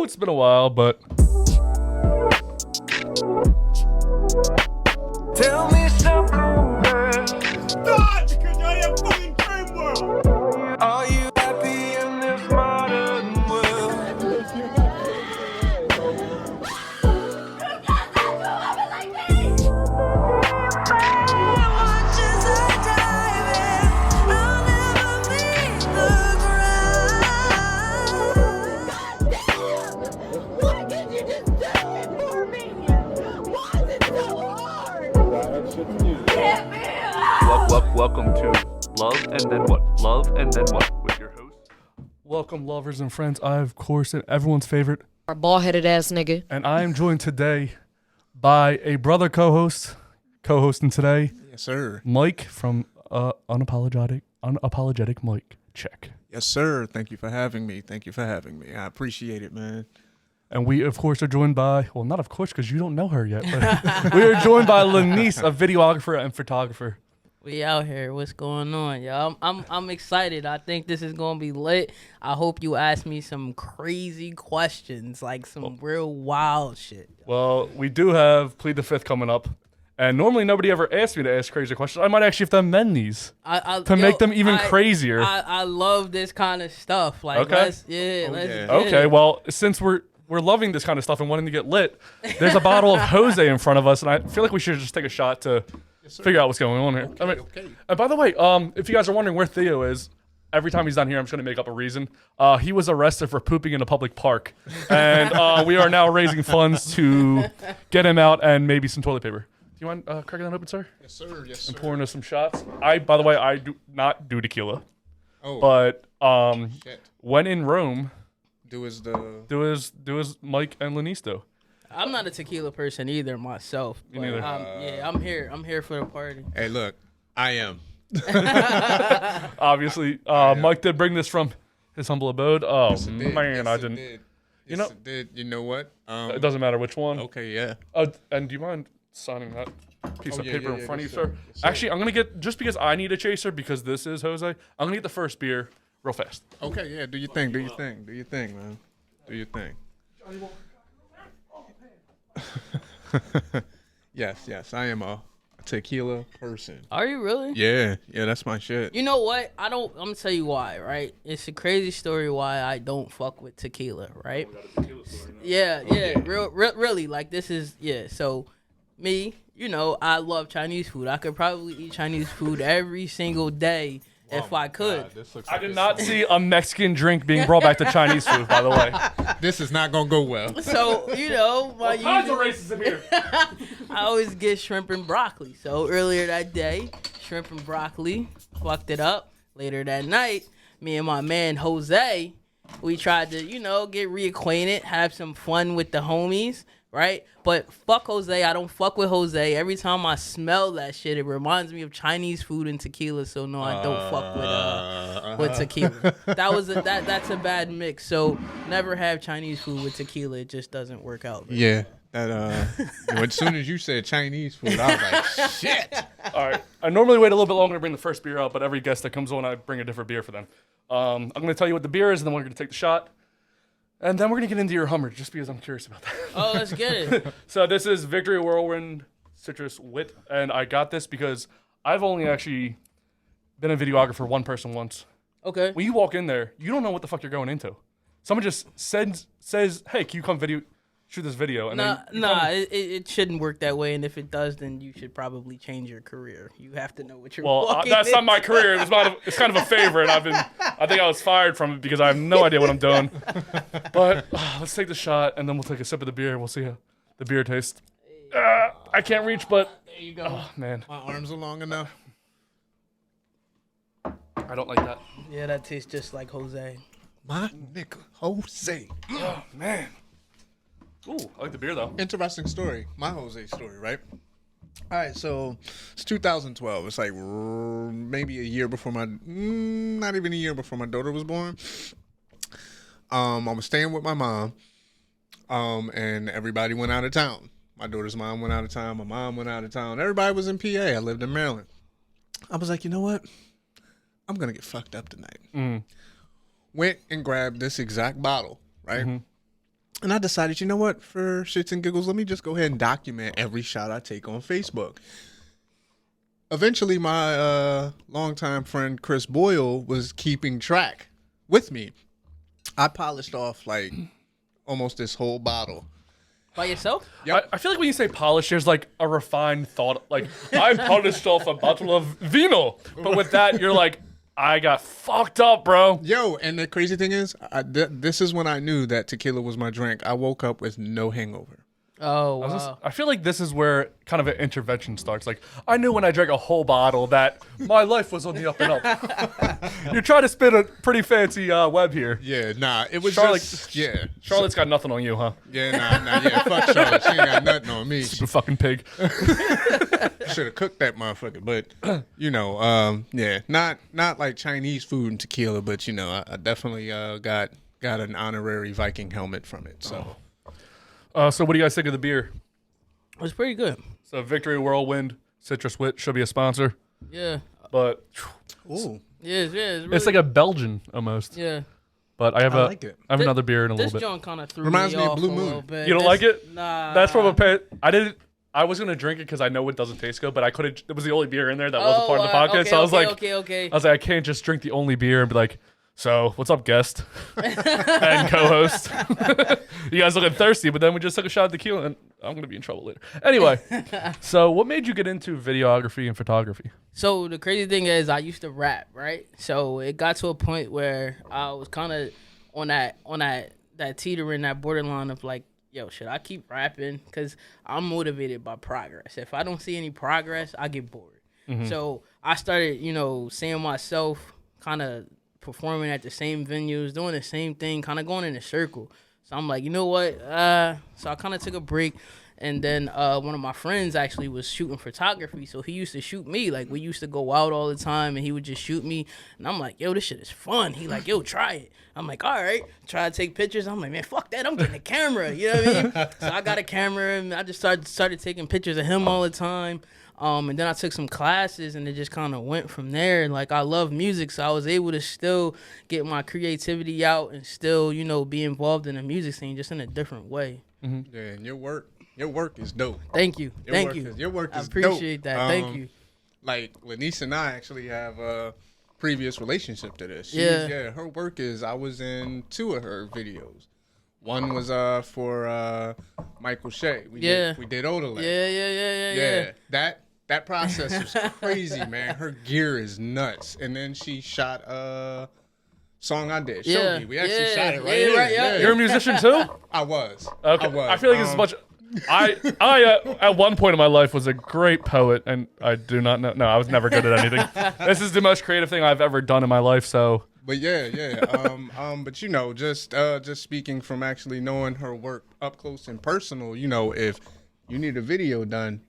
Woo! It's been a while, but Tell me something, girl. God, because you're in a fucking dream world. Are you happy in this modern world? welcome to Love and Then What? Love and Then What? With your host. Welcome, lovers and friends. I, of course, am everyone's favorite. Our bald-headed ass nigga. And I am joined today by a brother co-hosting today. Yes, sir. Mike from Unapologetic Mike. Check. Yes, sir. Thank you for having me. I appreciate it, man. And we, of course, are joined by, well, not of course, because you don't know her yet, but we are joined by Lanice, a videographer and photographer. We out here. What's going on, y'all? I'm excited. I think this is gonna be lit. I hope you ask me some crazy questions, like some real wild shit. Well, we do have Plead the Fifth coming up, and normally nobody ever asks me to ask crazy questions. I might actually have to amend these to make them even crazier. I love this kind of stuff. Like, okay. let's get Okay, it. well, since we're loving this kind of stuff and wanting to get lit, there's a bottle of Jose in front of us, and I feel like we should just take a shot to figure out what's going on here. Okay. And by the way, if you guys are wondering where Theo is, every time he's down here, I'm just going to make up a reason. He was arrested for pooping in a public park, and we are now raising funds to get him out and maybe some toilet paper. Do you mind cracking that open, sir? Yes, sir. Yes, sir. And pouring us some shots. By the way, I do not do tequila. Oh, But shit. when in Rome, Do as Mike and Lanice do. I'm not a tequila person either myself. Me neither. I'm here for the party. Hey, look, I am. Obviously, Mike did bring this from his humble abode. Oh, Yes, it did. man, Yes, I it didn't. did. You Yes, know- it did. You know what? It doesn't matter which one. Okay, yeah. And do you mind signing that piece of yeah, paper yeah, in yeah, front of you, yes, sir? sir. Yes, sir. Actually, I'm going to get, just because I need a chaser, because this is Jose, I'm going to get the first beer real fast. Okay, yeah. Do your thing. Do your thing. Do your thing, man. Do your thing. Yes. I am a tequila person. Are you really? Yeah, that's my shit. You know what? I'm gonna tell you why, right? It's a crazy story why I don't fuck with tequila, right? Yeah, really. Like, this is, so me, I love Chinese food. I could probably eat Chinese food every single day if I could. I did not see a Mexican drink being brought back to Chinese food, by the way. This is not gonna go well. So, my Tons of usual, racism here. I always get shrimp and broccoli. So earlier that day, shrimp and broccoli, fucked it up. Later that night, me and my man Jose, we tried to, get reacquainted, have some fun with the homies, right? But fuck Jose, I don't fuck with Jose. Every time I smell that shit, it reminds me of Chinese food and tequila. So no, I don't fuck with tequila. That's a bad mix. So never have Chinese food with tequila. It just doesn't work out. Yeah. As soon as you said Chinese food, I was like, shit. All right. I normally wait a little bit longer to bring the first beer out, but every guest that comes on, I bring a different beer for them. I'm going to tell you what the beer is, and then we're going to take the shot. And then we're going to get into your Hummer, just because I'm curious about that. Oh, let's get it. So this is Victory Whirlwind Citrus Wit, and I got this because I've only actually been a videographer one person once. Okay. When you walk in there, you don't know what the fuck you're going into. Someone just says, hey, can you come shoot this video? And it shouldn't work that way. And if it does, then you should probably change your career. You have to know what you're walking that's not into. my career. It's kind of a favor, and I think I was fired from it because I have no idea what I'm doing. But let's take the shot, and then we'll take a sip of the beer. We'll see how the beer tastes. I can't reach, but There you go. oh, man, My arms are long enough. I don't like that. Yeah, that tastes just like Jose. My nigga, Jose. Oh, man. Ooh, I like the beer, though. Interesting story. My Jose story, right? All right, so it's 2012. It's like maybe a year before not even a year before my daughter was born. I was staying with my mom, and everybody went out of town. My daughter's mom went out of town. My mom went out of town. Everybody was in PA. I lived in Maryland. I was like, you know what? I'm going to get fucked up tonight. Went and grabbed this exact bottle, right? And I decided, you know what, for shits and giggles, let me just go ahead and document every shot I take on Facebook. Eventually, my longtime friend Chris Boyle was keeping track with me. I polished off like almost this whole bottle. By yourself? Yep. I feel like when you say polish, there's like a refined thought. Like, I polished off a bottle of vino. But with that, you're like, I got fucked up, bro. Yo, and the crazy thing is, this is when I knew that tequila was my drink. I woke up with no hangover. Oh, wow. I feel like this is where kind of an intervention starts. Like, I knew when I drank a whole bottle that my life was on the up and up. You're trying to spin a pretty fancy web here. Yeah, nah, it was Charlotte- just, yeah. Charlotte's got nothing on you, huh? Yeah, nah, yeah, fuck Charlotte. She ain't got nothing on me. You fucking pig. Should have cooked that motherfucker, but you know, yeah, not like Chinese food and tequila, but you know, I definitely got an honorary Viking helmet from it. So, So what do you guys think of the beer? It was pretty good. So Victory Whirlwind Citrus Wit should be a sponsor, Yeah. but ooh, Yeah, it's really, it's like a Belgian almost. yeah. But I have I like it. I have another beer in a This little bit. joint kind of threw Reminds me of off Blue a Moon. little bit. You don't like it? Nah. That's from a pet. I was gonna drink it because I know it doesn't taste good, but I couldn't. It was the only beer in there that wasn't part of the podcast. Okay, so I was okay. I was like, I can't just drink the only beer and be like, so what's up, guest and co-host? You guys looking thirsty, but then we just took a shot of tequila, and I'm gonna be in trouble later. Anyway, so what made you get into videography and photography? So the crazy thing is, I used to rap, right? So it got to a point where I was kind of on that teetering, that borderline of like, yo, should I keep rapping? Because I'm motivated by progress. If I don't see any progress, I get bored. So I started, seeing myself kind of performing at the same venues, doing the same thing, kind of going in a circle. So I'm like, you know what? So I kind of took a break. And then one of my friends actually was shooting photography. So he used to shoot me. Like, we used to go out all the time, and he would just shoot me. And I'm like, yo, this shit is fun. He like, yo, try it. I'm like, all right. Try to take pictures. I'm like, man, fuck that. I'm getting a camera. You know what I mean? So I got a camera, and I just started taking pictures of him all the time. And then I took some classes, and it just kind of went from there. Like, I love music, so I was able to still get my creativity out and still, be involved in the music scene just in a different way. yeah, and your work is dope. Thank you. Your work I is appreciate dope. that. Thank you. Like Lanice and I actually have a previous relationship to this. Yeah. Her work is, I was in 2 of her videos. One was for Michael Shea. We did Odaland. Yeah. That process was crazy, man. Her gear is nuts. And then she shot a song I did. Shogi. We actually shot it right here. Right, yeah. You're a musician too? I was. Okay. I was. I feel like it's as much. I at one point in my life was a great poet, and I do not know. No, I was never good at anything. This is the most creative thing I've ever done in my life. So, But yeah. But just speaking from actually knowing her work up close and personal, if you need a video done,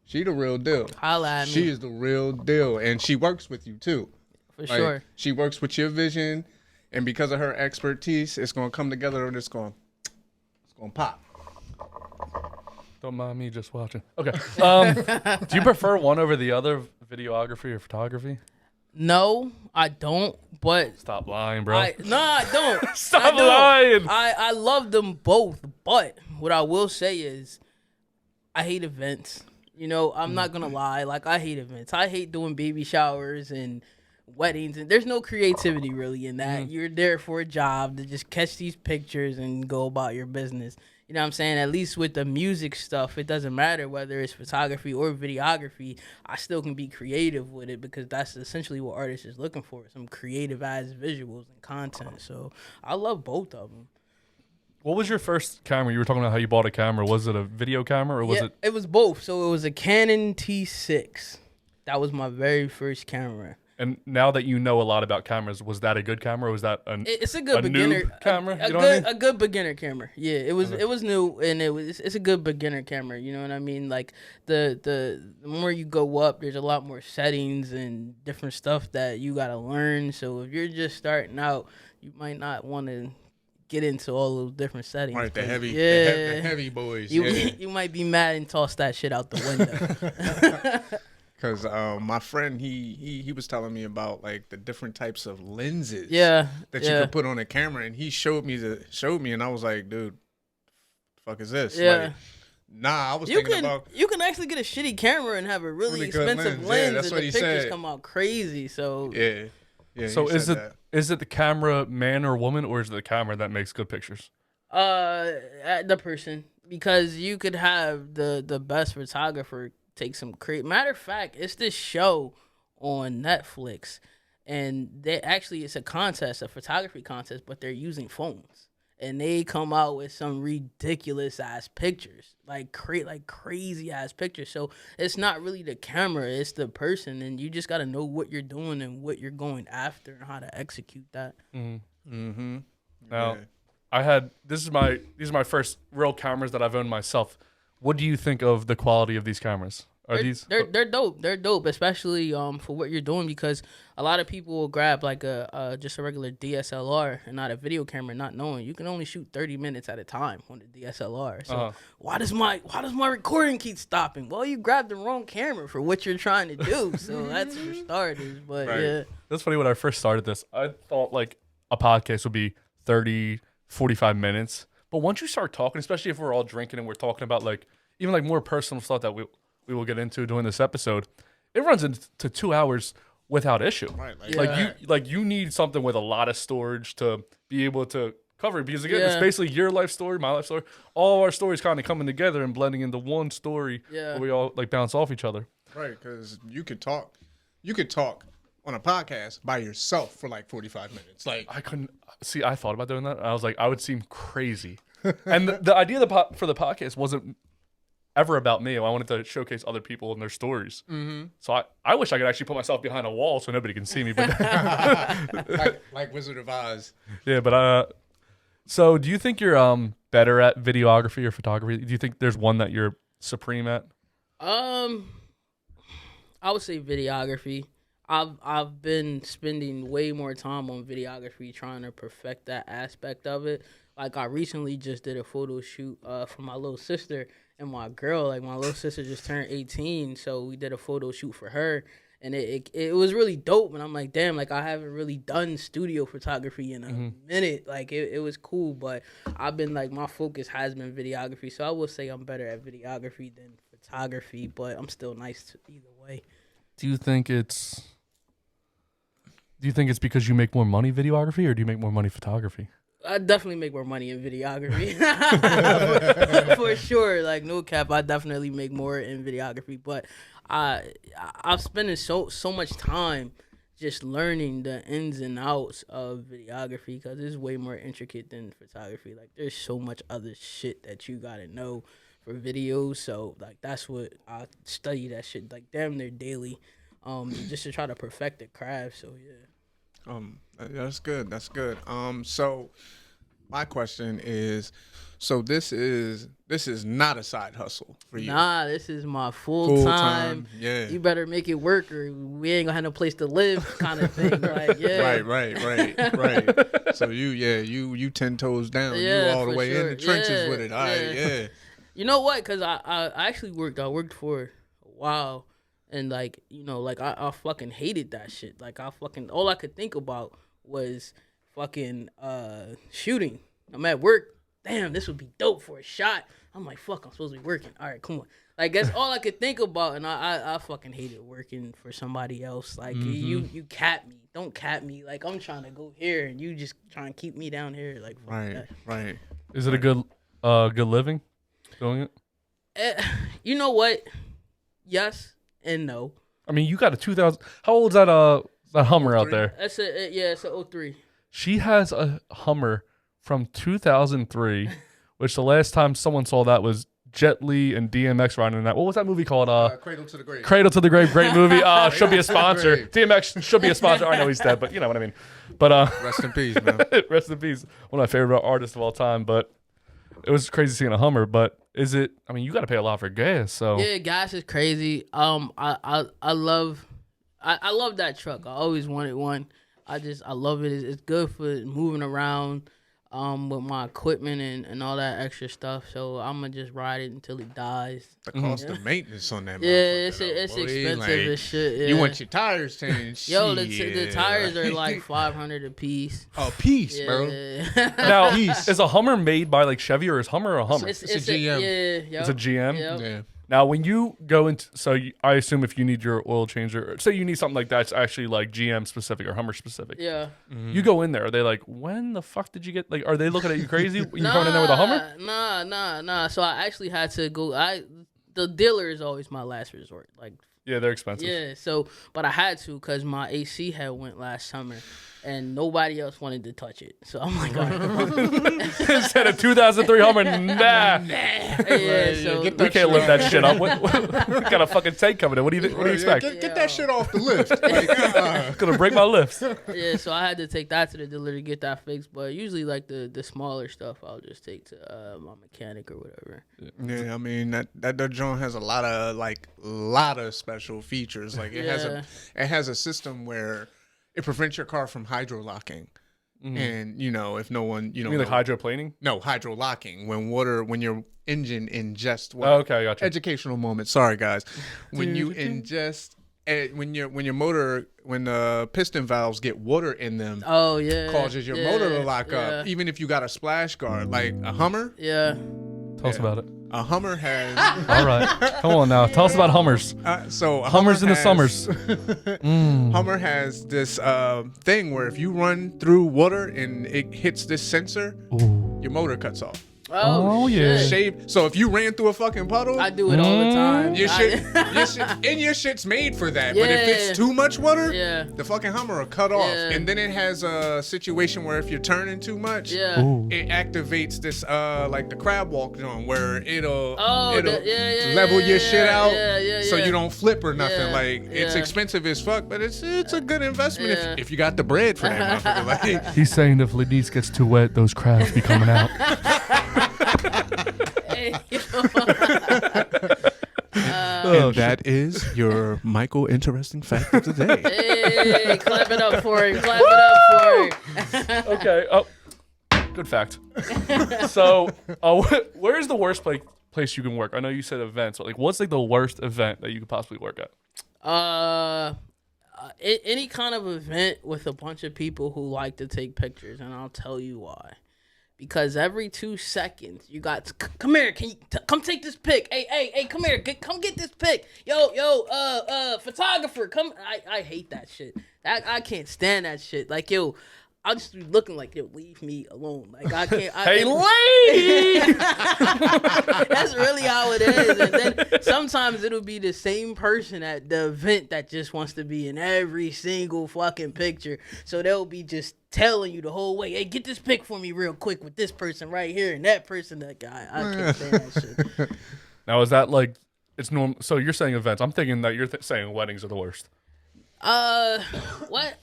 she the real deal. Holla at me. She is the real deal, and she works with you too. For sure. She works with your vision, and because of her expertise, it's gonna come together and it's gonna pop. don't mind me just watching. Okay. Do you prefer one over the other, videography or photography? No, I don't. But Stop lying, bro. I don't. Stop I don't. lying. I love them both, but what I will say is, I hate events. I'm not gonna lie. Like, I hate events. I hate doing baby showers and weddings, and there's no creativity really in that. You're there for a job to just catch these pictures and go about your business. You know what I'm saying? At least with the music stuff, it doesn't matter whether it's photography or videography. I still can be creative with it because that's essentially what artists is looking for, some creative ass visuals and content. So I love both of them. What was your first camera? You were talking about how you bought a camera. Was it a video camera or was it? It was both. So it was a Canon T6. That was my very first camera. And now that you know a lot about cameras, was that a good camera or was that It's a good a beginner noob camera? A, You know what I mean? a good beginner camera. Yeah, it was new, and it's a good beginner camera. You know what I mean? Like the more you go up, there's a lot more settings and different stuff that you gotta learn. So if you're just starting out, you might not want to get into all those different settings. Right, the heavy, yeah, the heavy boys. you might be mad and toss that shit out the window. Because my friend, he was telling me about like the different types of lenses Yeah. that you could put on a camera, and he showed me, and I was like, dude, the fuck is this? Yeah. Like, nah, I was You thinking can about you can actually get a shitty camera and have a really Really good expensive lens. lens, Yeah, that's and what the he pictures said. come out crazy. So yeah. So he said that. is it the camera man or woman, or is it the camera that makes good pictures? the person, because you could have the best photographer take some matter of fact, it's this show on Netflix, and they actually, it's a contest, a photography contest, but they're using phones, and they come out with some ridiculous ass pictures, like crazy ass pictures. So it's not really the camera, it's the person, and you just got to know what you're doing and what you're going after and how to execute that. Mm-hmm. Now, Yeah. I had these are my first real cameras that I've owned myself. What do you think of the quality of these cameras? Are They're dope. They're dope, especially for what you're doing, because a lot of people will grab like a just a regular DSLR and not a video camera, not knowing you can only shoot 30 minutes at a time on the DSLR. So why does my recording keep stopping? Well, you grabbed the wrong camera for what you're trying to do. So that's for starters. But Right. yeah, That's funny. When I first started this, I thought like a podcast would be 30, 45 minutes. But once you start talking, especially if we're all drinking and we're talking about like even like more personal stuff that we will get into during this episode, it runs into 2 hours without issue. Right. Like you need something with a lot of storage to be able to cover it, because again, it's Yeah. basically your life story, my life story, all our stories kind of coming together and blending into one story. Yeah. Where we all like bounce off each other. Right, because you could talk on a podcast by yourself for like 45 minutes. Like, I couldn't see. I thought about doing that. I was like, I would seem crazy. And the idea of for the podcast wasn't ever about me. I wanted to showcase other people and their stories. Mm-hmm. So I wish I could actually put myself behind a wall so nobody can see me. But like Wizard of Oz. yeah, but so do you think you're better at videography or photography? Do you think there's one that you're supreme at? I would say videography. I've been spending way more time on videography, trying to perfect that aspect of it. Like, I recently just did a photo shoot for my little sister and my girl. Like, my little sister just turned 18, so we did a photo shoot for her, and it was really dope. And I'm like, damn, like, I haven't really done studio photography in a minute. Like, it was cool, but I've been, like, my focus has been videography, so I will say I'm better at videography than photography, but I'm still nice either way. Do you think it's because you make more money videography, or do you make more money photography? I definitely make more money in videography. for sure. Like, no cap, I definitely make more in videography. But I've spent so much time just learning the ins and outs of videography, because it's way more intricate than photography. Like, there's so much other shit that you gotta know for videos. So, like, that's what I study, that shit like damn near daily, just to try to perfect the craft. So yeah. That's good. That's good. So my question is, so this is not a side hustle for you. Nah, this is my full time. Yeah. You better make it work, or we ain't gonna have no place to live, kind of thing. Like, yeah. Right. So you 10 toes down. Yeah, you all the for way in sure. the trenches Yeah, with it. All right, yeah. You know what? Because I actually worked. I worked for a while, and like, you know, like I fucking hated that shit. Like, all I could think about was fucking shooting. I'm at work. Damn, this would be dope for a shot. I'm like, fuck, I'm supposed to be working. All right, come on. Like, that's all I could think about, and I fucking hated working for somebody else. Like, you cap me. Don't cap me. Like, I'm trying to go here, and you just trying to keep me down here. Like, fuck that. Right. Is it a good living doing it? You know what? Yes and no. I mean, you got a 2000. How old is that Hummer out there? It's a 03. She has a Hummer from 2003, which the last time someone saw that was Jet Li and DMX riding in that. What was that movie called? Cradle to the Grave. Cradle to the Grave. Great movie. Should be a sponsor. DMX should be a sponsor. I know he's dead, but you know what I mean. But Rest in peace, man. rest in peace. One of my favorite artists of all time. But it was crazy seeing a Hummer. But is it? I mean, you got to pay a lot for gas. So Yeah, gas is crazy. I love that truck. I always wanted one. I love it. It's good for moving around. with my equipment and all that extra stuff. So I'm gonna just ride it until it dies. The cost of maintenance on that. Yeah, it's motherfucker, though, expensive like, as shit. Yeah. You want your tires changed? Yo, the Shit. tires are like $500 a piece. a piece, bro. Yeah. Now, is a Hummer made by like Chevy or is Hummer a Hummer? It's a GM. It's a GM? Yep. Yeah. Now, when you go into, I assume if you need your oil changer, say you need something like that's actually like GM specific or Hummer specific. Yeah. You go in there, are they like, when the fuck did you get, like, are they looking at you crazy? You coming in there with a Hummer? Nah. So I actually had to go. The dealer is always my last resort. Like, Yeah, they're expensive. yeah. So, but I had to because my AC had went last summer, and nobody else wanted to touch it. So I'm like, all right. Instead of 2003 Hummer, nah. Yeah. So We can't lift that shit up. What kind of fucking tank coming in? What do you expect? Get that shit off the lift. Like, Gonna break my lifts. yeah. So I had to take that to the dealer to get that fixed. But usually, like the smaller stuff, I'll just take to my mechanic or whatever. yeah, I mean that joint has a lot of special features. Like it has a system where it prevents your car from hydro-locking. And if no one You mean like hydroplaning? no hydro-locking when your engine ingests water. Oh, okay, I got you. Educational moment. Sorry guys. When you ingest when the piston valves get water in them, Oh yeah. causes your motor to lock up. Even if you got a splash guard, like a Hummer. Yeah. Tell us about it. A Hummer has All right. Come on now. Tell us about Hummers. so a Hummers in the has- summers. Hummer has this thing where if you run through water and it hits this sensor, your motor cuts off. Oh, yeah. shit. So if you ran through a fucking puddle, I do it all the time. your shit's made for that. But if Yeah. it's too much water, Yeah. the fucking Hummer will cut off. Yeah. And then it has a situation where if you're turning too much, Yeah. it activates this like the crab walk zone where it'll Oh, yeah, level your shit out yeah, so yeah. you don't flip or nothing. Yeah, Like it's yeah. expensive as fuck, but it's a good investment Yeah. if you got the bread for that motherfucker. Like, He's saying if Lanice gets too wet, those crabs be coming out. Hey, yo. and that is your Michael interesting fact of the day. Hey, clap it up for him. Clap it up for him. Okay. Oh, good fact. So, where's the worst place you can work? I know you said events, but like, what's like the worst event that you could possibly work at? Any kind of event with a bunch of people who like to take pictures, and I'll tell you why. Because every 2 seconds, you got come here. Can you come take this pic? Hey, come here. Come get this pic. Yo, photographer, come. I hate that shit. I can't stand that shit. Like, yo, I'll just be looking like, yo, leave me alone. Like, I can't. Hey, lady! That's really how it is. And then sometimes it'll be the same person at the event that just wants to be in every single fucking picture. So they'll be just telling you the whole way, hey, get this pic for me real quick with this person right here and that person, that guy. I can't stand that shit. Now, is that like it's normal? So you're saying events? I'm thinking that you're saying weddings are the worst. What?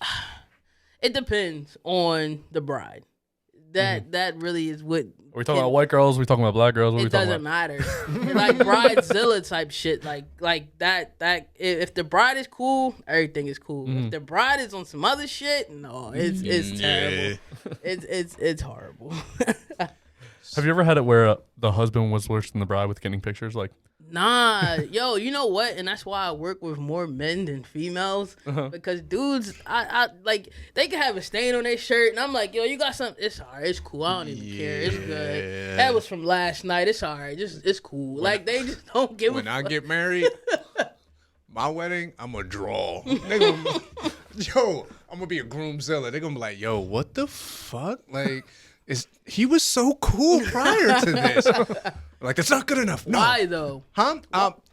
It depends on the bride. That really is what. Are we talking about white girls? Are we talking about black girls? What are we It talking doesn't about? matter. Like bridezilla type shit. Like that. If the bride is cool, everything is cool. If the bride is on some other shit, no, it's terrible. It's horrible. Have you ever had it where the husband was worse than the bride with getting pictures? Like, Nah, yo, you know what? And that's why I work with more men than females. Because dudes, I like, they can have a stain on their shirt, and I'm like, yo, you got something? It's alright, it's cool. I don't even care. It's good. That was from last night. It's alright. It's cool. Like, they just don't give When a I fuck. get married, my wedding, I'm a draw. Yo, I'm gonna be a groomzilla. They're gonna be like, yo, what the fuck? Like, he was so cool prior to this. Like, that's not good enough. No. Why though? Huh?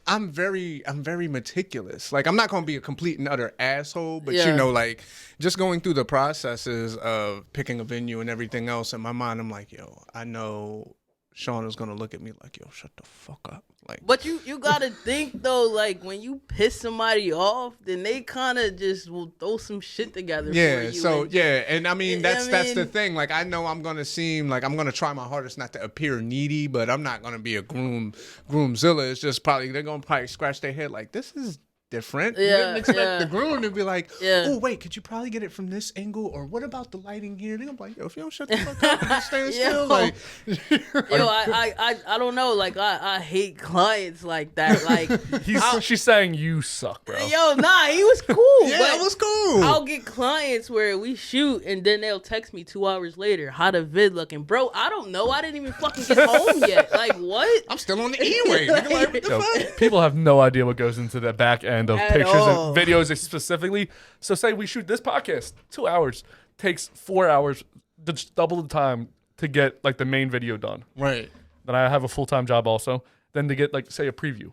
I'm very meticulous. Like, I'm not gonna be a complete and utter asshole, but Yeah. like, just going through the processes of picking a venue and everything else, in my mind, I'm like, yo, I know Sean is gonna look at me like, yo, shut the fuck up. Like, But you gotta think though, like when you piss somebody off, then they kind of just will throw some shit together. yeah, for you so and- yeah, and I mean I that's the mean- thing. Like, I know I'm gonna seem like I'm gonna try my hardest not to appear needy, but I'm not gonna be a groomzilla. It's just probably they're gonna scratch their head like, this is different. Yeah, You didn't expect yeah. the groom to be like, Yeah. oh, wait, could you probably get it from this angle? Or what about the lighting here? They're like, yo, if you don't shut the fuck up and just stand still, like, Yo, I don't know. Like, I hate clients like that. Like, She's saying you suck, bro. yo, nah, he was cool. yeah, but it was cool. I'll get clients where we shoot and then they'll text me 2 hours later, how the vid looking? Bro, I don't know. I didn't even fucking get home yet. Like, what? I'm still on the E-way. Nigga, like, what the Yo, fuck? people have no idea what goes into the back end of At pictures all. and videos specifically. So say we shoot this podcast, 2 hours, takes 4 hours, just double the time to get like the main video done. Right. Then I have a full-time job also. Then to get like say a preview,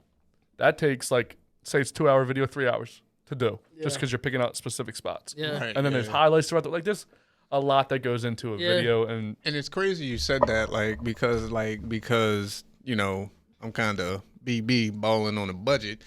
that takes like say it's 2 hour video, 3 hours to do just because you're picking out specific spots. Yeah. Right. And then there's highlights throughout the, like there's a lot that goes into a video and And it's crazy you said that, because you know I'm kind of BB balling on a budget.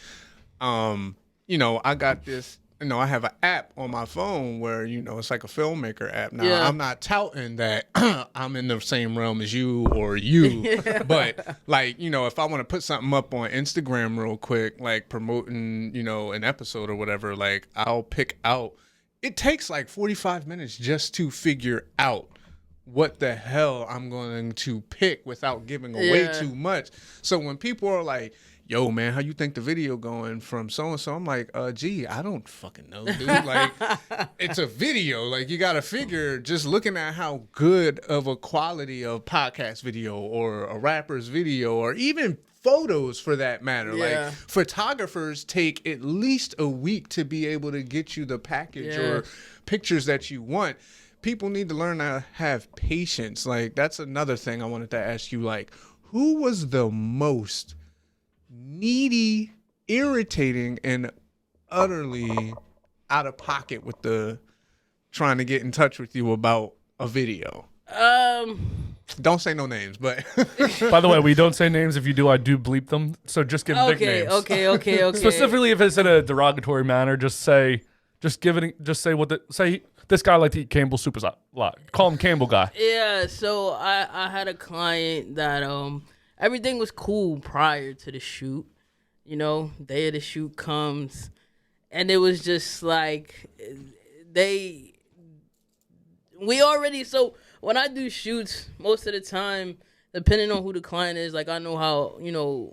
You know, I got this. You know, I have an app on my phone where it's like a filmmaker app. Now I'm not touting that I'm in the same realm as you or you, but like if I want to put something up on Instagram real quick, like promoting an episode or whatever, like I'll pick out. It takes like 45 minutes just to figure out what the hell I'm going to pick without giving away too much. So when people are like, yo, man, how you think the video going from so-and-so? I'm like, gee, I don't fucking know, dude. Like, it's a video. Like, you got to figure just looking at how good of a quality of podcast video or a rapper's video or even photos for that matter. Yeah. Like, photographers take at least a week to be able to get you the package or pictures that you want. People need to learn how to have patience. Like, that's another thing I wanted to ask you. Like, who was the most needy, irritating, and utterly out of pocket with the trying to get in touch with you about a video? Don't say no names, but by the way, we don't say names. If you do, I do bleep them. So just give nicknames. Okay. Specifically if it's in a derogatory manner, just say this guy liked to eat Campbell soup a lot. Call him Campbell guy. Yeah, so I had a client that everything was cool prior to the shoot. Day of the shoot comes, and it was just like so when I do shoots, most of the time, depending on who the client is, like I know how,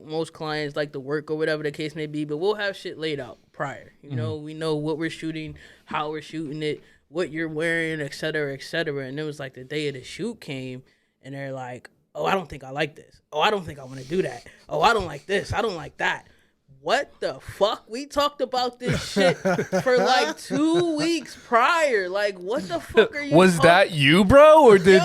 most clients like to work or whatever the case may be, but we'll have shit laid out prior. We know what we're shooting, how we're shooting it, what you're wearing, et cetera, et cetera. And it was like the day of the shoot came, and they're like, oh, I don't think I like this. Oh, I don't think I want to do that. Oh, I don't like this. I don't like that. What the fuck? We talked about this shit for like 2 weeks prior. Like, what the fuck are you Was that you, bro? Or did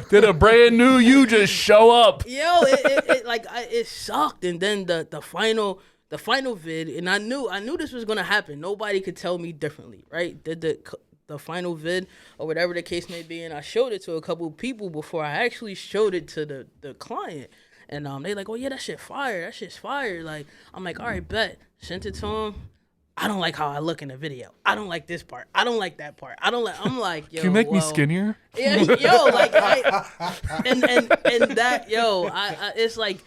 did a brand new you just show up? Yo, it sucked. And then the final vid, and I knew this was gonna happen. Nobody could tell me differently, right? The final vid or whatever the case may be, and I showed it to a couple people before I actually showed it to the client. And they like, oh yeah, that shit fire. That shit's fire. Like, I'm like, all right, bet. Sent it to him. I don't like how I look in the video. I don't like this part. I don't like that part. I'm like, yo. Can you make me skinnier? Yeah, yo, like, and that, yo, it's like,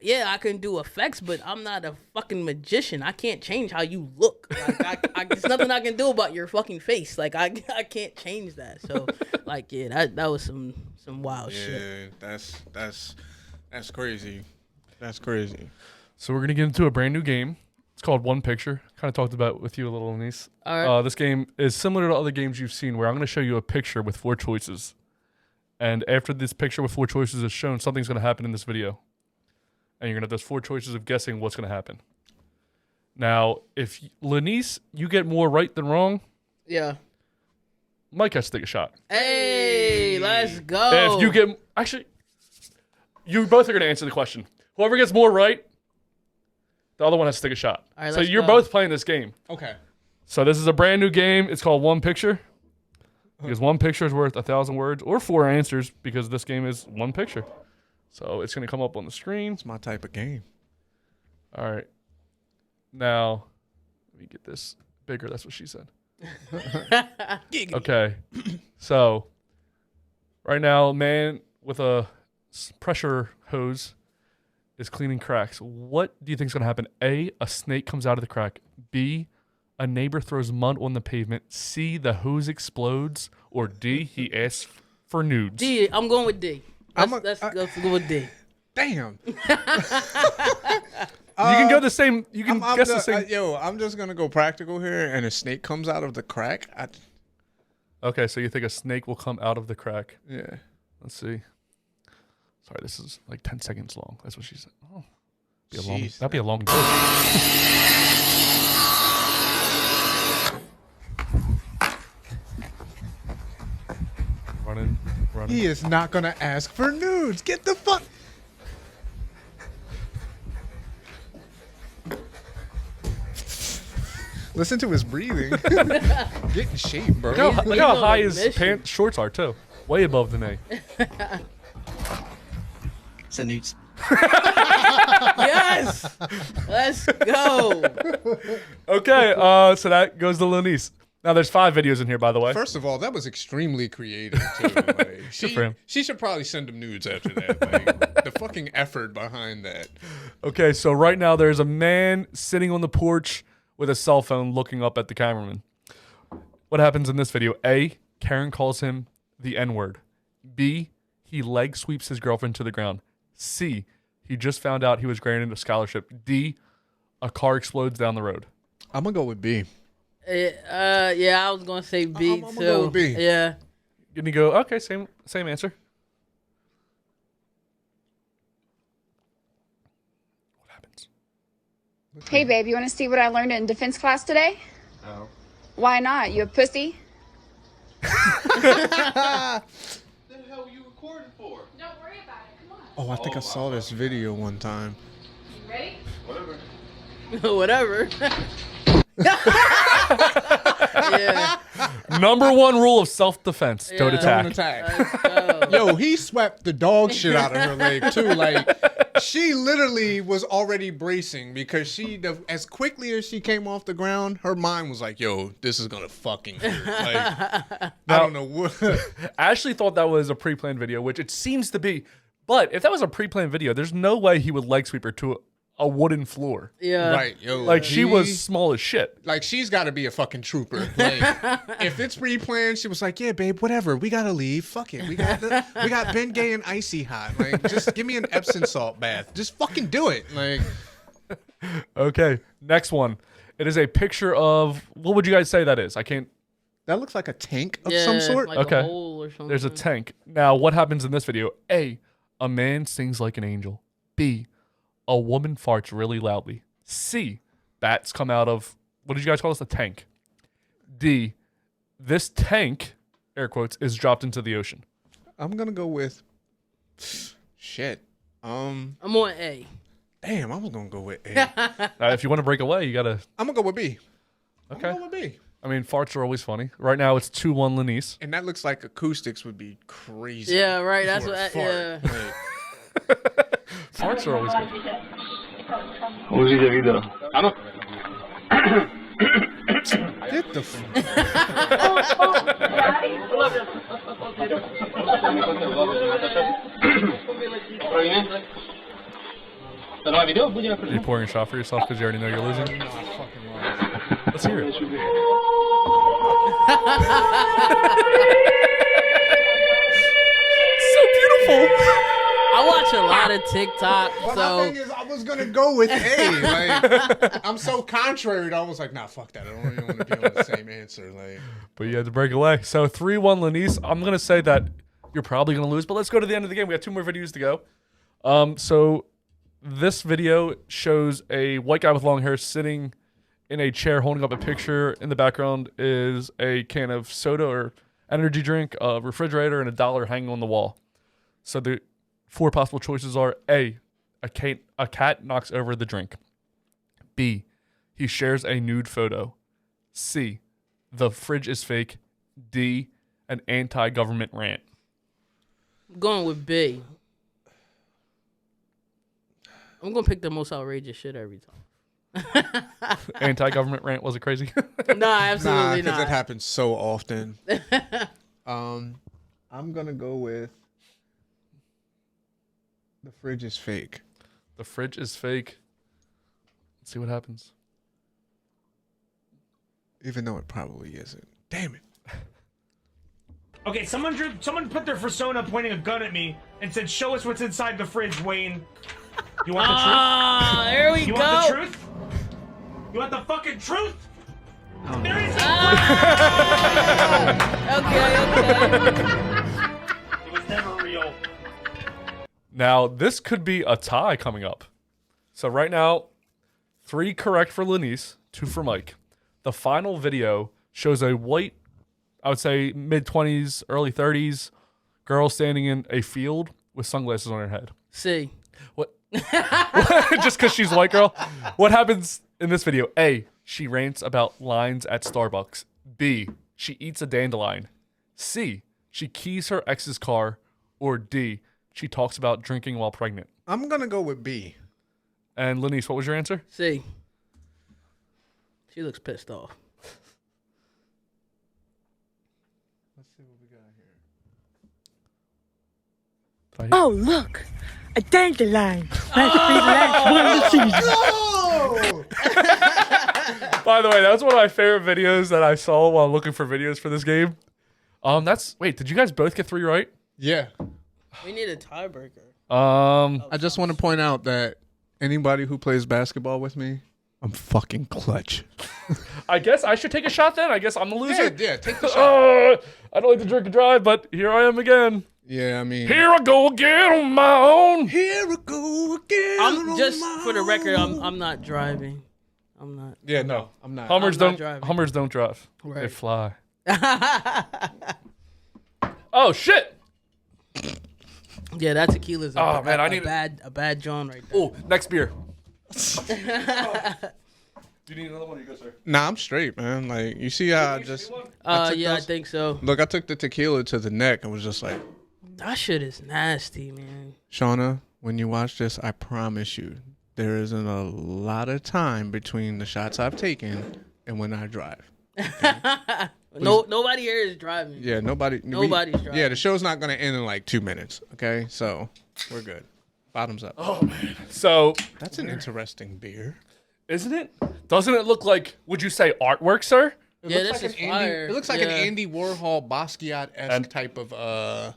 yeah, I can do effects, but I'm not a fucking magician. I can't change how you look. Like, there's nothing I can do about your fucking face. Like, I can't change that. So, like, yeah, that was some wild shit. Yeah, that's crazy. That's crazy. So we're going to get into a brand new game. It's called One Picture. Kind of talked about with you a little, Lanice. All right. This game is similar to other games you've seen where I'm going to show you a picture with 4 choices. And after this picture with 4 choices is shown, something's going to happen in this video. And you're going to have those 4 choices of guessing what's going to happen. Now, if Lanice, you get more right than wrong, Yeah. Mike has to take a shot. Hey, let's go. If you get... Actually, you both are going to answer the question. Whoever gets more right, the other one has to take a shot. All right, so let's you're go. both playing this game. Okay. So this is a brand new game. It's called One Picture. Because 1 picture is worth 1,000 words or 4 answers because this game is 1 picture. So it's going to come up on the screen. It's my type of game. All right. Now, let me get this bigger. That's what she said. Okay. So, right now, a man with a pressure hose is cleaning cracks. What do you think is going to happen? A snake comes out of the crack. B, a neighbor throws mud on the pavement. C, the hose explodes. Or D, he asks for nudes. D. I'm going with D. Let's go with D. Damn. You can go the same. You can guess the same. I'm just gonna go practical here, and a snake comes out of the crack. Okay, so you think a snake will come out of the crack? Yeah. Let's see. Sorry, this is like 10 seconds long. That's what she said. Oh, that'd be a long joke. Running. He is not gonna ask for nudes. Get the fuck. Listen to his breathing. Get in shape, bro. Look how high his shorts are too. Way above the knee. Send nudes. Yes. Let's go. Okay, so that goes to Lanice. Now there's 5 videos in here, by the way. First of all, that was extremely creative too. Like, she should probably send him nudes after that. Like, the fucking effort behind that. Okay, so right now there's a man sitting on the porch with a cell phone looking up at the cameraman. What happens in this video? A, Karen calls him the N-word. B, he leg sweeps his girlfriend to the ground. C, he just found out he was granted a scholarship. D, a car explodes down the road. I'm gonna go with B. Yeah, I was gonna say B I'm too. gonna go with B. Yeah. Gonna go, okay, same answer. What happens? Hey, babe, you want to see what I learned in defense class today? No. Why not? You a pussy? What the hell were you recording for? Don't worry about it. Come on. Oh, I think I saw this video one time. You ready? Whatever. Whatever. Yeah. Number 1 rule of self-defense: don't Yeah. attack. Don't attack. Let's go. Yo, he swept the dog shit out of her leg too. Like, she literally was already bracing because as quickly as she came off the ground, her mind was like, "Yo, this is gonna fucking hurt." Like, I don't know what. Ashley thought that was a pre-planned video, which it seems to be. But if that was a pre-planned video, there's no way he would leg sweep her to a wooden floor. Yeah. Right, yo. Like, she was small as shit. Like, she's got to be a fucking trooper. Like, if it's pre-planned, she was like, "Yeah, babe, whatever. We gotta leave. Fuck it. We got Ben Gay and Icy Hot. Like, just give me an Epsom salt bath. Just fucking do it." Like, Okay, next one. It is a picture of, what would you guys say that is? I can't. that looks like a tank of Yeah, some sort. like Okay. a hole or something. There's a tank. Now, what happens in this video? A man sings like an angel. B, a woman farts really loudly. C, bats come out of, what did you guys call this? A tank. D, this tank, air quotes, is dropped into the ocean. I'm gonna go with shit. I'm on A. Damn, I was gonna go with A. If you want to break away, you gotta. I'm gonna go with B. Okay. I'm gonna go with B. I mean, farts are always funny. Right now, it's 2-1 Lanice. And that looks like acoustics would be crazy. Yeah, right. That's for a what. fart. Yeah. Like, Farts are always good. Użyj video. Ano? get the. To nowe video? Bude Are you pouring a shot for yourself because you already know you're losing? Let's hear it. So beautiful. I watch a lot of TikTok, But so my thing is, I was gonna go with A. Like, I'm so contrary. I was like, nah, fuck that. I don't even want to be on the same answer. Like, But you had to break away. So 3-1 Lanice. I'm going to say that you're probably going to lose, but let's go to the end of the game. We have 2 more videos to go. So this video shows a white guy with long hair sitting in a chair holding up a picture. In the background is a can of soda or energy drink, a refrigerator, and $1 hanging on the wall. So the 4 possible choices are A, a cat knocks over the drink. B, he shares a nude photo. C, the fridge is fake. D, an anti-government rant. I'm going with B. I'm gonna pick the most outrageous shit every time. Anti-government rant, was it crazy? Nah, nah, absolutely because it not. happens so often. I'm gonna go with the fridge is fake. The fridge is fake. Let's see what happens. Even though it probably isn't. Damn it. Okay, someone put their persona pointing a gun at me and said, "Show us what's inside the fridge, Wayne." You want the truth? Ah, there we You go. want the truth? You want the fucking truth? There is no Okay. It was never real. Now, this could be a tie coming up. So right now, 3 correct for Lanice, 2 for Mike. The final video shows a white, I would say mid-20s, early 30s, girl standing in a field with sunglasses on her head. See. What? Just because she's a white girl? What happens in this video? A, she rants about lines at Starbucks. B, she eats a dandelion. C, she keys her ex's car. Or D, she talks about drinking while pregnant. I'm going to go with B. And Lanice, what was your answer? See. She looks pissed off. Let's see what we got here. Oh, look, a dandelion. Must be the last one of the season. By the way, that was one of my favorite videos that I saw while looking for videos for this game. Wait, did you guys both get 3 right? Yeah. We need a tiebreaker. I just want to point out that anybody who plays basketball with me, I'm fucking clutch. I guess I should take a shot then. I guess I'm the loser. Yeah, take the shot. I don't like to drink and drive, but here I am again. Yeah, I mean. Here I go again on my own. Here we go again. I'm just for the record. I'm not driving. I'm not. Yeah, no, I'm not. Hummers I'm not don't. driving. Hummers don't drive. They Right. fly. Oh shit! Yeah, that tequila's Oh, man, I need a bad John right there. Oh, next beer. Do you need another one? Or you go, sir? Nah, I'm straight, man. Like, you see how I just. took Yeah, I those- think so. Look, I took the tequila to the neck and was just like, That shit is nasty, man. Shauna, when you watch this, I promise you, there isn't a lot of time between the shots I've taken and when I drive. Nobody here is driving. Yeah, nobody's driving. Yeah, the show's not gonna end in like 2 minutes. Okay, so we're good. Bottoms up. Oh man. So That's an interesting beer. isn't it? Doesn't it look like? Would you say artwork, sir? Yeah, looks this like is an fire. It looks like an Yeah. Andy Warhol Basquiat-esque And- type of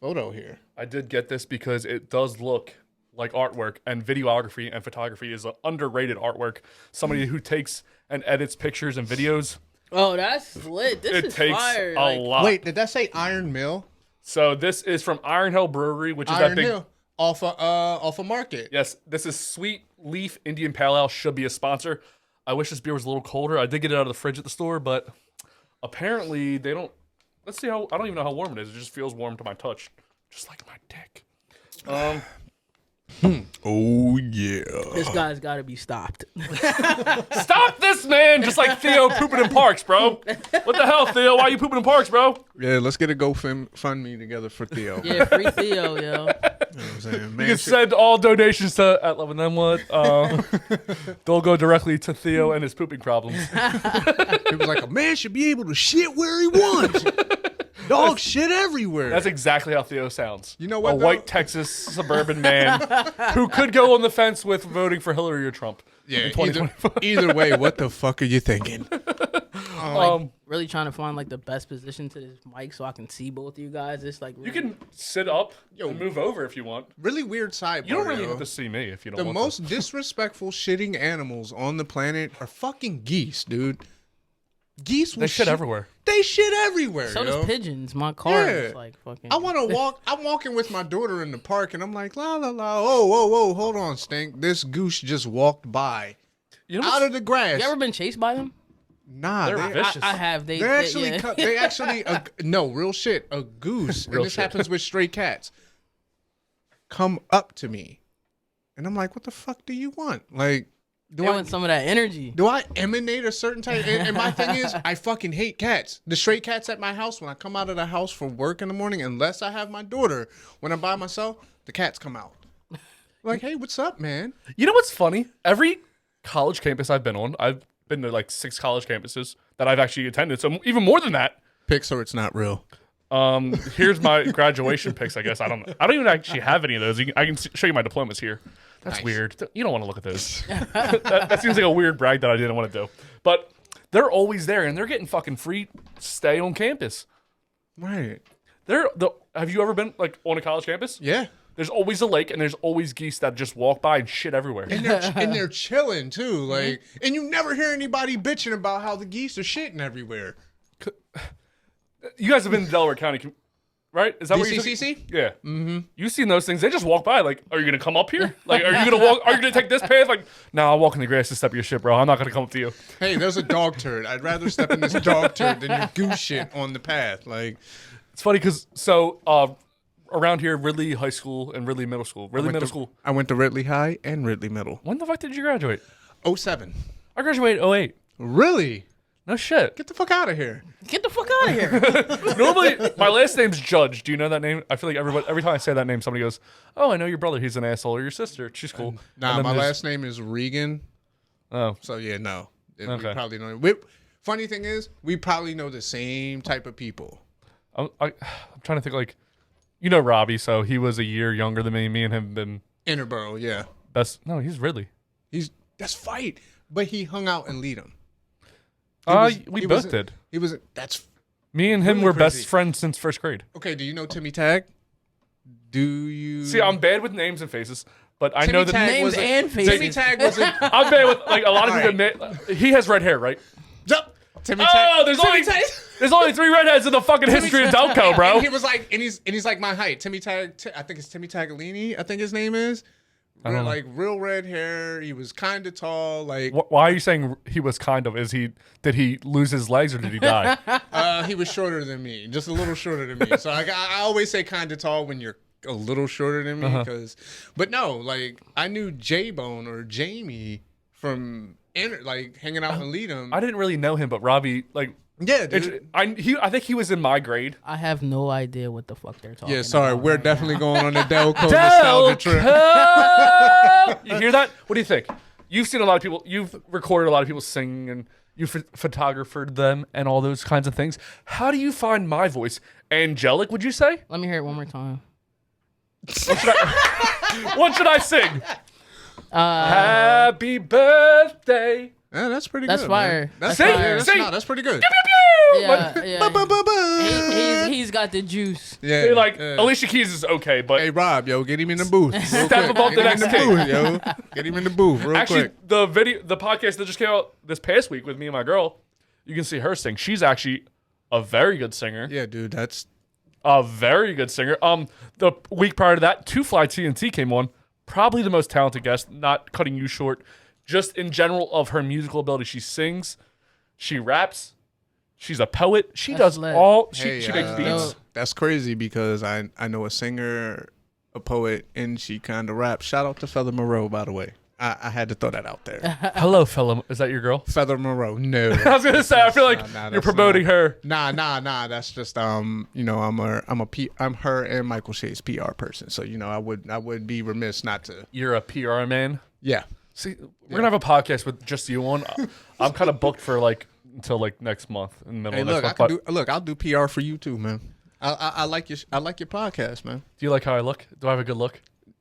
photo here. I did get this because it does look like artwork, and videography and photography is an underrated artwork. Somebody who takes and edits pictures and videos. Oh, that's lit. This It is takes fire. a lot. Wait, did that say Iron Mill? So this is from Iron Hill Brewery, which is Iron that big. Hill off of Market. Yes, this is Sweet Leaf Indian Pale Ale. Should be a sponsor. I wish this beer was a little colder. I did get it out of the fridge at the store, but apparently they don't. Let's see how. I don't even know how warm it is. It just feels warm to my touch, just like my dick. Oh yeah. This guy's got to be stopped. Stop this, man! Just like Theo pooping in parks, bro. What the hell, Theo? Why are you pooping in parks, bro? Yeah, let's get a GoFundMe together for Theo. Yeah, free Theo, yo. You know what I'm saying? You Man, can send all donations to at Love and Then What. They'll go directly to Theo and his pooping problems. it was like a man should be able to shit where he wants. Dog shit everywhere. That's exactly how Theo sounds. You know what, A though? white Texas suburban man who could go on the fence with voting for Hillary or Trump. yeah. in 2025. Either way, what the fuck are you thinking? Really trying to find like the best position to this mic so I can see both of you guys. It's like You can sit up and move over if you want. Really weird sidebar. You don't really yo. have to see me if you don't The want most disrespectful shitting animals on the planet are fucking geese, dude. Geese will They shit everywhere. They shit everywhere. so yo. does pigeons. My car Yeah. is like fucking. I want to walk. I'm walking with my daughter in the park, and I'm like, la la la. Oh, whoa, whoa, hold on, Stink. This goose just walked by You know out of the grass. You ever been chased by them? Nah, They're they, vicious. I have. they actually, yeah. they actually, no, real shit. A goose, Real and this shit. happens with stray cats. Come up to me, and I'm like, what the fuck do you want? Like, They want some of that energy. do I emanate a certain type? And my thing is, I fucking hate cats. The stray cats at my house, when I come out of the house for work in the morning, unless I have my daughter, when I'm by myself, the cats come out. Like, hey, what's up, man? You know what's funny? Every college campus I've been on, I've been to like 6 college campuses that I've actually attended. So even more than that. Pics or it's not real. Here's my graduation pics. I guess I don't even actually have any of those. I can show you my diplomas here. That's weird. You don't want to look at those. that seems like a weird brag that I didn't want to do. But they're always there, and they're getting fucking free stay on campus. Right. Have you ever been like on a college campus? Yeah. There's always a lake, and there's always geese that just walk by and shit everywhere. And they're chilling too, like, and you never hear anybody bitching about how the geese are shitting everywhere. You guys have been to Delaware County, right? Is that where you DCCC? Yeah. Mm-hmm. You've seen those things. They just walk by. Like, are you gonna come up here? Like, are you gonna walk? Are you gonna take this path? Like, no, I'll walk in the grass to step your shit, bro. I'm not gonna come up to you. Hey, there's a dog turd. I'd rather step in this dog turd than your goose shit on the path. Like, it's funny because around here, Ridley High School and Ridley Middle School. Ridley Middle School. I went to Ridley High and Ridley Middle. When the fuck did you graduate? 07. I graduated 08. Really? No shit. Get the fuck out of here. Get the fuck out of here. Normally, my last name's Judge. Do you know that name? I feel like every time I say that name, somebody goes, "Oh, I know your brother. He's an asshole." Or your sister. She's cool. Nah, my last name is Regan. Oh. So, yeah, no. We Okay. probably know. Funny thing is, we probably know the same type of people. I'm trying to think, like, you know Robbie, so he was a year younger than me. Me and him have been Interborough, yeah. No, he's Ridley. That's fight. But he hung out in Leadham. We both did. That's Me and him really were crazy. best friends since first grade. Okay, do you know Timmy Tag? Do you See, I'm bad with names and faces, but I know that Tag Names was a- and faces. Timmy Tag was a I'm bad with like a lot of All people. He has red hair, right? Timmy Tag. Oh, there's only 3 redheads in the fucking history of Delco, bro. And he was like, and he's like my height. Timmy Tag. I think it's Timmy Tagalini. I think his name is. I don't know. Like real red hair. He was kind of tall. Like Why are you saying he was kind of? Did he lose his legs or did he die? he was shorter than me, just a little shorter than me. So I always say kind of tall when you're a little shorter than me, but no, like I knew J Bone or Jamie from like hanging out in Leadham. I didn't really know him, but Robbie, like, Yeah, dude. I think he was in my grade. I have no idea what the fuck they're talking Yeah, sorry, about. we're definitely going on a Delco nostalgia trip. You hear that? What do you think? You've seen a lot of people. You've recorded a lot of people sing, and you've photographed them and all those kinds of things. How do you find my voice? Angelic, would you say? Let me hear it one more time. What should I sing? Happy birthday. Yeah, that's pretty That's good. fire. Man. That's Sing, fire. sing. That's pretty good. Yeah, yeah. Ba-ba-ba-ba. He's got the juice. Yeah, See, like yeah. Alicia Keys is okay, but Hey Rob, yo, get him in the booth. Step above the next Get king. him in the booth, yo. Get him in the booth, real actually, quick. the podcast that just came out this past week with me and my girl, you can see her sing. She's actually a very good singer. Yeah, dude, that's A very good singer. The week prior to that, Two Fly TNT came on. Probably the most talented guest. Not cutting you short. Just in general of her musical ability, she sings, she raps, she's a poet. She That's does lit. all. She makes beats. dope. That's crazy because I know a singer, a poet, and she kind of raps. Shout out to Feather Moreau, by the way. I had to throw that out there. Hello, fella. Is that your girl? Feather Moreau, no. I was gonna say. I feel like Nah, you're that's promoting her. Nah. That's just I'm her and Michael Shea's PR person. So I would be remiss not to. You're a PR man. Yeah. See, we're gonna have a podcast with just you on. I'm kind of booked for until next month in the middle Hey, of look, next month. I'll do PR for you too, man. I like your podcast, man. Do you like how I look? Do I have a good look?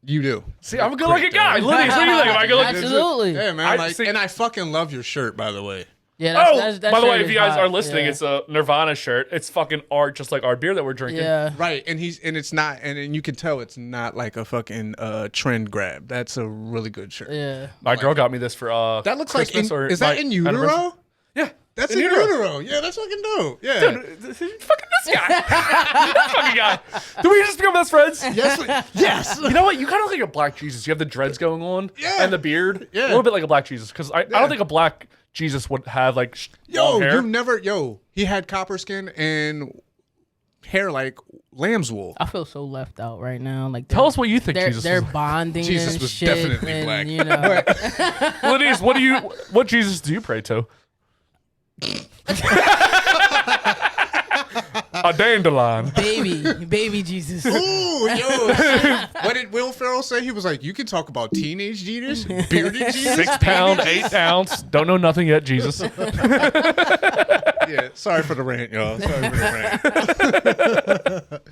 You do. See, I'm a good looking guy. Lanice, what do you think? Am I good looking? Absolutely. Yeah, man. I see- And I fucking love your shirt, by the way. Yeah. By the way, if you guys hot. are listening, Yeah. it's a Nirvana shirt. It's fucking art, just like our beer that we're drinking. Yeah. Right, and it's not, and you can tell it's not like a fucking trend grab. That's a really good shirt. Yeah. My girl got me this for That looks Christmas like or is that my in utero? anniversary. Yeah, That's in utero. Yeah, that's fucking dope. Yeah. Dude, fucking this guy. This fucking guy. Do we just become best friends? Yes. You know what? You kind of look like a black Jesus. You have the dreads going on Yeah. and the beard. Yeah. A little bit like a black Jesus. Because I don't think a black Jesus would have long hair. He had copper skin and hair like lamb's wool. I feel so left out right now. Like Tell us what you think they're, Jesus they're was. bonding. Jesus and was shit, definitely and, black. You know, Lanice, what Jesus do you pray to? A dandelion. baby Jesus. Ooh, yo. What did Will Ferrell say? He was like, you can talk about teenage Jesus, bearded Jesus. 6 pound, 8 ounce. Don't know nothing yet, Jesus. Yeah, sorry for the rant, y'all. Sorry for the rant.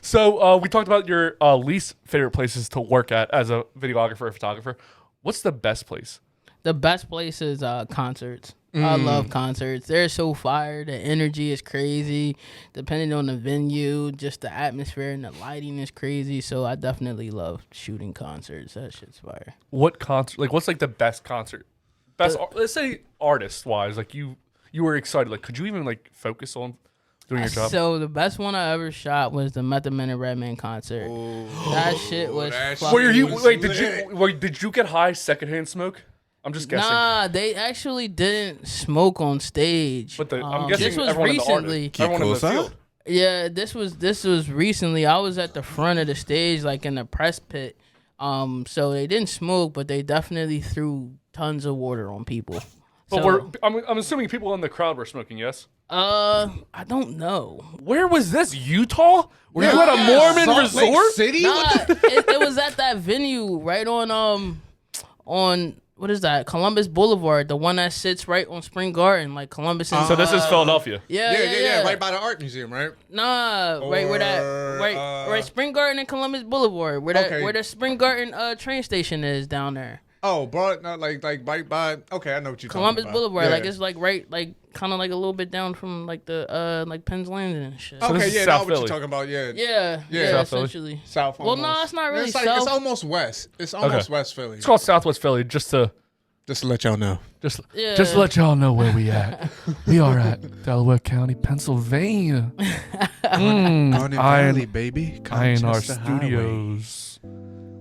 So we talked about your least favorite places to work at as a videographer or photographer. What's the best place? The best place is concerts. I love concerts. They're so fire. The energy is crazy. Depending on the venue, just the atmosphere and the lighting is crazy. So I definitely love shooting concerts. That shit's fire. What concert? Like, what's like the best concert? Let's say artist wise, like you were excited. Like, could you even like focus on doing your job? So the best one I ever shot was the Method Man and Redman concert. That shit was. Did you get high secondhand smoke? I'm just guessing. Nah, they actually didn't smoke on stage. But I'm guessing this was everyone recently. in the everyone in the field. Yeah, this was recently. I was at the front of the stage, like in the press pit. So they didn't smoke, but they definitely threw tons of water on people. But I'm assuming people in the crowd were smoking. Yes. I don't know. Where was this? Utah? Were you at a Mormon resort? Lake City? Nah, it was at that venue right on what is that? Columbus Boulevard, the one that sits right on Spring Garden, like Columbus. And, So this is Philadelphia. Yeah, right by the art museum, right? Nah, right where that right Spring Garden and Columbus Boulevard, where the Spring Garden train station is down there. Oh, bro, not like by. Okay, I know what you're Columbus talking about. Boulevard, Yeah. like it's like right, like kind of like a little bit down from like the like Penn's Landing and shit. So this Okay, is yeah, South that's what Philly. you're talking about. Yeah, Yeah, South Philly? essentially. South. Well, Almost. no, it's not really It's like south. it's almost west. It's almost West Philly. It's called Southwest Philly, just to let y'all know. just Yeah. just to let y'all know where we at. We are at Delaware County, Pennsylvania. Garden Iron- Valley, baby. In our Conchester Highway. studios.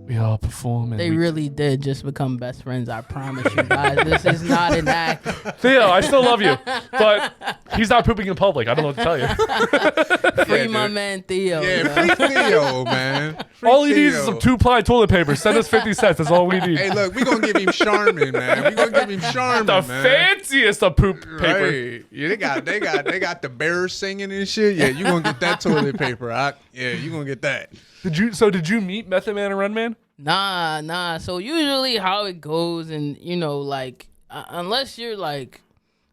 We are performing. They really did just become best friends. I promise you guys. This is not an act. Theo, I still love you, but he's not pooping in public. I don't know what to tell you. Free my dude. man Theo. Yeah, man. free Theo, man. Free All he needs is Theo. some 2-ply toilet paper. Send us 50 cents. That's all we need. Hey, look, we gonna give him Charmin, man. We gonna give him Charmin, The man. fanciest of poop paper. Right. Yeah, they got the bears singing and shit. Yeah, you gonna get that toilet paper. Yeah, you gonna get that. Did you meet Method Man and Redman? Nah. So usually how it goes, and like unless you're like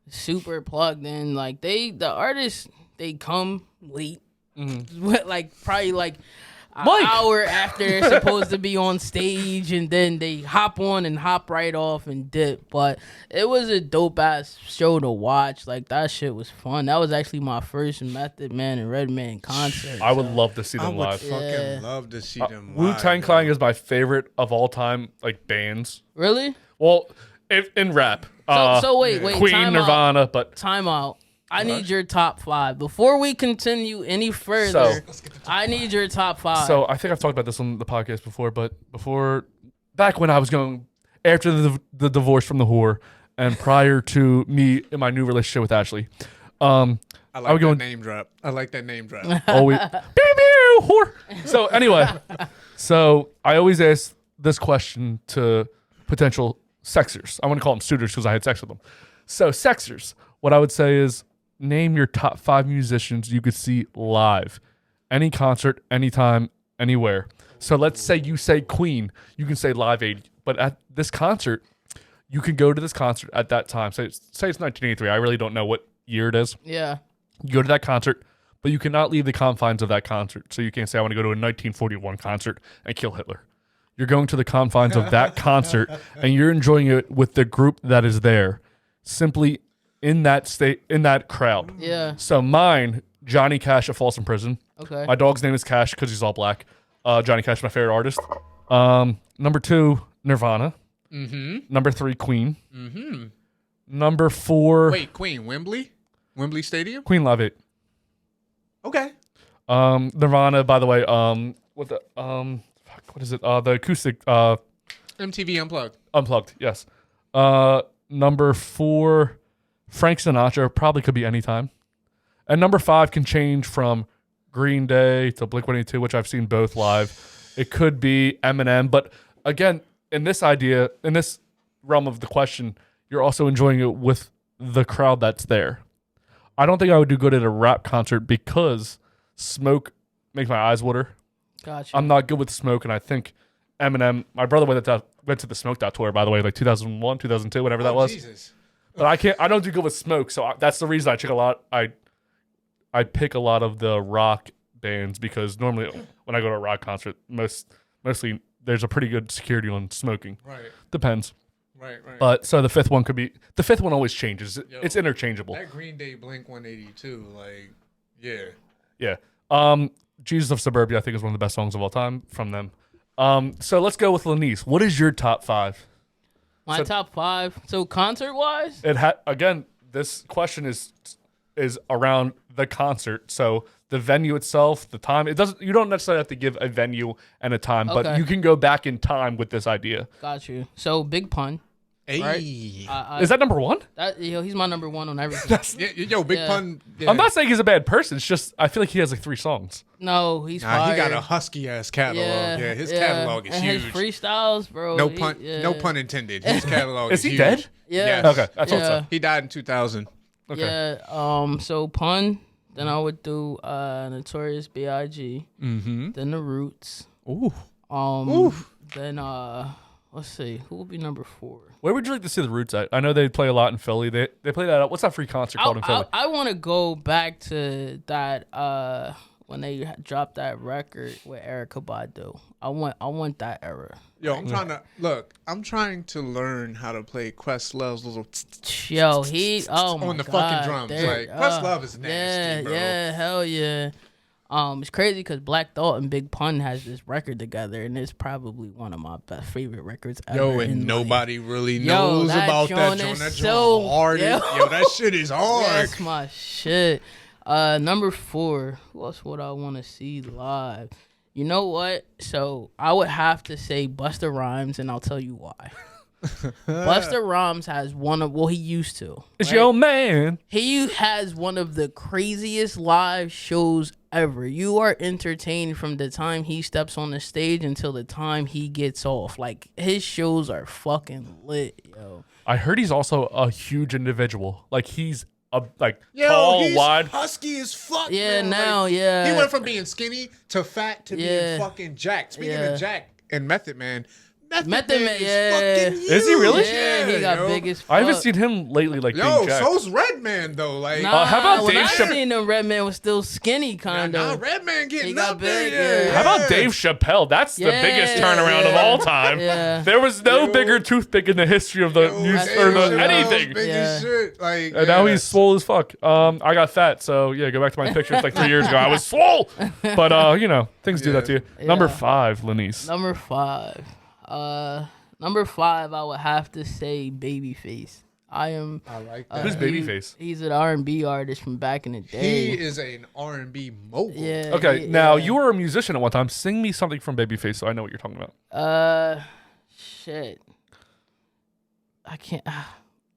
super plugged in, like the artists they come late, like probably like an Mike. hour after they're supposed to be on stage, and then they hop on and hop right off and dip. But it was a dope ass show to watch. Like that shit was fun. That was actually my first Method Man and Redman concert. I would love to see I them would live. fucking love to see them. Wu-Tang live, Clan is my favorite of all time, like bands. Really? Well, in rap. So wait, Queen, time Nirvana, but Time out. I need your top 5 before we continue any further. I need your top 5. so I think I've talked about this on the podcast before, but back when I was going after the divorce from the whore and prior to me in my new relationship with Ashley, I like would that go name drop. I like that name drop. always whore. So anyway, so I always ask this question to potential sexers. I want to call them suitors because I had sex with them. So sexers, what I would say is name your top 5 musicians you could see live, any concert, anytime, anywhere. So let's say you say Queen, you can say Live Aid, but at this concert, you can go to this concert at that time. Say it's 1983. I really don't know what year it is. yeah. You go to that concert, but you cannot leave the confines of that concert. So you can't say, I want to go to a 1941 concert and kill Hitler. You're going to the confines of that concert, and you're enjoying it with the group that is there, simply in that state, in that crowd. Yeah. So mine, Johnny Cash at Folsom Prison. Okay. My dog's name is Cash because he's all black. Johnny Cash, my favorite artist. Number 2, Nirvana. Mm-hmm. Number 3, Queen. Mm-hmm. Number 4, Wait, Queen, Wembley Stadium? Queen Live Aid. Okay. Nirvana, by the way, what is it? The acoustic MTV Unplugged. Unplugged, yes. Number 4, Frank Sinatra, probably could be anytime. And number 5 can change from Green Day to Blink-182, which I've seen both live. It could be Eminem, but again, in this realm of the question, you're also enjoying it with the crowd that's there. I don't think I would do good at a rap concert because smoke makes my eyes water. Gotcha. I'm not good with smoke, and I think Eminem. My brother went to the Smoked Out tour, by the way, like 2001, 2002, whatever that was. Jesus. But I don't do good with smoke, so that's the reason I pick a lot. I pick a lot of the rock bands because normally when I go to a rock concert, mostly there's a pretty good security on smoking. Right. Depends. Right. But so the fifth one always changes. It's interchangeable. That Green Day Blink 182, like, yeah. Yeah. Jesus of Suburbia, I think, is one of the best songs of all time from them. So let's go with Lanice. What is your top 5? My top 5. So concert wise, Again, this question is around the concert. So the venue itself, the time. You don't necessarily have to give a venue and a time, but Okay. you can go back in time with this idea. got you. So Big Pun. Hey. Right? Is that number 1? He's my number 1 on everything. Big Yeah. Pun. Yeah. I'm not saying he's a bad person. It's just I feel like he has like 3 songs. No, he's Nah, fire. he got a husky ass catalog. Yeah, his catalog is and huge. His freestyles, bro. No pun intended. His catalog Is is he huge. dead? Yeah. Yes. Okay, that's what's up. He died in 2000. Okay. Yeah. So Pun. Then I would do Notorious B.I.G. Mm-hmm. Then The Roots. Ooh. Then let's see, who will be number 4? Where would you like to see the Roots at? I know they play a lot in Philly. They play that. What's that free concert called in Philly? I want to go back to that when they dropped that record with Erykah Badu. I want that era. Yo, I'm trying to learn how to play Questlove's little Yo, he on the fucking drums. Like Questlove is nasty, bro. Yeah, hell yeah. It's crazy because Black Thought and Big Pun has this record together, and it's probably one of my best favorite records ever. Yo, and in nobody really Yo, knows that about that joint joint. is That so- joint hard. Yo. Yo, that shit is hard. That's my shit. Number 4. Who else would I want to see live? You know what? So I would have to say Busta Rhymes, and I'll tell you why. Busta Rhymes has he used to. It's right? your man. He has one of the craziest live shows ever. You are entertained from the time he steps on the stage until the time he gets off. Like, his shows are fucking lit, yo. I heard he's also a huge individual. Like he's Yo, tall, he's wide. husky as fuck. Yeah, man. now, Like, yeah. He went from being skinny to fat to Yeah. being fucking jacked. Speaking Yeah. of Jack and Method Man, Method Man, is yeah. fucking huge. Is he really? Yeah, he got yo. big as fuck. I haven't seen him lately. Like Yo, being jacked. so's Redman though. Like, Nah, how about when Dave I Chappelle? seen him, Redman was still skinny, kind nah, of. Redman getting He got up there. big, Yeah. yeah. How about Dave Chappelle? That's the Yeah, biggest turnaround of yeah. all time. Yeah. There was no Yo. bigger toothpick in the history of the Yo, news Dave or the Chappelle's anything. Big Yeah. as shit. Like, And now he's swole as fuck. I got fat, so yeah, go back to my pictures like 3 years ago. I was swole. But things do that to you. Number 5, Lanice. Number 5. Number 5, I would have to say Babyface. I like that. Who's Babyface? He's an R&B artist from back in the day. He is an R&B mogul. Yeah. Okay, now you were a musician at one time. Sing me something from Babyface so I know what you're talking about. Shit. I can't.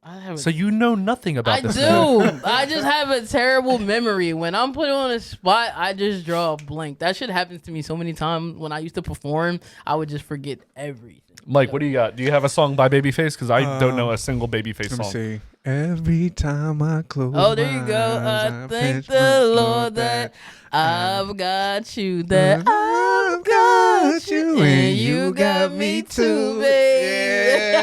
I haven't. So you know nothing about I this do. man. I just have a terrible memory. When I'm put on a spot, I just draw a blank. That shit happens to me so many times. When I used to perform, I would just forget everything. Mike, what do you got? Do you have a song by Babyface? Because I don't know a single Babyface Let me song. see. Every time I close Oh, there you go. I thank the Lord that I've got you, that I've got you, and you got me too, baby.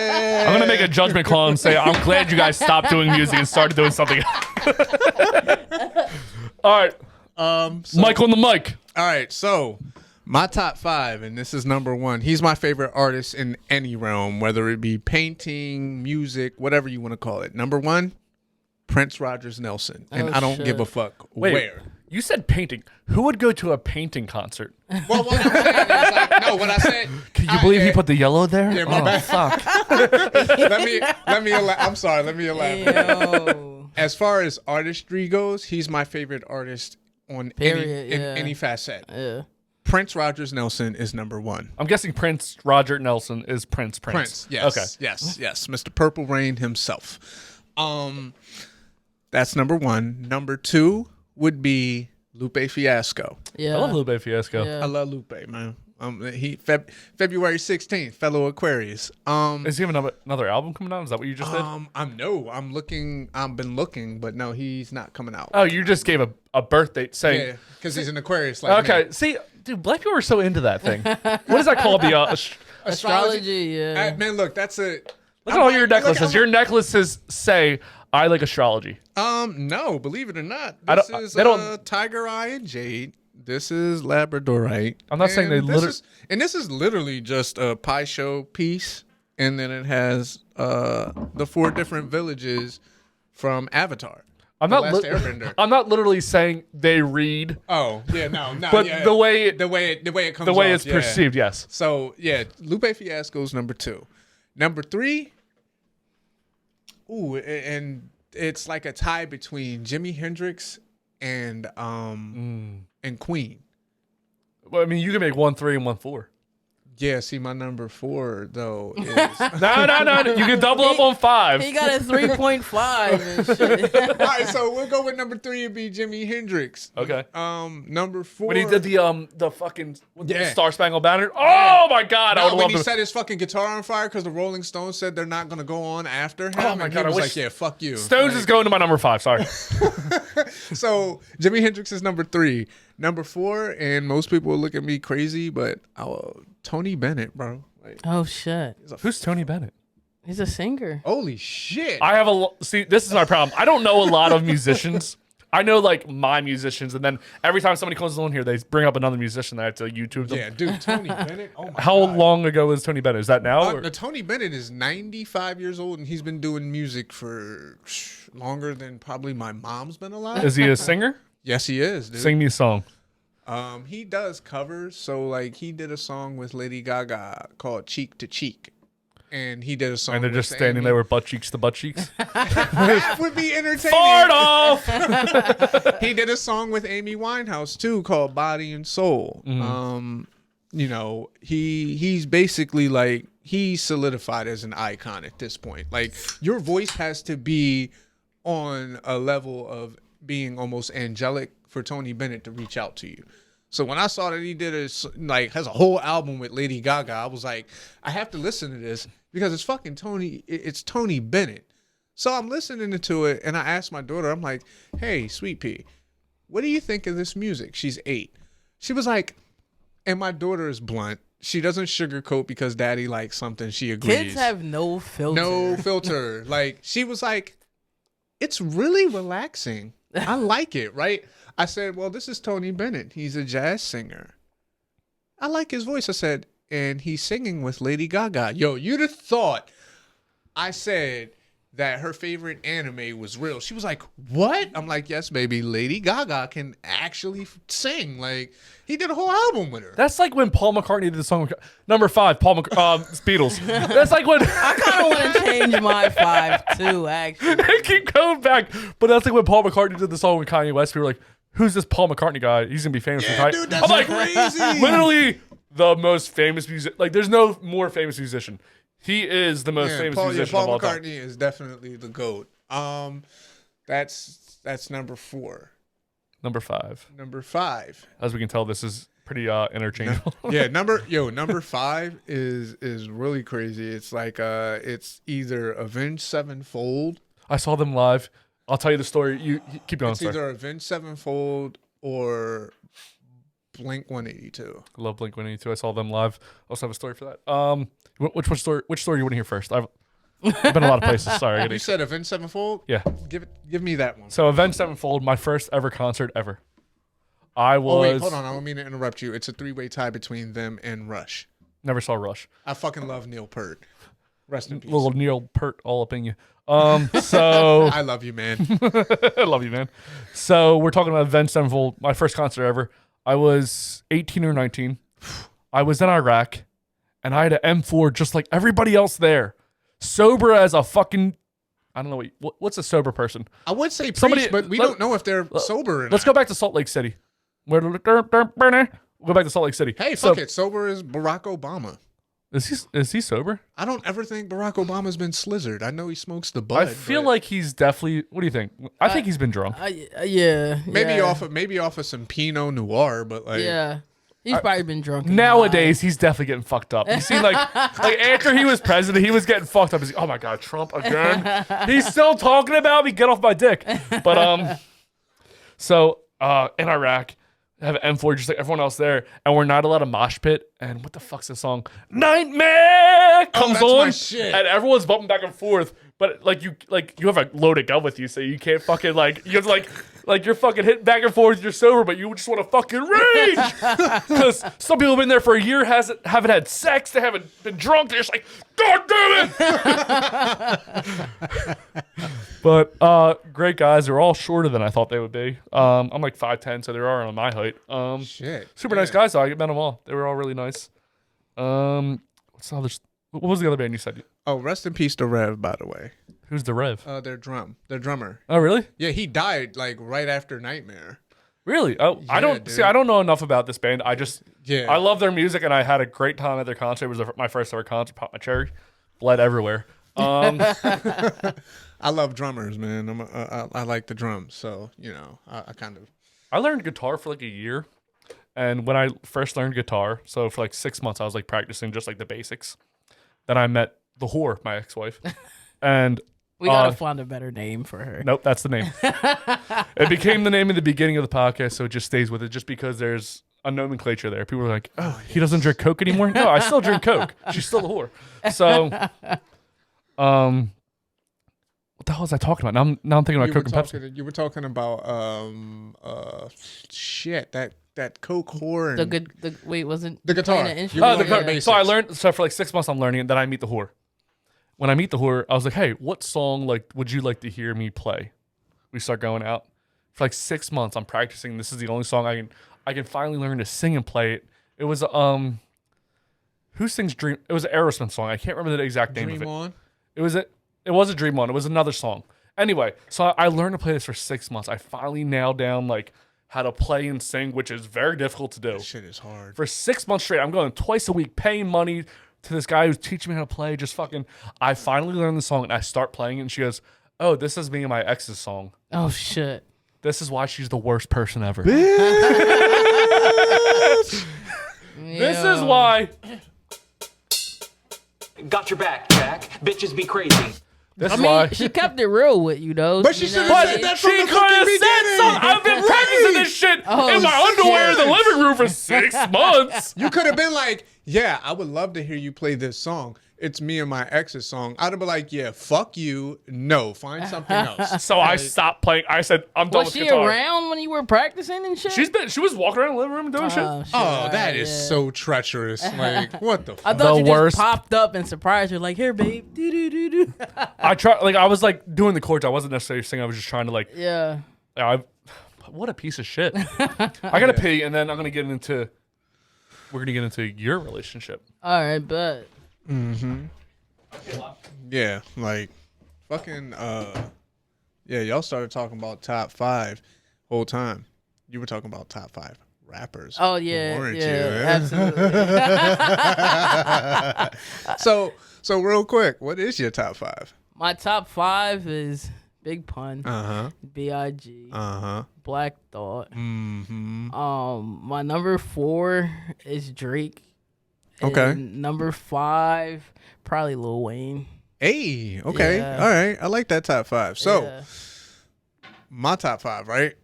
I'm going to make a judgment call and say, I'm glad you guys stopped doing music and started doing something else. All right. Mike on the mic. All right, so my top 5, and this is number 1. He's my favorite artist in any realm, whether it be painting, music, whatever you want to call it. Number 1, Prince Rogers Nelson, and I don't give a fuck where. You said painting. Who would go to a painting concert? Well, what I'm saying is like, no, what I said. Can you believe he put the yellow there? Yeah, my bad. Fuck. Let me. I'm sorry. Let me elaborate. Yo. As far as artistry goes, he's my favorite artist on Period, in yeah. any facet. Yeah. Prince Rogers Nelson is number 1. I'm guessing Prince Roger Nelson is Prince. Yes. Okay. Yes. Mr. Purple Rain himself. That's number 1. Number 2 would be Lupe Fiasco. Yeah. I love Lupe Fiasco. Yeah. I love Lupe, man. He February 16th, fellow Aquarius. Is he have another album coming out? Is that what you just did? I'm looking. I've been looking, but no, he's not coming out. Oh, you just gave a birth date saying. Yeah, because he's an Aquarius. Like Okay, me. see, dude, black people are so into that thing. What is that called? The Astrology, yeah. Man, look, that's Look at all your necklaces. Your necklaces say, I like astrology. No, believe it or not. I This don't- is they don't- Tiger Eye and Jade. This is Labradorite. I'm not saying they And this is literally just a pie show piece. And then it has the 4 different villages from Avatar. I'm The not. Last Airbender. I'm not literally saying they read, Oh, yeah, no. but yeah. the way the way it comes the way off, it's yeah. perceived. Yes. So, yeah, Lupe Fiasco's number 2. Number 3, and it's like a tie between Jimi Hendrix and Queen. Well, I mean, you can make 1 3 and 1 4. Yeah, see, my number 4 though is No. You can double up on 5. He got a 3.5 and shit. all right. So we'll go with number 3 and be Jimi Hendrix. Okay. Number 4 When he did the fucking Yeah. Star Spangled Banner. Oh my God! I would when love he to. set his fucking guitar on fire because the Rolling Stones said they're not gonna go on after him. Oh my and God, he I was wish- like, yeah, fuck you. Stones is going to my number 5. Sorry. So Jimi Hendrix is number 3. Number 4, and most people will look at me crazy, but Tony Bennett, bro. Like, Oh shit. Who's Tony Bennett? He's a singer. holy shit. I have see. This is my problem. I don't know a lot of musicians. I know like my musicians, and then every time somebody comes on here, they bring up another musician that I have to YouTube them. Yeah, dude, Tony Bennett. Oh my How God. long ago was Tony Bennett? Is that now? or- The Tony Bennett is 95 years old, and he's been doing music for longer than probably my mom's been alive. Is he a singer? Yes, he is, dude. Sing me a song. He does covers. So, like, he did a song with Lady Gaga called "Cheek to Cheek," and he did a song. And they're with just standing Amy. there with butt cheeks to butt cheeks. That would be entertaining. Fart off. He did a song with Amy Winehouse too called "Body and Soul." You know, he's basically like he's solidified as an icon at this point. Like, your voice has to be on a level of being almost angelic for Tony Bennett to reach out to you. So when I saw that he did has a whole album with Lady Gaga, I was like, I have to listen to this because it's fucking Tony. It's Tony Bennett. So I'm listening to it, and I asked my daughter, I'm like, hey, Sweet Pea, what do you think of this music? She's 8. She was like, and my daughter is blunt. She doesn't sugarcoat because daddy likes something. She agrees. Kids have no filter. No filter. Like, she was like, it's really relaxing. I like it, right? I said, well, this is Tony Bennett. He's a jazz singer. I like his voice. I said, and he's singing with Lady Gaga. Yo, you'd have thought I said that her favorite anime was real. She was like, what? I'm like, yes, baby. Lady Gaga can actually sing. Like, he did a whole album with her. That's like when Paul McCartney did the song number 5. Beatles. That's like when I kind of want to change my 5 too, actually. I keep going back, but that's like when Paul McCartney did the song with Kanye West. We were like, "Who's this Paul McCartney guy? He's gonna be famous." Yeah, for Kanye. dude, that's I'm like, crazy. literally the most famous music. Like, there's no more famous musician. He is the most famous musician Paul of all McCartney time. is definitely the GOAT. That's number 4. Number 5. Number 5. As we can tell, this is pretty interchangeable. Yeah, number 5 is really crazy. It's like it's either Avenged Sevenfold. I saw them live. I'll tell you the story. You keep going, It's sir. either Avenged Sevenfold or Blink 182. I love Blink 182. I saw them live. I also have a story for that. Which story do you want to hear first? I've been a lot of places. Sorry. You said Avenged Sevenfold? Yeah. Give me that one. So Avenged Sevenfold, my first ever concert ever. I was Oh wait, hold on. I don't mean to interrupt you. It's a 3-way tie between them and Rush. never saw Rush. I fucking love Neil Peart. Rest in peace. Little Neil Peart all up in you. So I love you, man. I love you, man. So we're talking about Avenged Sevenfold, my first concert ever. I was 18 or 19. I was in Iraq, and I had an M4 just like everybody else there. Sober as a fucking, I don't know what's a sober person. I would say preach, Somebody- but we don't know if they're sober or Let's not. go back to Salt Lake City. We'll go back to Salt Lake City. Hey, So- fuck it. Sober is Barack Obama. Is he sober? I don't ever think Barack Obama's been slizzard. I know he smokes the bud. I feel but like he's definitely. What do you think? I think he's been drunk. Yeah. maybe yeah. off of some Pinot Noir, but like Yeah. He's probably been drunk. and Nowadays, he's definitely getting fucked up. You see, like after he was president, he was getting fucked up. He's like, oh my god, Trump again. He's still talking about me. Get off my dick. But so in Iraq, have M4 just like everyone else there, and we're not allowed to mosh pit. And what the fuck's this song? Nightmare comes that's on, my shit. and everyone's bumping back and forth. But you have a loaded gun with you, so you can't fucking you have to like you're fucking hitting back and forth. You're sober, but you just want to fucking rage because some people have been there for a year, haven't had sex, they haven't been drunk. They're just like, God damn it! But great guys. They're all shorter than I thought they would be. I'm like 5'10", so they are on my height. Shit. Super nice guys though. I met them all. They were all really nice. What's the other? What was the other band you said? Oh, rest in peace to Rev, by the way. Who's the Rev? Their drummer. Oh, really? Yeah, he died like right after Nightmare. Really? Oh, I Yeah, don't dude. see. I don't know enough about this band. I Yeah. love their music, and I had a great time at their concert. It was my first ever concert. Popped my cherry, bled everywhere. I love drummers, man. I like the drums, so I kind of. I learned guitar for like a year, and when I first learned guitar, so for like 6 months, I was like practicing just like the basics. Then I met the whore, my ex-wife, and We gotta find a better name for her. nope, that's the name. It became the name in the beginning of the podcast, so it just stays with it, just because there's a nomenclature there. People are like, "Oh, he doesn't drink Coke anymore." No, I still drink Coke. She's still a whore. So, what the hell was I talking about? Now I'm thinking about Coke and Pepsi. You were talking about shit that Coke whore and Wait, wasn't The guitar. playing an You instrument? were The Yeah. Coke. So I learned. So for like 6 months, I'm learning it. Then I meet the whore. When I meet the whore, I was like, "Hey, what song would you like to hear me play?" We start going out. For like 6 months, I'm practicing. This is the only song I can finally learn to sing and play it. It was who sings Dream? It was an Aerosmith song. I can't remember the exact name of Dream it. On. It was a Dream On. It was another song. Anyway, so I learned to play this for 6 months. I finally nailed down how to play and sing, which is very difficult to do. That shit is hard. For 6 months straight, I'm going twice a week, paying money to this guy who's teaching me how to play. Just fucking, I finally learned the song and I start playing it, and she goes, "Oh, this is me and my ex's song. Oh shit. This is why she's the worst person ever. This is why. Got your back, Jack. Bitches be crazy. This I is mean, why. she kept it real with you though. But she You know should've what I said mean? that She from the could have fucking said beginning. something. I've been practicing this shit in my underwear in the living room for 6 months. You could have been like, "Yeah, I would love to hear you play this song. It's me and my ex's song." I'd have been like, "Yeah, fuck you. No, find something else." So I stopped playing. I said, "I'm done Was with she guitar." around when you were practicing and shit? She was walking around the living room doing shit. shit. Oh, that Alright, is yeah. so treacherous. Like, what the I fuck? thought The you worst. just popped up and surprised her, like, "Here, babe." Do do do do. I tried, I was doing the chords. I wasn't necessarily singing. I was just trying to Yeah. what a piece of shit. I gotta pee, and then we're gonna get into your relationship. All right, but Yeah, like, fucking, yeah, y'all started talking about top 5 whole time. You were talking about top 5 rappers. oh yeah, weren't yeah, you? absolutely. So real quick, what is your top 5? My top 5 is Big Pun, Uh-huh. B.I.G., Uh-huh. Black Thought. Mm-hmm. My number 4 is Drake. Okay. And number 5, probably Lil Wayne. Hey, okay. Yeah. All right. I like that top 5. So, Yeah. my top 5, right?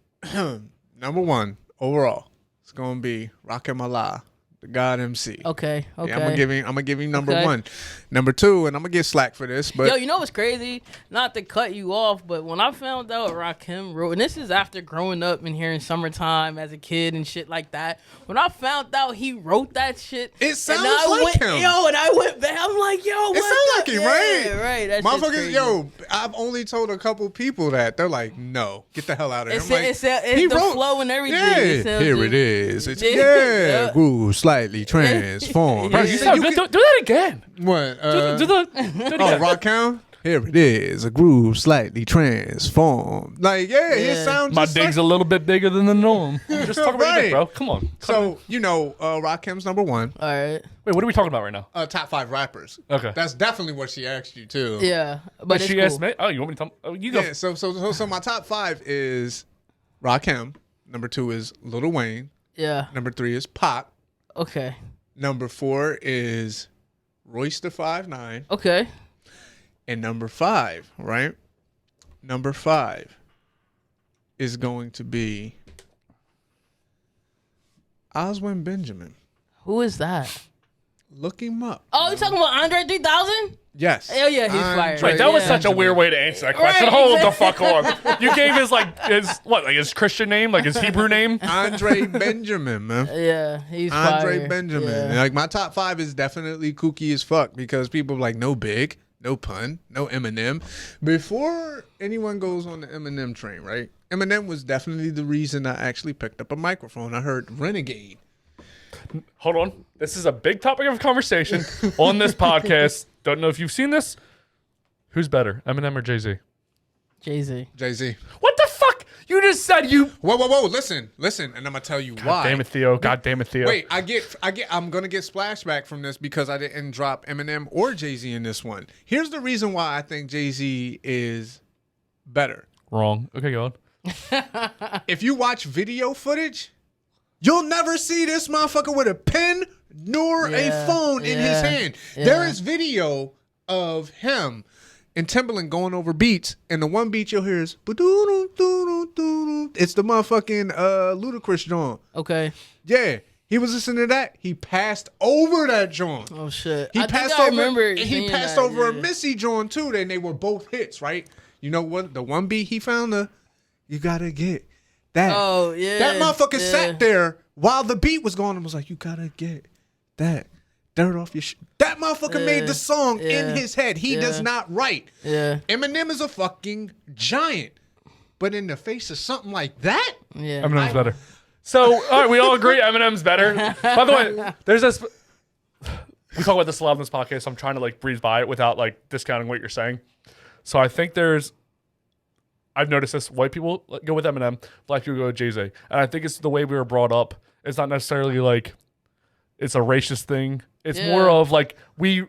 Number 1 overall, it's going to be Rakim Allah, the God MC. Okay. Yeah, I'm gonna give him number Okay. 1. Number 2, and I'm gonna get slack for this, but Yo, you know what's crazy? Not to cut you off, but when I found out Rakim wrote, and this is after growing up and hearing Summertime as a kid and shit like that. When I found out he wrote that shit, It sounds and I like went, him. Yo, and I went back. I'm like, yo, what it sounds like the- him, yeah, right? Right. That shit's Motherfuckers, crazy. yo, I've only told a couple people that. They're like, no, get the hell out of here. It's, I'm like, it's, it's he the wrote- flow and everything. Yeah, It sounds here just- it is. It's, Yeah. yeah, groove slightly transformed. Bro, You you sound You good. can- Do that again. What? Do it Oh, again. Rakim? Here it is, a groove slightly transformed. Like, yeah, it Yeah. sounds My just ding's like, a little bit bigger than the norm. Just talk about your Right. dick, bro. Come on. So, Rakim's number 1. All right. Wait, what are we talking about right now? Top 5 rappers. Okay. That's definitely what she asked you, too. Yeah. But But it's she cool. asked me. Oh, you want me to tell? Oh, you go. Yeah, so my top 5 is Rakim. Number 2 is Lil Wayne. Yeah. Number 3 is Pop. Okay. Number 4 is Royce the 5'9". Okay. And number 5, right? Number 5 is going to be Oswin Benjamin. Who is that? Look him up. Oh, you talking about Andre 3000? Yes. Oh yeah, he's Andre fired. Wait, that was Yeah. such a weird way to answer that question. Right, Hold exactly. the fuck on. You gave his Christian name, like his Hebrew name. Andre Benjamin, man. Yeah, he's Andre fired. Benjamin. Yeah. Like my top 5 is definitely kooky as fuck because people are like no Big, no Pun, no Eminem. Before anyone goes on the Eminem train, right? Eminem was definitely the reason I actually picked up a microphone. I heard Renegade. Hold on. This is a big topic of conversation on this podcast. Don't know if you've seen this. Who's better, Eminem or Jay-Z? Jay-Z. Jay-Z. What the fuck? You just said you. Whoa. Listen. And I'm gonna tell you why. Damn it, Theo. God damn it, Theo. Wait, I'm gonna get splashback from this because I didn't drop Eminem or Jay-Z in this one. Here's the reason why I think Jay-Z is better. Wrong. Okay, go on. If you watch video footage, you'll never see this motherfucker with a pen nor a phone in his hand. Yeah. There is video of him and Timbaland going over beats, and the one beat you'll hear is it's the motherfucking Ludacris joint. Okay. Yeah. He was listening to that. He passed over that joint. Oh shit. He I passed think I over. remember And he seeing passed that, over a yeah. Missy joint too. Then they were both hits, right? You know what? The one beat he found, you gotta get that. Oh yeah. That motherfucker yeah. sat there while the beat was going and was like, "You gotta get that dirt off your shit." That motherfucker made the song in his head. He does not write. Yeah. Eminem is a fucking giant, but in the face of something like that, Yeah. Eminem's better. So, all right, we all agree Eminem's better. By the way, there's this. We talk about this a lot on this podcast. So I'm trying to like breeze by it without like discounting what you're saying. So I think I've noticed this. White people go with Eminem, black people go with Jay-Z. And I think it's the way we were brought up. It's not necessarily like it's a racist thing. It's more of like we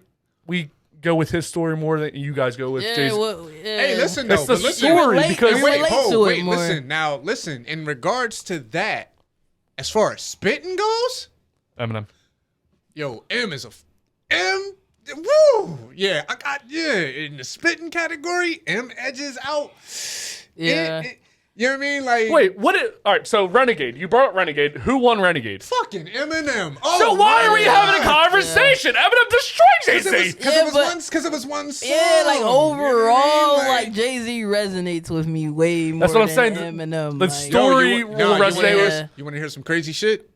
go with his story more than you guys go with Jay-Z. Well, yeah. hey, listen though, It's the but listen, story relate- because you wait, relate hold, to it wait, more. listen. In regards to that, as far as spitting goes, Eminem. yo, M. Woo! Yeah, I got in the spitting category. M edges out. Yeah. You know what I mean? Like, Wait, all right, so Renegade. You brought up Renegade. Who won Renegade? fucking Eminem. Oh, So why are we my having a God. conversation? Eminem destroyed Jay-Z. Because Yeah, it was but- one. Because it was one song. Yeah, like you know what I overall, mean? like Jay-Z resonates with me way more That's what I'm than saying. Eminem. The like, story you will wanna resonate hear- with. You want to hear some crazy shit?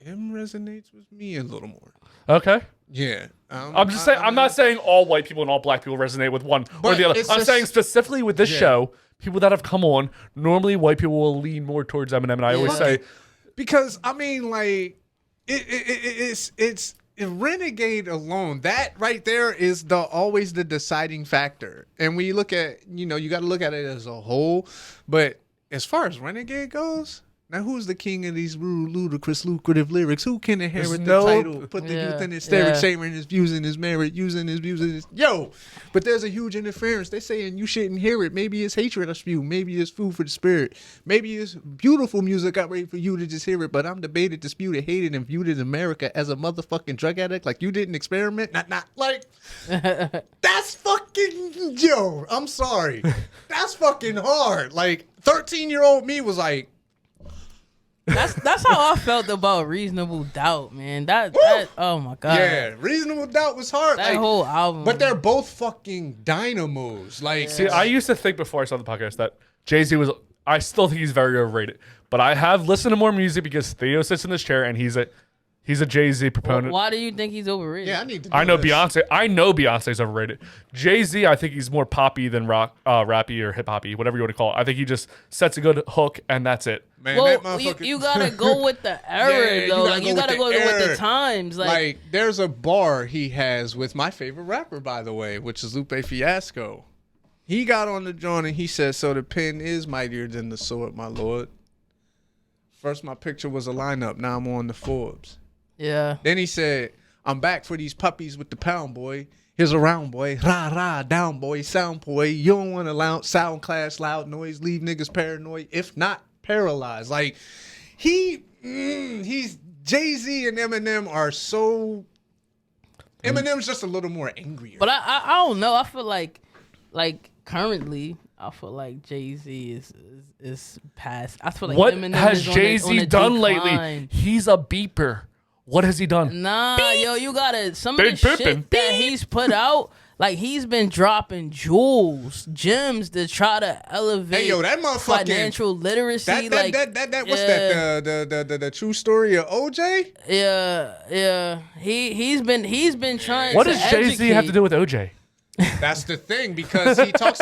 M resonates with me a little more. Okay. Yeah. I'm just saying. I'm not saying all white people and all black people resonate with one or But the other. it's I'm just- saying specifically with this show, people that have come on, normally white people will lean more towards Eminem, and I always say, Because I mean, like, it's Renegade alone. That right there is always the deciding factor. And when you look at, you got to look at it as a whole. But as far as Renegade goes, now who's the king of these ludicrous, lucrative lyrics? Who can inherit There's the no- title, put the youth in hysterics, yeah. shaming his views and his merit, using his views and his But there's a huge interference. They saying you shouldn't hear it. Maybe it's hatred I spew. Maybe it's food for the spirit. Maybe it's beautiful music I ready for you to just hear it. But I'm debated, disputed, hated, and viewed in America as a motherfucking drug addict. Like you didn't experiment. Not like that's fucking I'm sorry. That's fucking hard. Like 13-year-old me was like. That's how I felt about Reasonable Doubt, man. That oh my god. Yeah, Reasonable Doubt was hard. That like, whole album. But they're both fucking dynamos. Like, see, I used to think before I saw the podcast that Jay-Z was. I still think he's very overrated, but I have listened to more music because Theo sits in this chair and he's a Jay-Z proponent. Why do you think he's overrated? yeah, I need to. Do I know this. Beyonce. I know Beyonce's overrated. Jay-Z, I think he's more poppy than rappy or hip hoppy, whatever you want to call it. I think he just sets a good hook and that's it. Man, Well, that motherfucker. you gotta go with the era Yeah, though. You gotta go with the era. times. Like, there's a bar he has with my favorite rapper, by the way, which is Lupe Fiasco. He got on the joint and he said, "So the pen is mightier than the sword, my lord." First, my picture was a lineup. Now I'm on the Forbes. yeah. Then he said, "I'm back for these puppies with the pound, boy. Here's a round, boy. Rah, rah, down, boy. Sound, boy. You don't want to sound class, loud noise. Leave niggas paranoid. If not, paralyzed." Like, he's Jay-Z and Eminem are so... Eminem's just a little more angrier. But I don't know. I feel like currently I feel like Jay-Z is past. I feel like What Eminem has is on Jay-Z a done decline. lately? He's a beeper. What has he done? Nah, yo, you gotta some of Big the pimpin'. shit that he's put out. Like he's been dropping gems to try to elevate Hey, yo, that motherfucking financial literacy. What's that? The true story of OJ? Yeah. He's been trying. What to does Jay-Z have to do with OJ? That's the thing, because he talks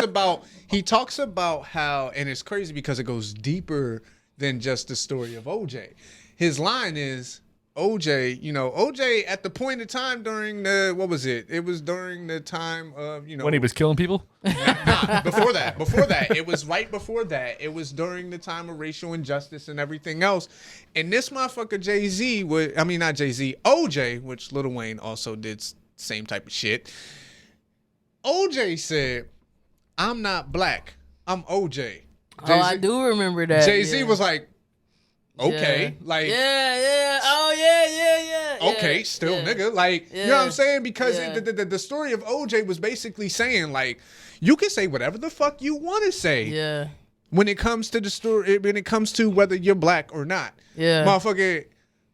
about how, and it's crazy because it goes deeper than just the story of OJ. His line is, OJ at the point in time during the, what was it? It was during the time of, When he was killing people? before that. It was right before that. It was during the time of racial injustice and everything else. And this motherfucker Jay-Z not Jay-Z, OJ, which Lil Wayne also did same type of shit. OJ said, I'm not black, I'm OJ. Oh, I do remember that. Jay-Z was like, okay, like, oh yeah. okay, still nigga, like, you know what I'm saying? Because the story of OJ was basically saying, like, you can say whatever the fuck you want to say. Yeah. When it comes to the story, when it comes to whether you're black or not. Yeah. Motherfucker,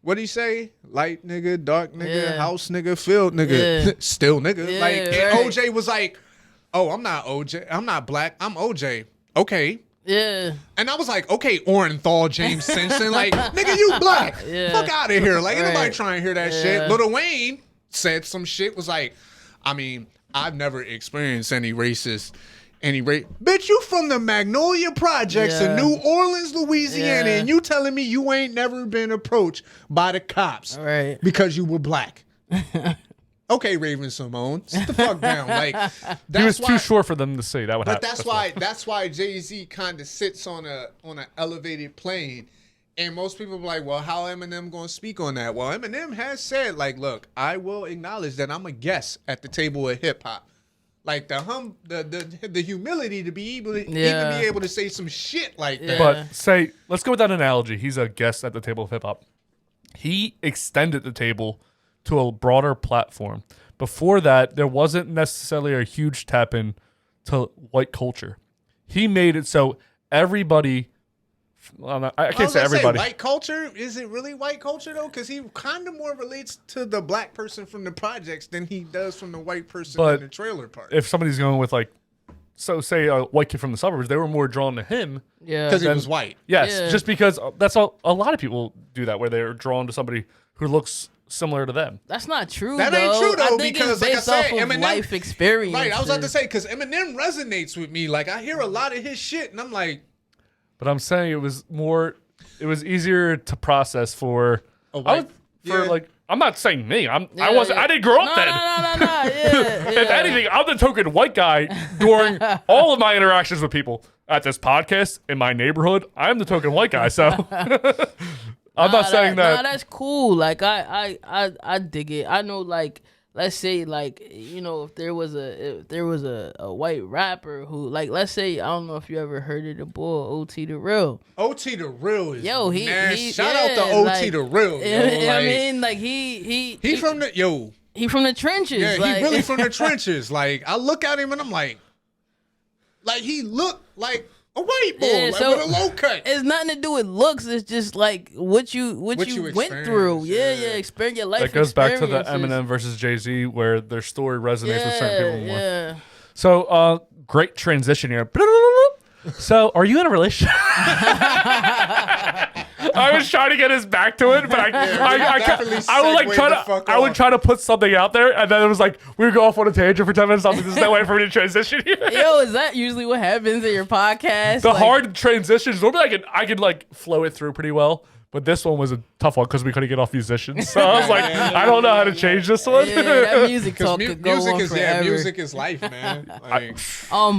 what do you say? Light nigga, dark nigga, house nigga, field nigga, still nigga. Yeah, like, and right. OJ was like, oh, I'm not OJ, I'm not black, I'm OJ. Okay. Yeah. And I was like, okay, Orenthal, James Simpson, like, nigga, you black. Fuck out of here. Like, ain't nobody trying to hear that shit. Lil Wayne said some shit, was like, I mean, I've never experienced any racist, bitch, you from the Magnolia Projects in New Orleans, Louisiana, and you telling me you ain't never been approached by the cops because you were black. Okay, Raven Simone, sit the fuck down. Like, He was too short for them to say that would but happen. that's why Jay-Z kind of sits on an elevated plane, and most people be like, well, how Eminem gonna speak on that? Well, Eminem has said, like, look, I will acknowledge that I'm a guest at the table of hip hop. Like the humility to be able to even be able to say some shit like that. But let's go with that analogy. He's a guest at the table of hip hop. He extended the table to a broader platform. Before that, there wasn't necessarily a huge tap in to white culture. He made it so everybody, I can't say everybody. White culture? Is it really white culture though? Because he kind of more relates to the black person from the projects than he does from the white person in the trailer park. If somebody's going with say a white kid from the suburbs, they were more drawn to him. Yeah. Because he was white. Yes, just because that's all. A lot of people do that, where they're drawn to somebody who looks similar to them. That's not true. That ain't true though, I think because it's like I based said, off of Eminem, life experience. Right, I was about to say, because Eminem resonates with me. Like, I hear a lot of his shit, and I'm like, but I'm saying it was easier to process for a white. I'm not saying me. I didn't grow up then. No. If anything, I'm the token white guy during all of my interactions with people at this podcast in my neighborhood. I'm the token white guy, so I'm not saying that. Nah, that's cool. Like I dig it. I know, like, let's say, like, you know, if there was a white rapper who, like, let's say, I don't know if you ever heard of the boy OT the Real. OT the Real is he shout out to OT the Real. I mean, like, he from the he from the trenches. Yeah, like, he really from the trenches. Like, I look at him and I'm like he looked like a white boy, like, with a low cut. It's nothing to do with looks. It's just like what you went through. Yeah, experience your life. That goes back to the Eminem versus Jay-Z, where their story resonates with certain people more. Yeah. So, great transition here. So, are you in a relationship? I was trying to get us back to it, but I would try to put something out there, and then it was like we would go off on a tangent for 10 minutes. There's no way for me to transition here. Yo, is that usually what happens in your podcast? The hard transitions. Normally, I could like flow it through pretty well, but this one was a tough one because we couldn't get off musicians. So I was like, I don't know how to change this one. Yeah, that music talk could go on forever. Music is life, man. Like,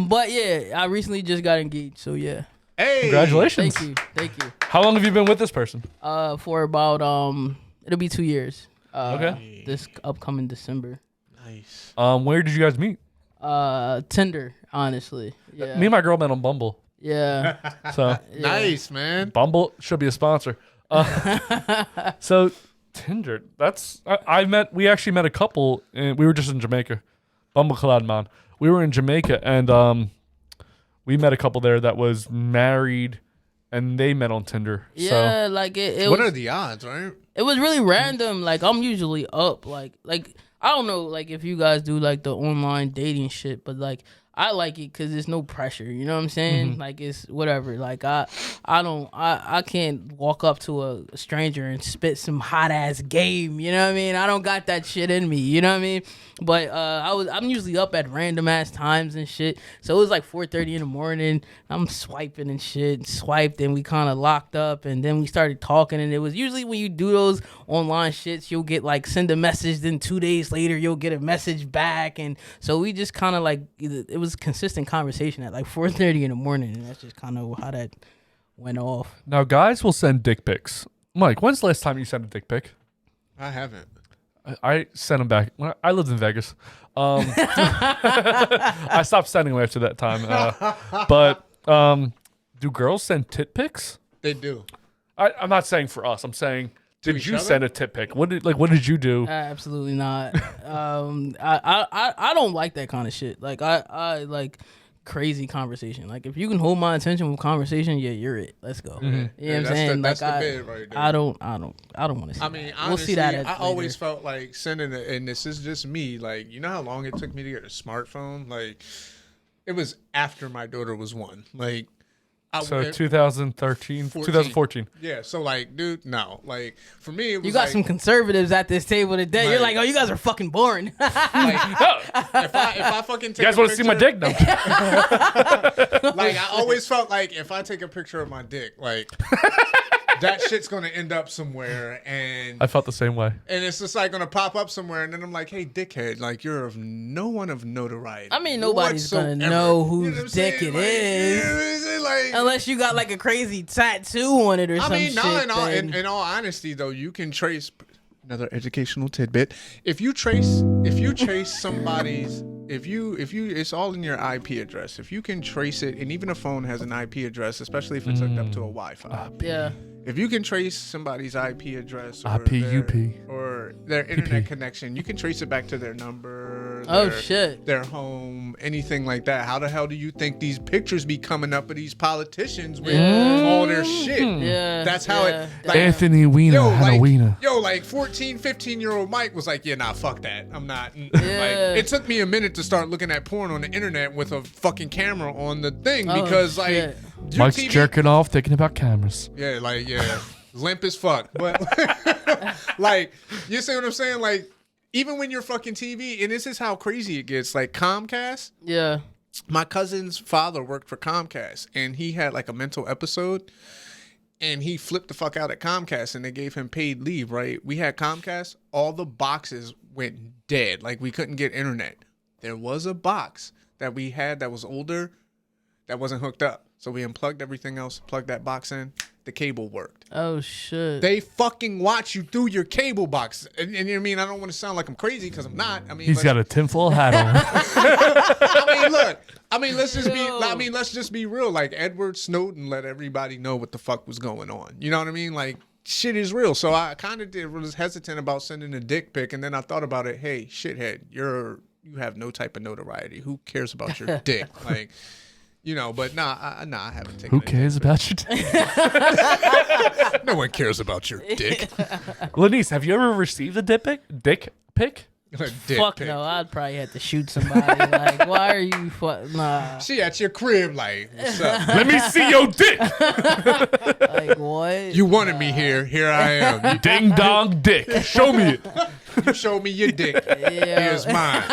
but yeah, I recently just got engaged, so yeah. Hey, congratulations! Thank you. How long have you been with this person? For about it'll be 2 years. Okay. This upcoming December. Nice. Where did you guys meet? Tinder, honestly. Yeah. Me and my girl met on Bumble. Yeah. So nice, man. Bumble should be a sponsor. So Tinder, we actually met a couple, and we were just in Jamaica. Bumble Collab, man. We were in Jamaica, and we met a couple there that was married, and they met on Tinder. Yeah, So. like it What was, are the odds, right? it was really random. Like I'm usually up. Like I don't know. Like if you guys do like the online dating shit, but like I like it because there's no pressure. You know what I'm saying? Like it's whatever. Like I can't walk up to a stranger and spit some hot ass game. You know what I mean? I don't got that shit in me. You know what I mean? But I'm usually up at random ass times and shit. So it was like 4:30 in the morning. I'm swiping and shit. Swiped and we kind of locked up and then we started talking. And it was usually when you do those online shits, you'll get like send a message. Then 2 days later, you'll get a message back. And so we just kind of like it was consistent conversation at like 4:30 in the morning. And that's just kind of how that went off. Now, guys will send dick pics. Mike, when's the last time you sent a dick pic? I haven't. I sent them back. When I lived in Vegas. I stopped sending them after that time. But do girls send tit pics? They do. I'm not saying for us. I'm saying, did each you other? send a tit pic? What did you do? Absolutely not. I don't like that kind of shit. Like I like crazy conversation. Like if you can hold my attention with conversation, yeah, you're it. Let's go. You know what I'm saying? That's Like the bit right there. I don't want to see. I mean, that. honestly, We'll see that. I later. always felt like sending it, and this is just me. Like, you know how long it took me to get a smartphone? Like, it was after my daughter was 1. Like, So 2013, 2014. Yeah, so like, dude, no. Like, for me, it was You got like, some conservatives at this table today. You're Like- like, oh, you guys are fucking boring. like, if I fucking take You guys a want to see my picture- dick now? Like, I always felt like if I take a picture of my dick, like, that shit's gonna end up somewhere, and I felt the same way. it's just like gonna pop up somewhere, and then I'm like, hey, dickhead, like, you're of no one of notoriety. I mean, nobody's gonna whatsoever. know You whose what I'm dick saying? it Like, is. you know what I'm saying? Like, Unless you got like a crazy tattoo on it or I some mean, shit. no, then- in all honesty, though, you can trace another educational tidbit. If you trace somebody's, if you, it's all in your IP address. If you can trace it, and even a phone has an IP address, especially if it's hooked up to a Wi-Fi. Yeah. If you can trace somebody's IP address or IPUP. or their internet connection, you can trace it back to their number. Oh, their, shit. Their home, anything like that. How the hell do you think these pictures be coming up of these politicians with all their shit? Yeah. That's how yeah. it. Like, Anthony Weiner had a wiener. like 14, 15-year-old Mike was like, yeah, nah, fuck that. I'm not. Yeah. Like, it took me a minute to start looking at porn on the internet with a fucking camera on the thing because, like, shit. your Mike's TV jerking off, thinking about cameras. yeah, like, yeah. Limp as fuck. But, like, you see what I'm saying? Like, even when you're fucking TV, and this is how crazy it gets, like, Comcast. Yeah. My cousin's father worked for Comcast, and he had, like, a mental episode, and he flipped the fuck out at Comcast, and they gave him paid leave, right? We had Comcast. All the boxes went dead. Like, we couldn't get internet. There was a box that we had that was older that wasn't hooked up. So we unplugged everything else, plugged that box in. The cable worked. Oh, shit. They fucking watch you through your cable box. And you know what I mean? I don't want to sound like I'm crazy because I'm not. I mean, He's got a tinfoil hat on. I mean, look. I mean, let's just be real. Like, Edward Snowden let everybody know what the fuck was going on. You know what I mean? Like, shit is real. So I kind of was hesitant about sending a dick pic, and then I thought about it. Hey, shithead, you have no type of notoriety. Who cares about your dick? Like, you know. But nah, I haven't taken. Who cares about your dick? No one cares about your dick. Lanice, have you ever received a dick pic? Dick Fuck pic. no, I'd probably have to shoot somebody. Like, why are you nah. She at your crib, like, what's up? Let me see your dick. Like, what? You wanted me here. Here I am. Ding dong dick. Show me it. You showed me your dick. Here's mine.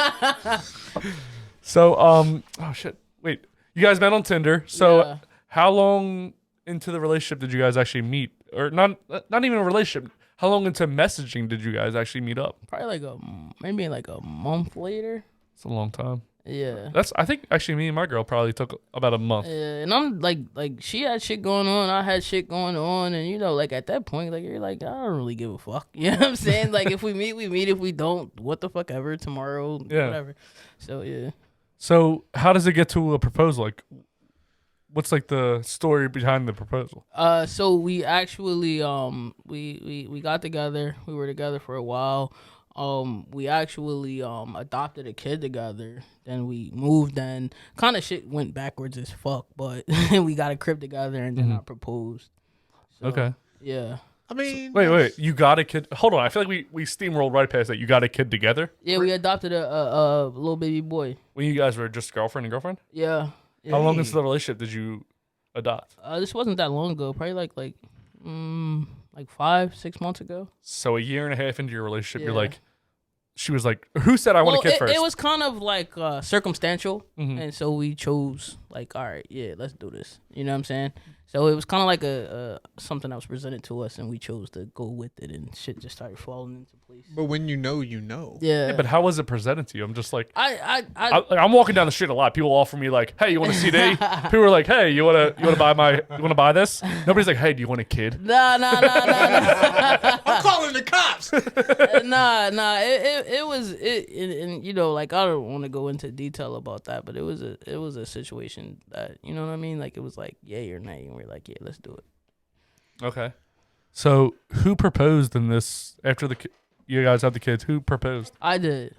So, oh shit. Wait, you guys met on Tinder. So, Yeah. how long into the relationship did you guys actually meet? Or not even a relationship. How long into messaging did you guys actually meet up? Probably like maybe like a month later. It's a long time. Yeah. I think actually me and my girl probably took about a month. Yeah, and I'm like she had shit going on, I had shit going on, and you know, like at that point, like you're like, I don't really give a fuck. You know what I'm saying? Like if we meet, we meet. If we don't, what the fuck ever. Tomorrow, Yeah. whatever. So yeah. So how does it get to a proposal? Like, what's like the story behind the proposal? So we actually we got together. We were together for a while. We actually adopted a kid together. Then we moved, and kind of shit went backwards as fuck. But we got a crib together, and then I proposed. So, Okay. Yeah. I mean, Wait. You got a kid? Hold on. I feel like we steamrolled right past that. You got a kid together? Yeah, we adopted a little baby boy. When you guys were just girlfriend and girlfriend? Yeah. How long into the relationship did you adopt? This wasn't that long ago. Probably like 5-6 months ago. So a year and a half into your relationship, Yeah. you're like, she was like, who said I want a kid first? It was kind of like circumstantial, and so we chose like, all right, yeah, let's do this. You know what I'm saying? So it was kind of like a something that was presented to us, and we chose to go with it, and shit just started falling into place. but when you know, you know. Yeah, But how was it presented to you? I'm just like, I'm walking down the street a lot. People offer me like, hey, you want a CD? People are like, hey, you want to buy this? Nobody's like, hey, do you want a kid? Nah. I'm calling the cops. Nah. It was and you know, like, I don't want to go into detail about that, but it was a situation that, you know what I mean? Like, it was like yay or nay, and we're like, yeah, let's do it. Okay. So who proposed in this after you guys had the kids? Who proposed? I did.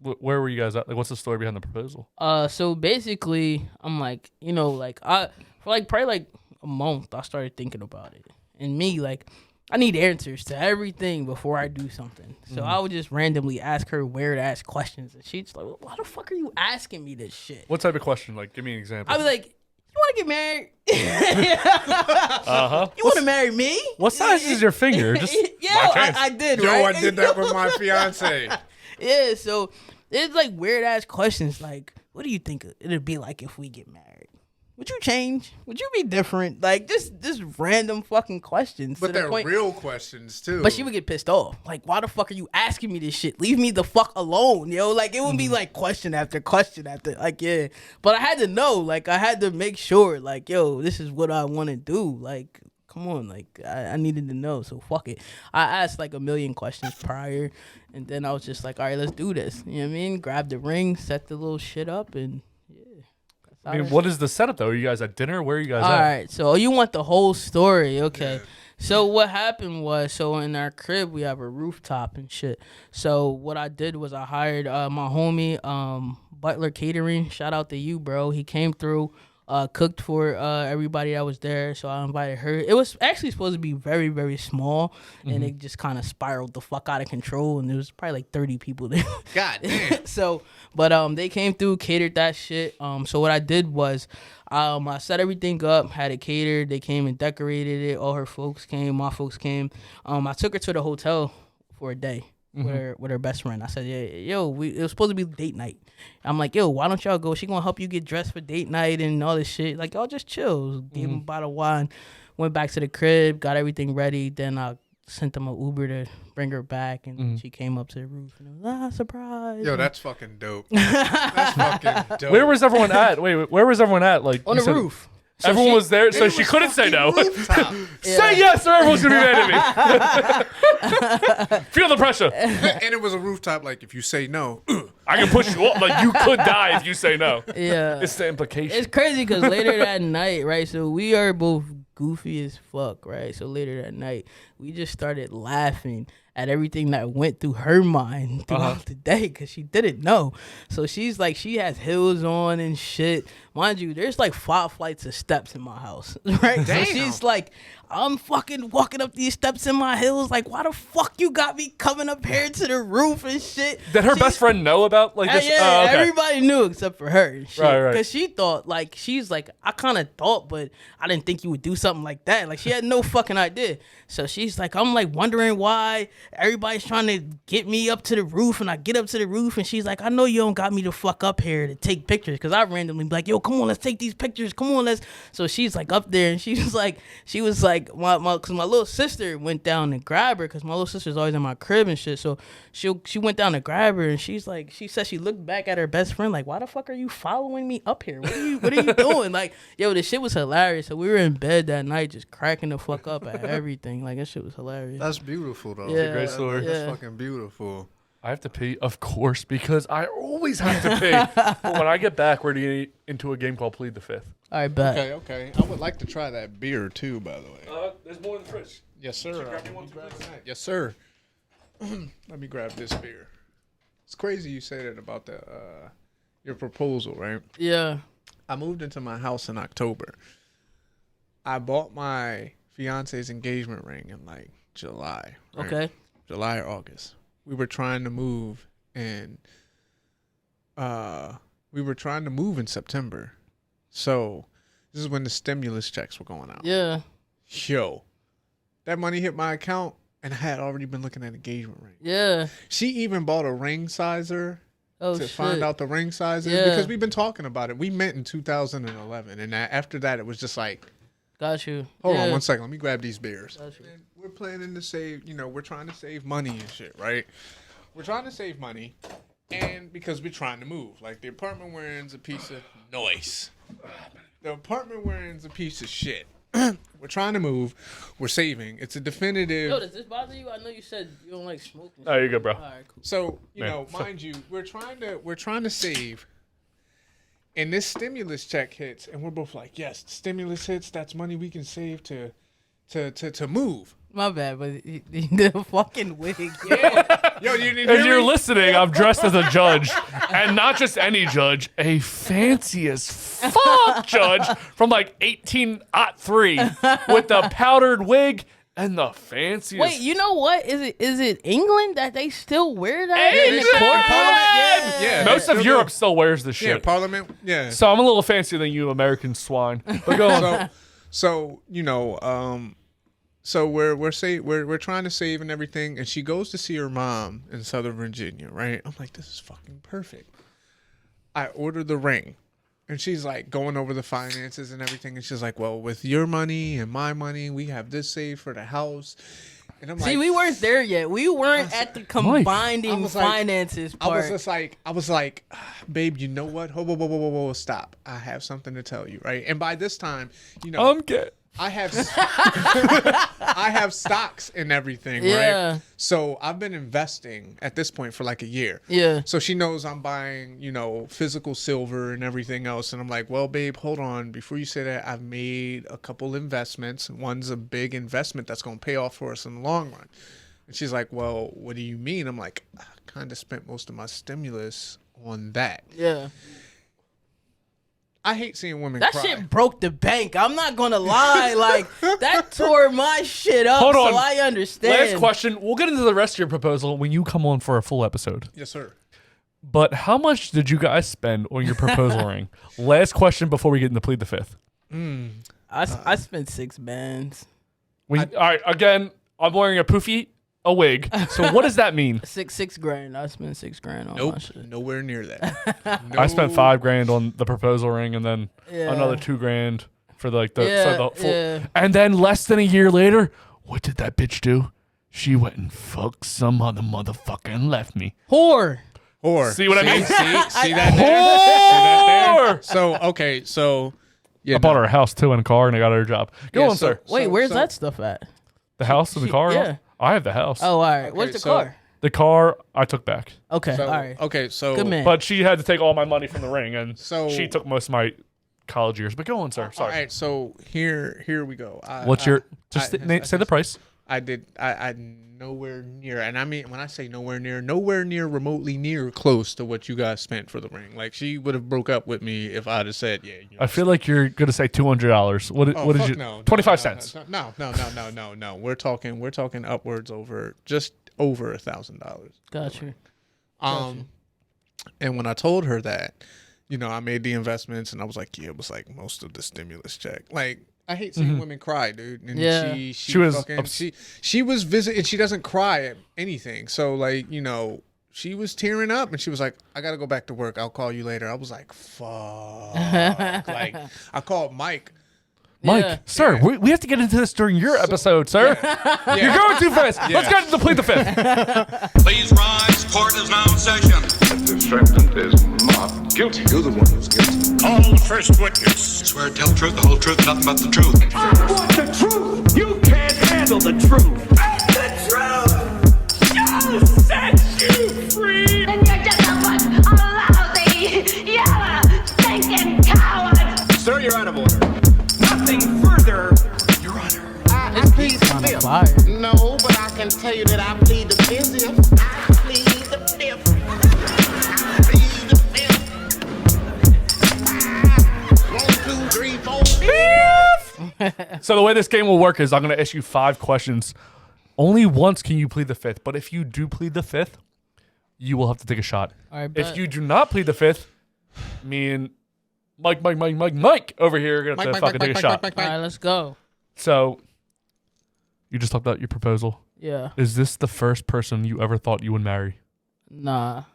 Where were you guys at? Like, what's the story behind the proposal? So basically, I'm like, you know, like for like probably like a month, I started thinking about it, and me, like, I need answers to everything before I do something. So I would just randomly ask her weird ass questions, and she's like, "Why the fuck are you asking me this shit?" What type of question? Like, give me an example. I'd be like, "You want to get married? Uh-huh. You want to marry me? What size is your finger? Just Yeah, I did. Yo, right? I did that with my fiance. Yeah, so it's like weird ass questions like, what do you think it'd be like if we get married? Would you change? Would you be different? Like, just random fucking questions. But to the they're point. real questions too. But she would get pissed off. Like, why the fuck are you asking me this shit? Leave me the fuck alone, yo. Like, it would be like question after question after, like, yeah. But I had to know, like, I had to make sure, like, yo, this is what I want to do. Like, come on, like, I needed to know. So fuck it. I asked like a million questions prior, and then I was just like, all right, let's do this. You know what I mean? Grab the ring, set the little shit up, and I mean, what is the setup though? Are you guys at dinner? Where are you guys all at? right, so you want the whole story. Okay. Yeah. So what happened was, so in our crib, we have a rooftop and shit. So what I did was I hired my homie, Butler Catering. Shout out to you, bro. He came through, cooked for everybody that was there. So I invited her. It was actually supposed to be very, very small, and it just kind of spiraled the fuck out of control, and there was probably like 30 people there. God damn. So, but they came through, catered that shit. So what I did was, I set everything up, had it catered. They came and decorated it. All her folks came, my folks came. I took her to the hotel for a day with her best friend. I said, yeah, yo, it was supposed to be date night. I'm like, yo, why don't y'all go? She gonna help you get dressed for date night and all this shit. Like, y'all just chill. Gave him a bottle of wine, went back to the crib, got everything ready. Then I sent them an Uber to bring her back, and she came up to the roof, and I was surprise. Yo, that's fucking dope. That's fucking dope. Where was everyone at? Wait, where was everyone at? Like, on the roof. So everyone was there, so she couldn't say no. Say yes, or everyone's gonna be mad at me. Feel the pressure. And it was a rooftop. Like, if you say no, I can push you up. Like, you could die if you say no. Yeah, It's the implication. it's crazy because later that night, right? So we are both goofy as fuck, right? So later that night, we just started laughing at everything that went through her mind throughout the day because she didn't know. So she's like, she has heels on and shit. Mind you, there's like 5 flights of steps in my house, right? Damn. So she's like, I'm fucking walking up these steps in my heels. Like, why the fuck you got me coming up here to the roof and shit? Did her best friend know about like this? Yeah, Oh, okay. everybody knew except for her. And shit. Right. Because she thought, like, she's like, I kind of thought, but I didn't think you would do something like that. Like, she had no fucking idea. So she's like, I'm like wondering why everybody's trying to get me up to the roof, and I get up to the roof, and she's like, I know you don't got me to fuck up here to take pictures, because I randomly be like, yo, come on, let's take these pictures. Come on, let's. So she's like up there, and she was like, because my little sister went down to grab her, because my little sister's always in my crib and shit. So she went down to grab her, and she's like, she said she looked back at her best friend like, why the fuck are you following me up here? What are you doing? Like, yo, this shit was hilarious. So we were in bed that night just cracking the fuck up at everything. Like, that shit was hilarious. that's beautiful though. Yeah, great story. That's yeah. fucking beautiful. I have to pee, of course, because I always have to pee. But when I get back, we're getting into a game called Plead the Fifth. All right, bet. Okay. I would like to try that beer too, by the way. There's more in the fridge. Yes, sir. grab me one, please? Yes, sir. Let me grab this beer. It's crazy you say that about the your proposal, right? Yeah. I moved into my house in October. I bought my fiance's engagement ring in like July. Right? Okay. July or August. We were trying to move in September. So this is when the stimulus checks were going out. Yeah. Yo, that money hit my account and I had already been looking at engagement ring. Yeah. She even bought a ring sizer to find out the ring sizes because we've been talking about it. We met in 2011 and after that it was just like, got you. Hold on 1 second. Let me grab these beers. Got you. And we're planning to save, we're trying to save money and shit, right? We're trying to save money and because we're trying to move. Like the apartment we're in is a piece of noise. The apartment we're in is a piece of shit. We're trying to move. We're saving. It's a definitive. Yo, does this bother you? I know you said you don't like smoking. Oh, you're good, bro. All right, cool. So, mind you, we're trying to save. And this stimulus check hits, and we're both like, yes, the stimulus hits. That's money we can save to move. My bad, but the fucking wig. Yeah. Yo, you didn't If hear you're me? listening, I'm dressed as a judge, and not just any judge, a fancy as fuck judge from like 1803 with the powdered wig and the fanciest. Wait, you know what? Is it England that they still wear that? England! In the court? Yeah, Most they of still Europe do. still wears this Yeah, shit. Parliament. Yeah. So I'm a little fancier than you, American swine. But go on. So we're trying to save and everything, and she goes to see her mom in Southern Virginia, right? I'm like, this is fucking perfect. I order the ring, and she's like going over the finances and everything, and she's like, well, with your money and my money, we have this saved for the house. And I'm See, like, we weren't there yet. We weren't at the combining was like- finances part. I was like, babe, you know what? Whoa, stop. I have something to tell you, right? And by this time, I'm good. I have stocks and everything, Yeah. right? So I've been investing at this point for like a year. Yeah. So she knows I'm buying, physical silver and everything else. And I'm like, well, babe, hold on. Before you say that, I've made a couple investments. One's a big investment that's going to pay off for us in the long run. And she's like, well, what do you mean? I'm like, I kind of spent most of my stimulus on that. Yeah. I hate seeing women That cry. shit broke the bank. I'm not gonna lie. Like, that tore my shit up. Hold on. So I understand. Last question. We'll get into the rest of your proposal when you come on for a full episode. Yes, sir. But how much did you guys spend on your proposal ring? Last question before we get into plead the fifth. I spent $6 All right, again, I'm wearing a wig. So what does that mean? $6 grand. I spent $6 grand on my Nope, shit. nowhere near that. I spent $5,000 on the proposal ring, and then Yeah. another $2,000 for the Yeah, full. yeah. And then less than a year later, what did that bitch do? She went and fucked some other motherfucker and left me. Whore. Or See what I mean? See that there? See that there? Whore! So yeah. I bought her a house too and a car, and I got her a job. Go on, sir. Wait, where's that stuff at? The house and the car. yeah. I have the house. Oh, all right. Okay, Where's the so- car? The car I took back, Okay, So, all right. okay, so Good man. but she had to take all my money from the ring, and So- she took most of my college years. But go on, sir. All Sorry. right, so here we go. What's your? Just say the price. I nowhere near, and I mean when I say nowhere near remotely near close to what you guys spent for the ring. Like she would have broke up with me if I'd have said, yeah. I feel like you're gonna say $200. What did fuck you? no, 25 cents. No. We're talking upwards over just over $1,000. Got you. And when I told her that, I made the investments, and I was like, yeah, it was like most of the stimulus check. Like I hate seeing women cry, dude. And Yeah. she was fucking, she was visiting, and she doesn't cry at anything. So like, she was tearing up, and she was like, I gotta go back to work. I'll call you later. I was like, fuck. Like I called Mike. Mike, Yeah. sir, we have to get into this during your episode, sir. You're going too fast. Let's get into plead the fifth. Please rise. Court is now in session. The defendant is not guilty. You're the one who's guilty. Call the first witness. Swear to tell the truth, the whole truth, nothing but the truth. I want the truth. You can't handle the truth. The truth! You set you free. And you're just a lousy, yellow, stinking coward. Sir, you're out of order. Nothing further, Your Honor. This piece on fire. No, but I can tell you that I plead the fifth. I plead the fifth. I plead the fifth. 1, 2, 3, 4. So the way this game will work is I'm going to ask you 5 questions. Only once can you plead the fifth, but if you do plead the fifth, you will have to take a shot. All right, If you do not plead the fifth, me and Mike over here are going to have to fucking take a shot. All right, let's go. So, you just talked about your proposal. Yeah. Is this the first person you ever thought you would marry? Nah.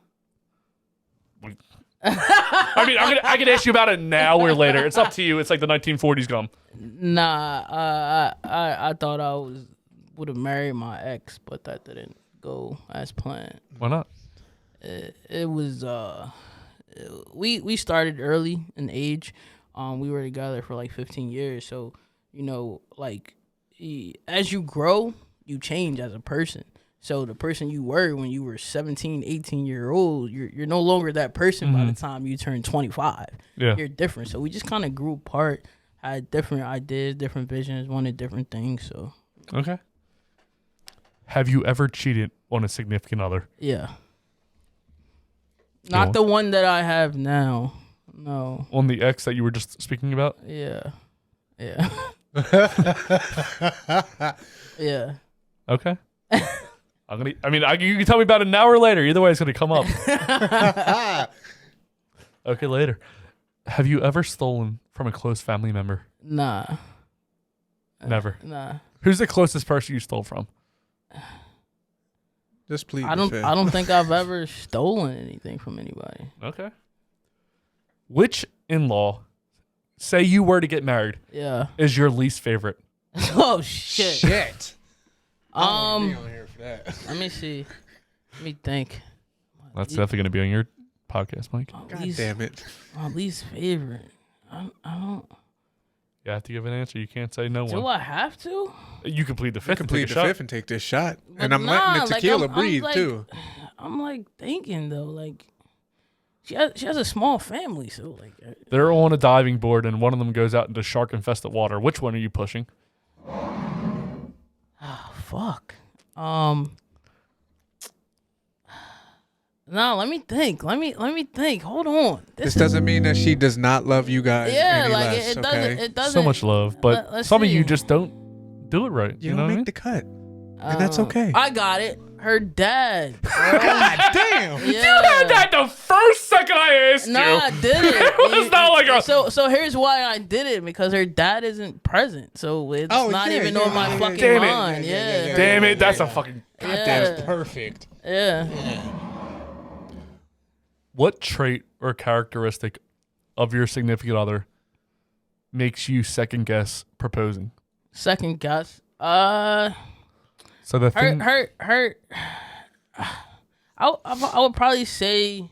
I mean, I can ask you about it now or later. It's up to you. It's like the 1940s gum. Nah. I thought I would have married my ex, but that didn't go as planned. Why not? It was we started early in age. We were together for like 15 years, so you know, like as you grow, you change as a person. So the person you were when you were 17, 18-year-old, you're no longer that person by the time you turn 25. Yeah. You're different. So we just kind of grew apart, had different ideas, different visions, wanted different things. So Okay. Have you ever cheated on a significant other? yeah. Not the one that I have now. No. On the ex that you were just speaking about? Yeah. Yeah. Yeah. Okay. You can tell me about it now or later. Either way, it's going to come up. Okay, later. Have you ever stolen from a close family member? Nah. Never. Nah. Who's the closest person you stole from? Just plead I the fifth. don't think I've ever stolen anything from anybody. Okay. Which in-law, say you were to get married, Yeah. is your least favorite? Oh shit. Shit. I don't wanna be on here for that. Let me see. Let me think. That's definitely going to be on your podcast, Mike. God damn it. My least favorite. I don't. You have to give an answer. You can't say no Do one. I have to? You can plead the fifth. You can plead the fifth and take this shot. And But I'm letting the like, tequila I'm breathe like, too. I'm like thinking though, like she has a small family, so like They're on a diving board, and one of them goes out into shark-infested water. Which one are you pushing? fuck. No, let me think. Let me think. Hold on. This doesn't mean that she does not love you guys Yeah, any like less, it okay? doesn't. It doesn't. So much love, but let's some of see. you just don't do it right. You know don't what I make mean? the cut. And that's okay. I got it. Her dad. God damn. Yeah. You had that the first second I asked No, you. I did it. It was not like a... So here's why I did it, because her dad isn't present, so it's not yeah, even yeah, on my yeah, fucking Damn it. mind. Yeah. Damn it, that's a fucking... Yeah. Perfect. Yeah. What trait or characteristic of your significant other makes you second guess proposing? Second guess. So the thing... Her. I would probably say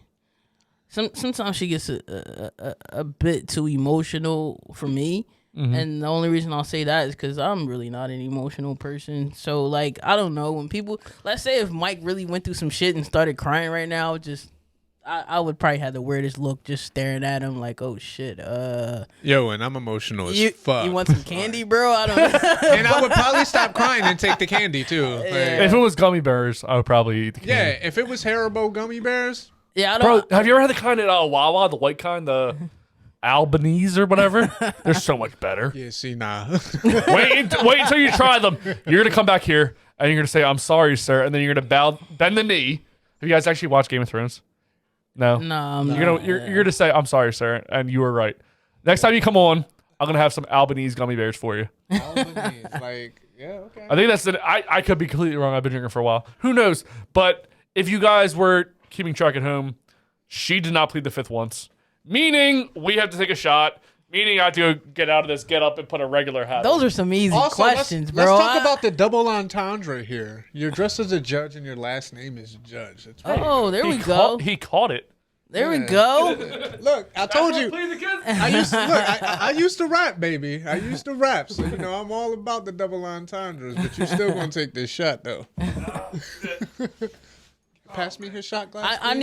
sometimes she gets a bit too emotional for me. Mm-hmm. And the only reason I'll say that is because I'm really not an emotional person. So, like, I don't know. When people, let's say if Mike really went through some shit and started crying right now, I would probably have the weirdest look just staring at him like, oh, shit. Yo, and I'm emotional as fuck. You want some candy, bro? I don't know. And I would probably stop crying and take the candy, too. Like, If it was gummy bears, I would probably eat the candy. yeah, if it was Haribo gummy bears, Yeah, I Bro, don't. have you ever had the kind of Wawa, the white kind, the Albanese or whatever? They're so much better. yeah, see, nah. Wait until you try them. You're gonna come back here and you're gonna say, "I'm sorry, sir," and then you're gonna bend the knee. Have you guys actually watched Game of Thrones? No. No, You're gonna say, "I'm sorry, sir," and you were right. Next time you come on, I'm gonna have some Albanese gummy bears for you. Like, yeah, okay. I think that's I could be completely wrong. I've been drinking for a while. Who knows? But if you guys were keeping track at home, she did not plead the fifth once. Meaning we have to take a shot. Meaning I have to get out of this, get up, and put a regular hat Those on. are some easy Also, questions, let's bro. talk about the double entendre here. You're dressed as a judge and your last name is Judge. It's pretty Oh, there we go. He caught it. There we go. Look, I told you. Plead the fifth. I used to rap, baby. I used to rap, so you know I'm all about the double entendres. But you still gonna take this shot though. Pass me his shot glass. I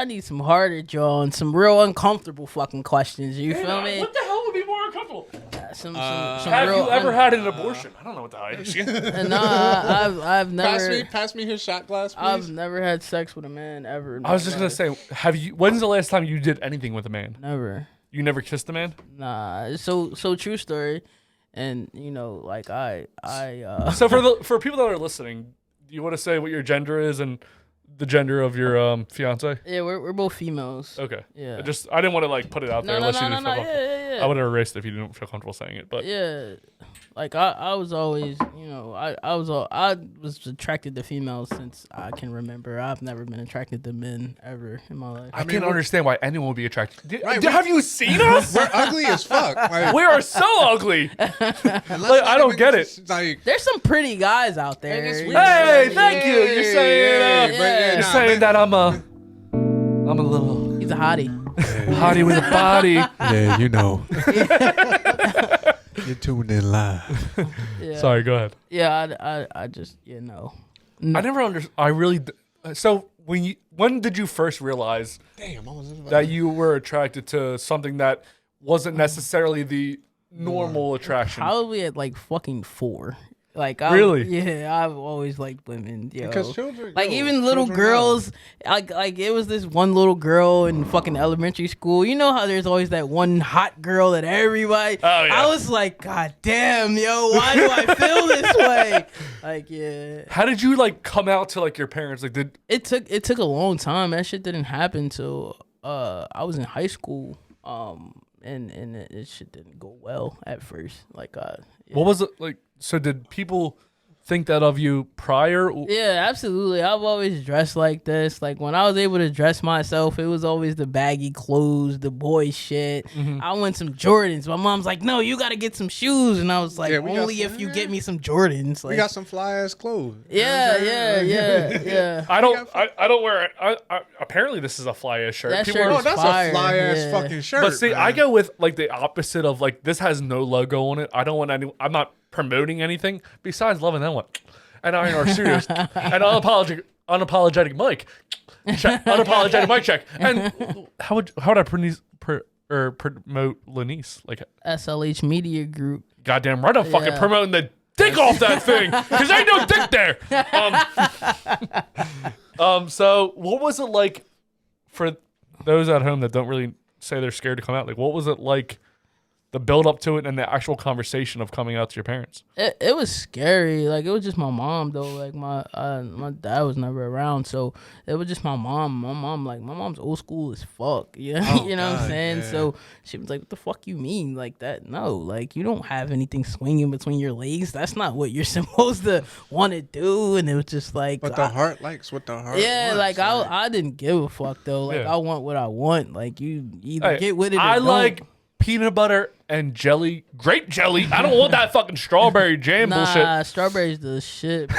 need some harder, John. Some real uncomfortable fucking questions. You feel me? What the hell would be more uncomfortable? Some Have real you ever had an abortion? I don't know what the hell. No, I've never. Pass me his shot glass, please. I've never had sex with a man ever. in I was my just gonna life. say, have you? When's the last time you did anything with a man? Never. You never kissed a man? Nah. It's so true story, and like I. So for people that are listening, do you want to say what your gender is and the gender of your fiance? Yeah, we're both females. Okay. Yeah. I didn't want to like put it out there unless you didn't feel comfortable. Yeah. I would have erased it if you didn't feel comfortable saying it. But Yeah, like I was always, I was attracted to females since I can remember. I've never been attracted to men ever in my life. I can't understand why anyone would be attracted. Right, Have you seen us? We're ugly as fuck. Like, We are so ugly. I don't get it. Like, There's some pretty guys out there. Hey, thank you. You're saying you're nah, saying that I'm a little He's a hottie. hottie with a body. yeah, you know. You're tuned in live. Yeah. Sorry, go ahead. Yeah, I just I never understood. I really. So when did you first realize Damn, I was that you were attracted to something that wasn't necessarily the normal attraction? probably at like fucking 4. Like Really? Yeah, I've always liked women. Yo. Because children, Like even little girls, like it was this one little girl in fucking elementary school. You know how there's always that one hot girl that everybody. Oh, yeah. I was like, God damn, yo, why do I feel this way? Like, yeah. How did you like come out to like your parents? Like, did It took a long time. That shit didn't happen till I was in high school. And it shit didn't go well at first. Like yeah. what was it like? So did people think that of you prior? Yeah, absolutely. I've always dressed like this. Like when I was able to dress myself, it was always the baggy clothes, the boy shit. I want some Jordans. My mom's like, "No, you got to get some shoes," and I was like, Yeah, we got "Only if some- you get me some Jordans." Like, we got some fly ass clothes. You know what I'm saying? yeah. I don't wear it. I apparently this is a fly ass shirt. That People shirt are- Oh, that's Fire, a fly ass yeah. fucking shirt. But see, man. I go with like the opposite of like this has no logo on it. I don't want any. I'm not promoting anything besides loving that one. And Iron Art Studios and unapologetic mic check, unapologetic mic check. And how would I promote Lanice? Like SLH Media Group. goddamn right, I'm fucking Yeah. promoting the dick off that thing because ain't no dick there. So what was it like for those at home that don't really say they're scared to come out? Like, what was it like? The build up to it and the actual conversation of coming out to your parents. It was scary. Like it was just my mom though. Like my dad was never around, so it was just my mom. My mom's old school as fuck. Yeah, Oh, you know what I'm God, saying. yeah. So she was like, "What the fuck you mean like that? No, like you don't have anything swinging between your legs. That's not what you're supposed to want to do." And it was just like, But the heart likes what the heart yeah, wants. like I didn't give a fuck though. Like Yeah. I want what I want. Like you either Hey, get with it. Or I don't. like peanut butter and jelly, grape jelly. I don't want that fucking strawberry jam Nah, bullshit. strawberries the shit, bro.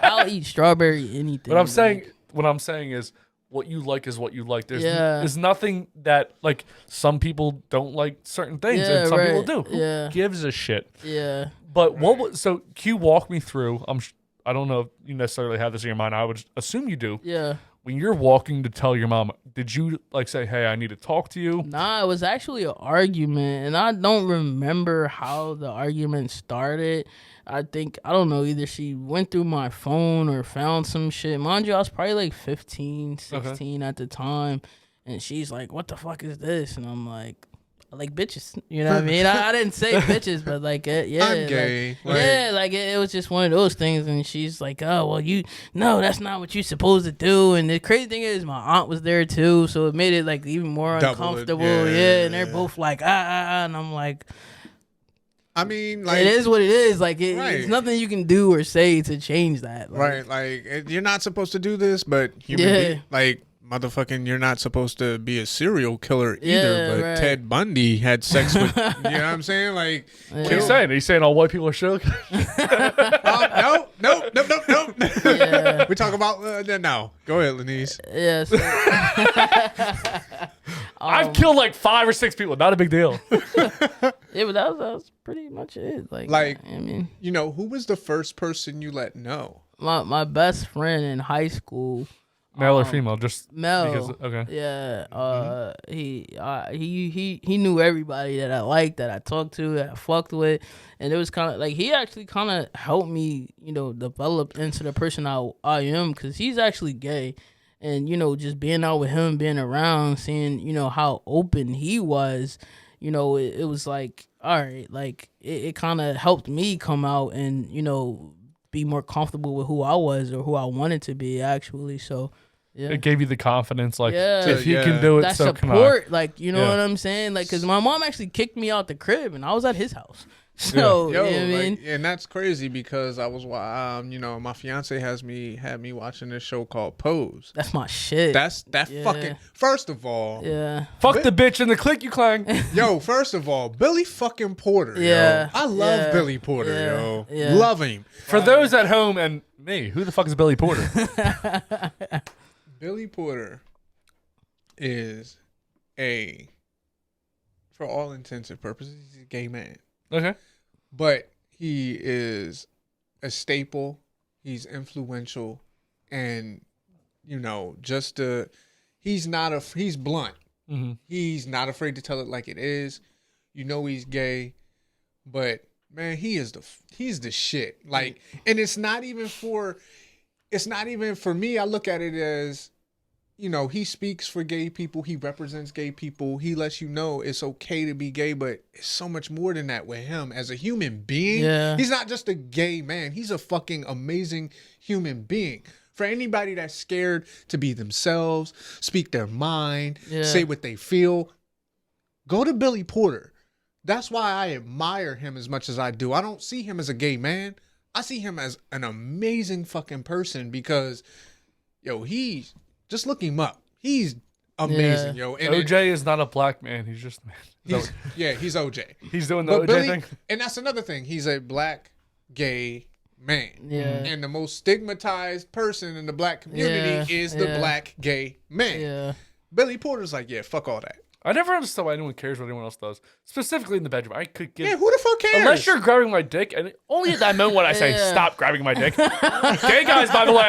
I'll eat strawberry anything. What I'm like. saying is what you like is what you like. Yeah. There's nothing that like some people don't like certain things Yeah, and some right. people do. Who Yeah. gives a shit? Yeah. But what was so Q walk me through? I don't know if you necessarily have this in your mind. I would assume you do. Yeah. When you're walking to tell your mom, did you like say, "Hey, I need to talk to you"? Nah, it was actually an argument, and I don't remember how the argument started. I don't know, either she went through my phone or found some shit. Mind you, I was probably like 15, 16 at the time, and she's like, "What the fuck is this?" And I'm like bitches, you know what I mean? I didn't say bitches, but like, yeah, I'm gay. Like, yeah, like it was just one of those things. And she's like, "Oh, well, no, that's not what you're supposed to do." And the crazy thing is, my aunt was there too, so it made it like even more Double it, uncomfortable. yeah. And they're both like, and I'm like, I mean, like it is what it is. Like it's Right. nothing you can do or say to change that. Like, right, like you're not supposed to do this, but Yeah. like motherfucking, you're not supposed to be a serial killer either. Yeah, But right. Ted Bundy had sex with, you know what I'm saying? Like, What are you saying? Are you saying all white people are shook? no. Yeah. We talk about no. Go ahead, Lanice. Yeah. So, I've killed like 5 or 6 people. Not a big deal. yeah, but that was pretty much it. Like, Like- I mean, You know, who was the first person you let know? my best friend in high school, Male or female? Just Mel. Because, okay. Yeah. He knew everybody that I liked, that I talked to, that I fucked with, and it was kind of like he actually kind of helped me, develop into the person I am, because he's actually gay, and just being out with him, being around, seeing how open he was, it was like, all right, like it kind of helped me come out and be more comfortable with who I was or who I wanted to be actually. So yeah, it gave you the confidence, like Yeah. if he can do it, that so can I. support, like what I'm saying, like because my mom actually kicked me out the crib and I was at his house. So Yo, you know what I mean? and that's crazy because I was, my fiance had me watching this show called Pose. That's my shit. Fucking. First of all, Fuck the bitch and the click you clang. Yo, first of all, Billy fucking Porter. Yeah. Yo. I love Billy Porter. Yo, love him. For those at home and me, who the fuck is Billy Porter? Billy Porter is for all intents and purposes, he's a gay man. Okay. But he is a staple. He's influential, and he's blunt. Mm-hmm. He's not afraid to tell it like it is. He's gay, but man, he's the shit. Like, and it's not even for me. I look at it as, he speaks for gay people. He represents gay people. He lets you know it's okay to be gay, but it's so much more than that with him as a human being. Yeah. He's not just a gay man. He's a fucking amazing human being. For anybody that's scared to be themselves, speak their mind, say what they feel, go to Billy Porter. That's why I admire him as much as I do. I don't see him as a gay man. I see him as an amazing fucking person because, just look him up. He's amazing, yo. And OJ is not a black man. He's just he's OJ. He's doing the But OJ Billy, thing. and that's another thing. He's a black gay man. Yeah. And the most stigmatized person in the black community is the black gay man. Yeah. Billy Porter's like, fuck all that. I never understood why anyone cares what anyone else does, specifically in the bedroom. I could give. Yeah, who the fuck cares? Unless you're grabbing my dick, and only at that moment when I say stop grabbing my dick. Gay guys, by the way,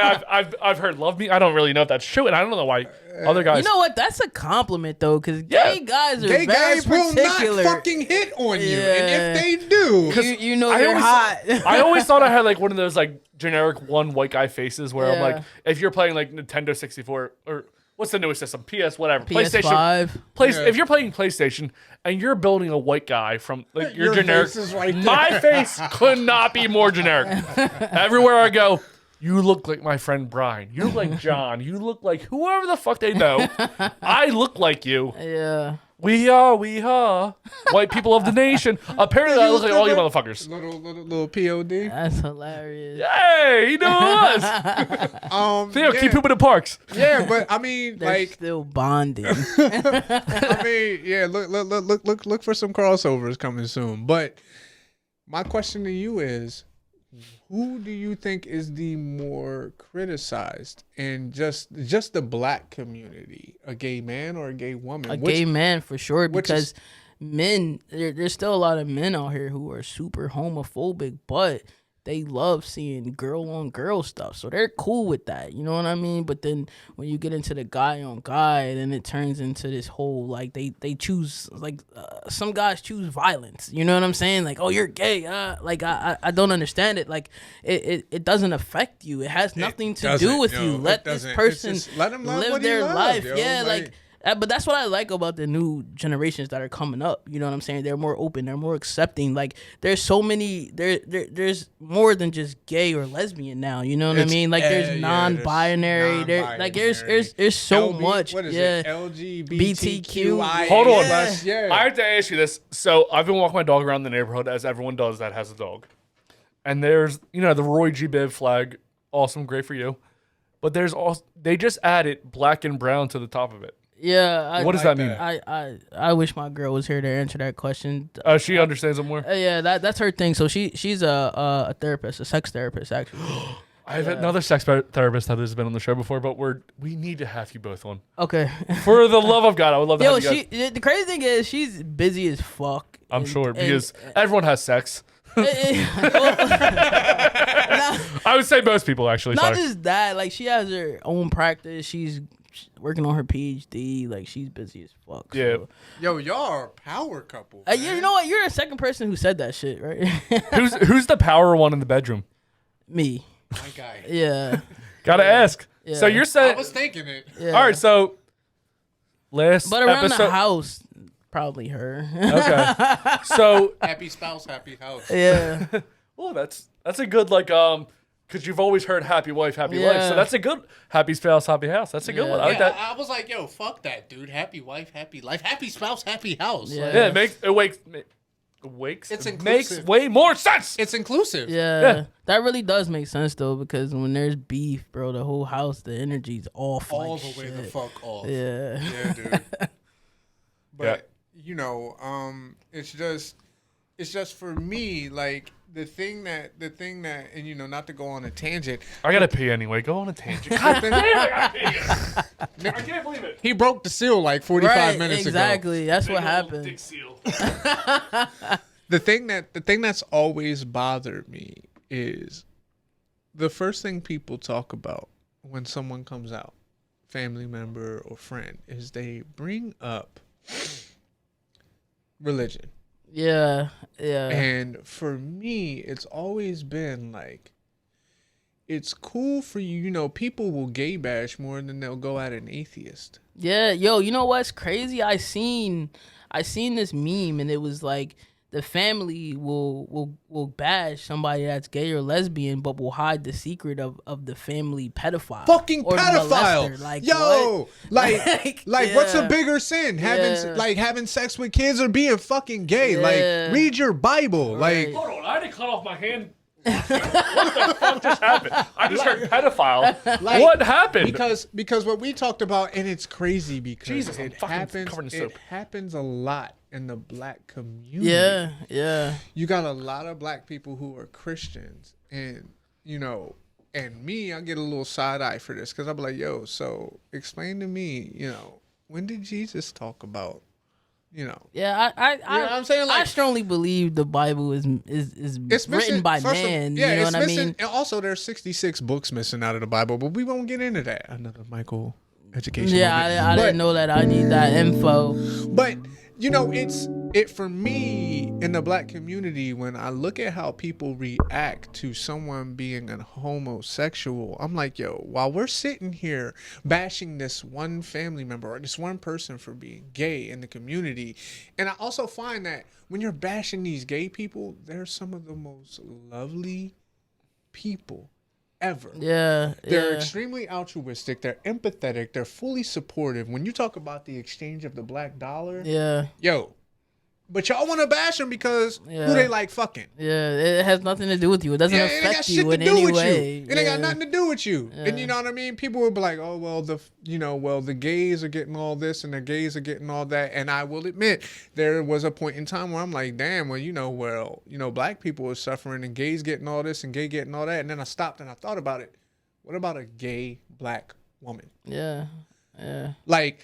I've heard love me. I don't really know if that's true, and I don't know why other guys. You know what? That's a compliment though, because gay guys are gay very guys will particular. not fucking hit on you, and if they do, you're hot. I always thought I had like one of those like generic one white guy faces where I'm like, if you're playing like Nintendo 64 or. What's the newest system? PS, whatever. PS5. PlayStation. If you're playing PlayStation and you're building a white guy from like your generic, face is right there. My face could not be more generic. Everywhere I go, you look like my friend Brian. You look like John. You look like whoever the fuck they know. I look like you. Yeah. We are white people of the nation. Apparently, I look like all you motherfuckers. Little POD. That's hilarious. Hey, he knew who it was. Theo, keep pooping in parks. Yeah, but I mean, They're like, still bonding. I mean, yeah. Look for some crossovers coming soon. But my question to you is, who do you think is the more criticized in just the black community? A gay man or a gay woman? Gay man for sure, because men, there's still a lot of men out here who are super homophobic, but they love seeing girl on girl stuff, so they're cool with that. You know what I mean? But then when you get into the guy on guy, then it turns into this whole like they choose like some guys choose violence. You know what I'm saying? Like, oh, you're gay. Like I don't understand it. Like it doesn't affect you. It has nothing to do with you. Let this person let him live their life. Yeah, like. But that's what I like about the new generations that are coming up. You know what I'm saying? They're more open. They're more accepting. Like, there's so many. There's more than just gay or lesbian now. You know what I mean? Like, there's non-binary. There's so much. What is it? LGBTQI. Hold on. Yeah. I have to ask you this. So I've been walking my dog around the neighborhood, as everyone does that has a dog. And there's, the Roy G. Biv flag. Awesome. Great for you. But there's also, they just added black and brown to the top of it. Yeah. What does that mean? I wish my girl was here to answer that question. She understands it more? Yeah, that's her thing. So she's a therapist, a sex therapist, actually. I have another sex therapist that has been on the show before, but we need to have you both on. Okay. For the love of God, I would love to have you guys. The crazy thing is she's busy as fuck. I'm sure, because everyone has sex. Nah, I would say most people actually. Not Sorry. just that, like she has her own practice. She's working on her PhD. Like she's busy as fuck. Yeah. So. Yo, y'all are a power couple. Yeah, you know what? You're the second person who said that shit, right? Who's the power one in the bedroom? Me. My guy. Yeah. Gotta ask. Yeah. So you're I saying? was thinking it. Yeah. All right. So last But around episode. the house, probably her. Okay. So Happy spouse, happy house. Yeah. well, that's a good like because you've always heard happy wife, happy life. Yeah. So that's a good happy spouse, happy house. That's a good Yeah. one. I like Yeah, that. I was like, yo, fuck that, dude. Happy wife, happy life. Happy spouse, happy house. Yeah. Like, Yeah, It's it makes inclusive. way more sense. it's inclusive. Yeah. That really does make sense though, because when there's beef, bro, the whole house, the energy's off. All like the way the shit. fuck off. Yeah. Yeah, dude. But you know, it's just for me, like the thing that, and you know, not to go on a tangent. I gotta pee anyway. Go on a tangent. God damn it, I gotta pee. I can't believe it. He broke the seal like 45 Right, minutes ago. exactly. That's what Big old happened. dick seal. The thing that's always bothered me is the first thing people talk about when someone comes out, family member or friend, is they bring up religion. Yeah. Yeah. And for me, it's always been like, it's cool for you. You know, people will gay bash more than they'll go at an atheist. Yeah, yo, you know what's crazy? I seen this meme, and it was like the family will bash somebody that's gay or lesbian, but will hide the secret of the family pedophile. Fucking or the pedophile. molester. Like, yo, what? like what's a yeah. bigger sin? Yeah. Having sex with kids or being fucking gay? Yeah. Like, read your Bible. Right. Like, Hold on, I didn't cut off my hand. What the fuck just happened? I just heard pedophile. Like, what happened? because what we talked about, and it's crazy because Jesus, I'm it fucking happens. covered in It soap. happens a lot in the black community. Yeah, yeah. You got a lot of black people who are Christians, and you know, and me, I get a little side eye for this because I'm like, yo, so explain to me, you know, when did Jesus talk about, you know? Yeah, I know what I'm saying? I Like- strongly believe the Bible is It's written missing by first of- man. yeah, you know it's what I missing. mean? And also, there's 66 books missing out of the Bible, but we won't get into that. Another Michael education. Yeah, moment. I didn't know that. I need that info. But you know, it for me in the black community, when I look at how people react to someone being a homosexual, I'm like, yo, while we're sitting here bashing this one family member or this one person for being gay in the community, and I also find that when you're bashing these gay people, they're some of the most lovely people ever. Yeah, They're yeah. extremely altruistic. They're empathetic. They're fully supportive. When you talk about the exchange of the black dollar, Yeah. yo, but y'all want to bash them because Yeah. who they like fucking. Yeah, it has nothing to do with you. It doesn't Yeah, it ain't got affect shit you to in do any with way. you. It ain't got nothing to do with you. And Yeah. you know what I mean? People will be like, oh, well, the gays are getting all this and the gays are getting all that. And I will admit, there was a point in time where I'm like, damn, well, black people are suffering and gays getting all this and gay getting all that. And then I stopped and I thought about it. What about a gay black woman? Yeah, yeah. Like,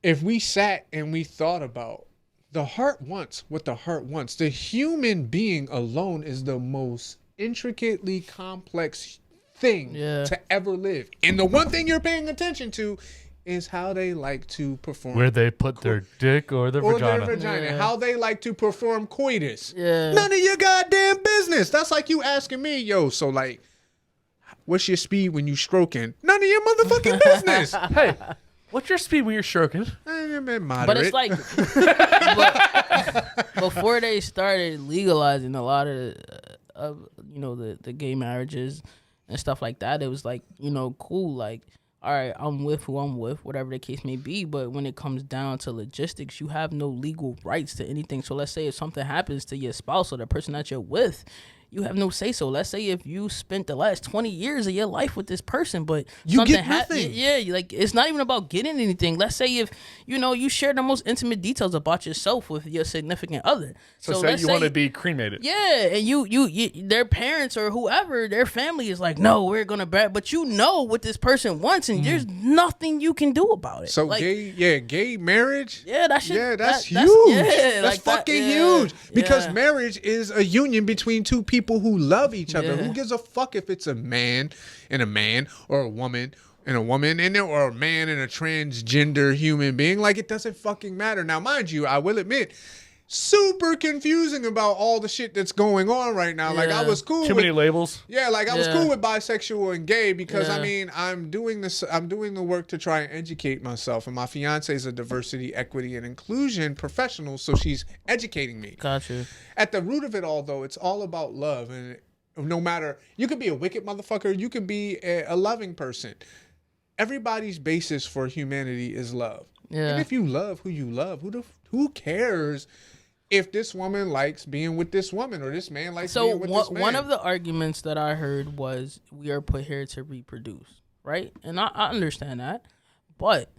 if we sat and we thought about the heart wants what the heart wants. The human being alone is the most intricately complex thing Yeah. to ever live. And the one thing you're paying attention to is how they like to perform. Where they put their dick or their vagina. Yeah. How they like to perform coitus. Yeah. None of your goddamn business. That's like you asking me, yo, so like, what's your speed when you stroking? None of your motherfucking business. Hey, what's your speed when you're stroking? Moderate. But it's like before they started legalizing a lot of the gay marriages and stuff like that, it was like, cool, like, all right, I'm with who I'm with, whatever the case may be. But when it comes down to logistics, you have no legal rights to anything. So let's say if something happens to your spouse or the person that you're with, you have no say so. Let's say if you spent the last 20 years of your life with this person, but You something get nothing. yeah, like it's not even about getting anything. Let's say if you share the most intimate details about yourself with your significant other. So say let's you want to be cremated. yeah, and you their parents or whoever, their family is like, no, we're gonna but you know what this person wants, and there's nothing you can do about it. So like, gay marriage. Yeah, that shit. That's that's huge. yeah, That's like that, fucking yeah, huge because yeah. marriage is a union between two people people who love each other. Yeah. Who gives a fuck if it's a man and a man, or a woman and a woman, and or a man and a transgender human being? Like, it doesn't fucking matter. Now, mind you, I will admit, super confusing about all the shit that's going on right now. Like, I was cool. Too many labels. Yeah, like I was Yeah. cool with bisexual and gay because I Yeah. mean I'm doing the work to try and educate myself, and my fiance is a diversity, equity, and inclusion professional, so she's educating me. Gotcha. At the root of it all, though, it's all about love, and no matter, you could be a wicked motherfucker, you could be a loving person. Everybody's basis for humanity is love. Yeah. And if you love who you love, who cares if this woman likes being with this woman or this man likes So being with this man? one of the arguments that I heard was we are put here to reproduce, right? And I understand that, but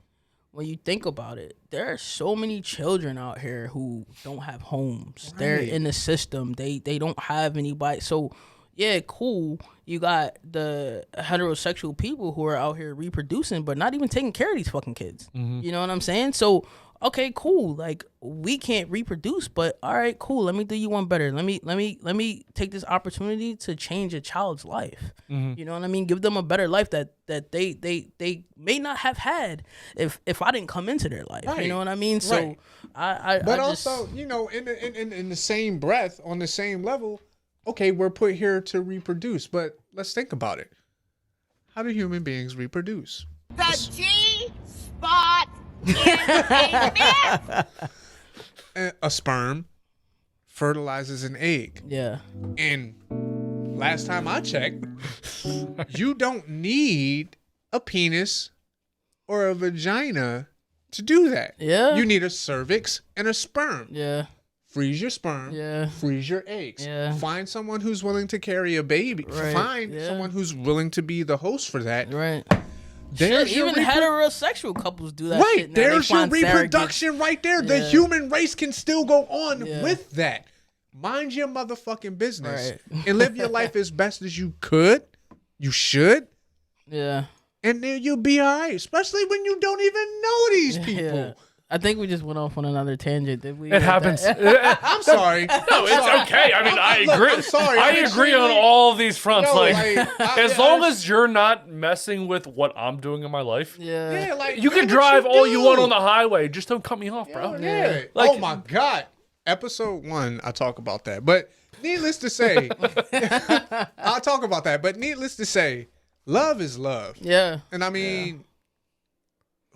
when you think about it, there are so many children out here who don't have homes. They're Right. in the system. They don't have anybody. So yeah, cool. You got the heterosexual people who are out here reproducing, but not even taking care of these fucking kids. You know what I'm saying? So okay, cool. Like, we can't reproduce, but all right, cool. Let me do you one better. Let me take this opportunity to change a child's life. You know what I mean? Give them a better life that they may not have had if I didn't come into their life. Right. You know what I mean? So Right. I just, also, you know, in the same breath, on the same level, okay, we're put here to reproduce, but let's think about it. How do human beings reproduce? The G-spot is a myth. A sperm fertilizes an egg. yeah. And last time I checked, you don't need a penis or a vagina to do that. Yeah. You need a cervix and a sperm. Yeah. Freeze your sperm. Yeah. Freeze your eggs. Yeah. Find someone who's willing to carry a baby. Right. Find Yeah. someone who's willing to be the host for that. Right. There's Shit, your even heterosexual couples do that. Right, shit now. They there's your find surrogates. reproduction right there. The Yeah. human race can still go on Yeah. with that. Mind your motherfucking business Right. and live your life as best as you could. You should. Yeah. And then you'll be all right, especially when you don't even know these people. Yeah. I think we just went off on another tangent. Did we? It happens. I'm sorry. No, it's okay. I mean, I Look, agree. I'm sorry. I I'm agree on extremely- all these fronts. Yo, like, as long as you're not messing with what I'm doing in my life, Yeah. Yeah, like, you do can what drive all you do. want on the highway. Just don't cut me off, bro. Yeah. Like- Oh my God. Episode 1, I talk about that. But needless to say, I'll talk about that. But needless to say, love is love. Yeah. And I mean,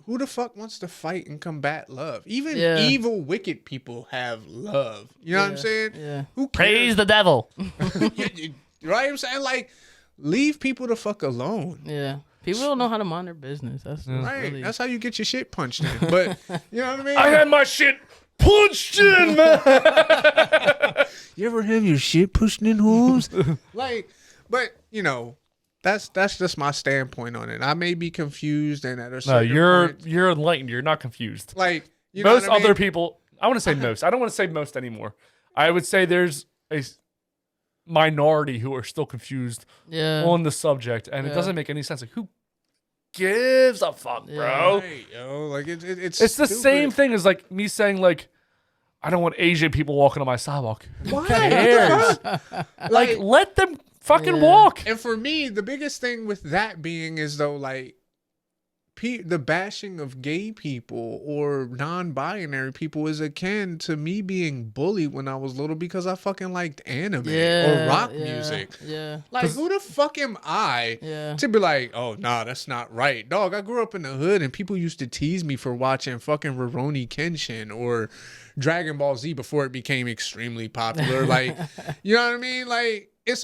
who the fuck wants to fight and combat love? Even Yeah. evil, wicked people have love. You know what I'm saying? Yeah. Who Praise cares? the devil. Right? I'm saying, like, leave people the fuck alone. Yeah. People don't know how to mind their business. That's Right? really, That's how you get your shit punched in. But you know what I mean? I had my shit punched in, man. You ever have your shit pushed in holes? Like, but you know, that's just my standpoint on it. I may be confused, and at a No, certain point, you're enlightened. You're not confused. like, you know Most what I mean? other people, I want to say most. I don't want to say most anymore. I would say there's a minority who are still confused yeah. on the subject, and it Yeah. doesn't make any sense. Like, who gives a fuck, bro? Right, yo, like it's It's the stupid. same thing as like me saying like, I don't want Asian people walking on my sidewalk. Who Why? cares? Like, let them fucking walk. And for me, the biggest thing with that being is though, like, the bashing of gay people or non-binary people is akin to me being bullied when I was little because I fucking liked anime or rock music. Yeah. Like, who the fuck am I Yeah. to be like, oh, nah, that's not right. Dog, I grew up in the hood and people used to tease me for watching fucking Rurouni Kenshin or Dragon Ball Z before it became extremely popular. Like, you know what I mean? Like, it's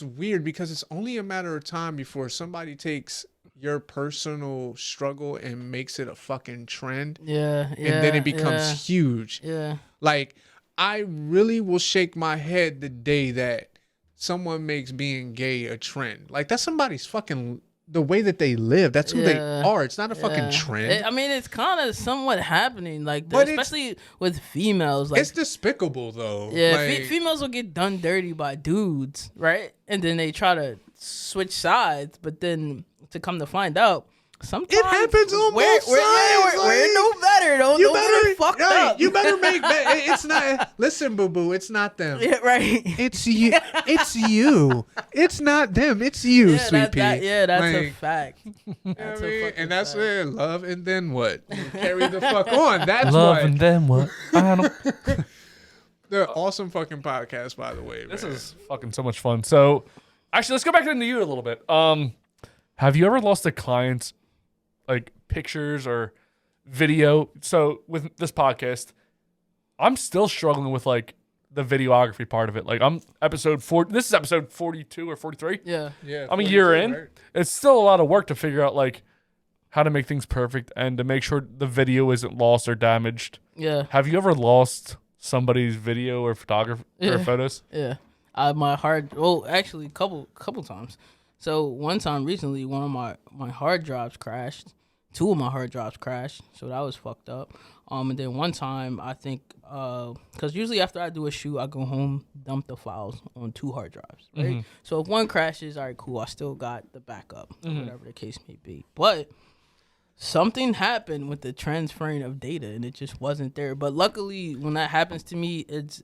weird because it's only a matter of time before somebody takes your personal struggle and makes it a fucking trend. Yeah. And then it becomes huge. Yeah. Like, I really will shake my head the day that someone makes being gay a trend. Like, that's somebody's fucking, the way that they live. That's who they are. It's not a fucking trend. I mean, it's kind of somewhat happening, like, But especially with females. Like, it's despicable, though. yeah, Like, females will get done dirty by dudes, right? And then they try to switch sides, but then to come to find out, sometimes it happens on we're both sides. we're no better. Don't you get better it fucked Yo, up. you better make it's not. Listen, boo boo, it's not them. Yeah, right. It's you. It's you. It's not them. It's you, Yeah, sweet pea. that's a Like, fact. I That's a mean, fucking and that's fact. where love and then what? You carry the fuck on. That's Love what. and then what? I don't. They're awesome fucking podcast, by the way. This man. is fucking so much fun. So, actually, let's go back into you a little bit. Have you ever lost a client's like pictures or video? So with this podcast, I'm still struggling with like the videography part of it. Like I'm episode 4. This is episode 42 or 43. Yeah. Yeah, I'm a year 42, in. right? It's still a lot of work to figure out like how to make things perfect and to make sure the video isn't lost or damaged. Yeah. Have you ever lost somebody's video or photography or Yeah. photos? Yeah. My hard. Well, actually, a couple times. So one time recently, one of my hard drives crashed. 2 of my hard drives crashed, so that was fucked up. And then one time, I think, because usually after I do a shoot, I go home, dump the files on 2 hard drives, right? So if one crashes, all right, cool, I still got the backup, or whatever the case may be. But something happened with the transferring of data, and it just wasn't there. But luckily, when that happens to me, it's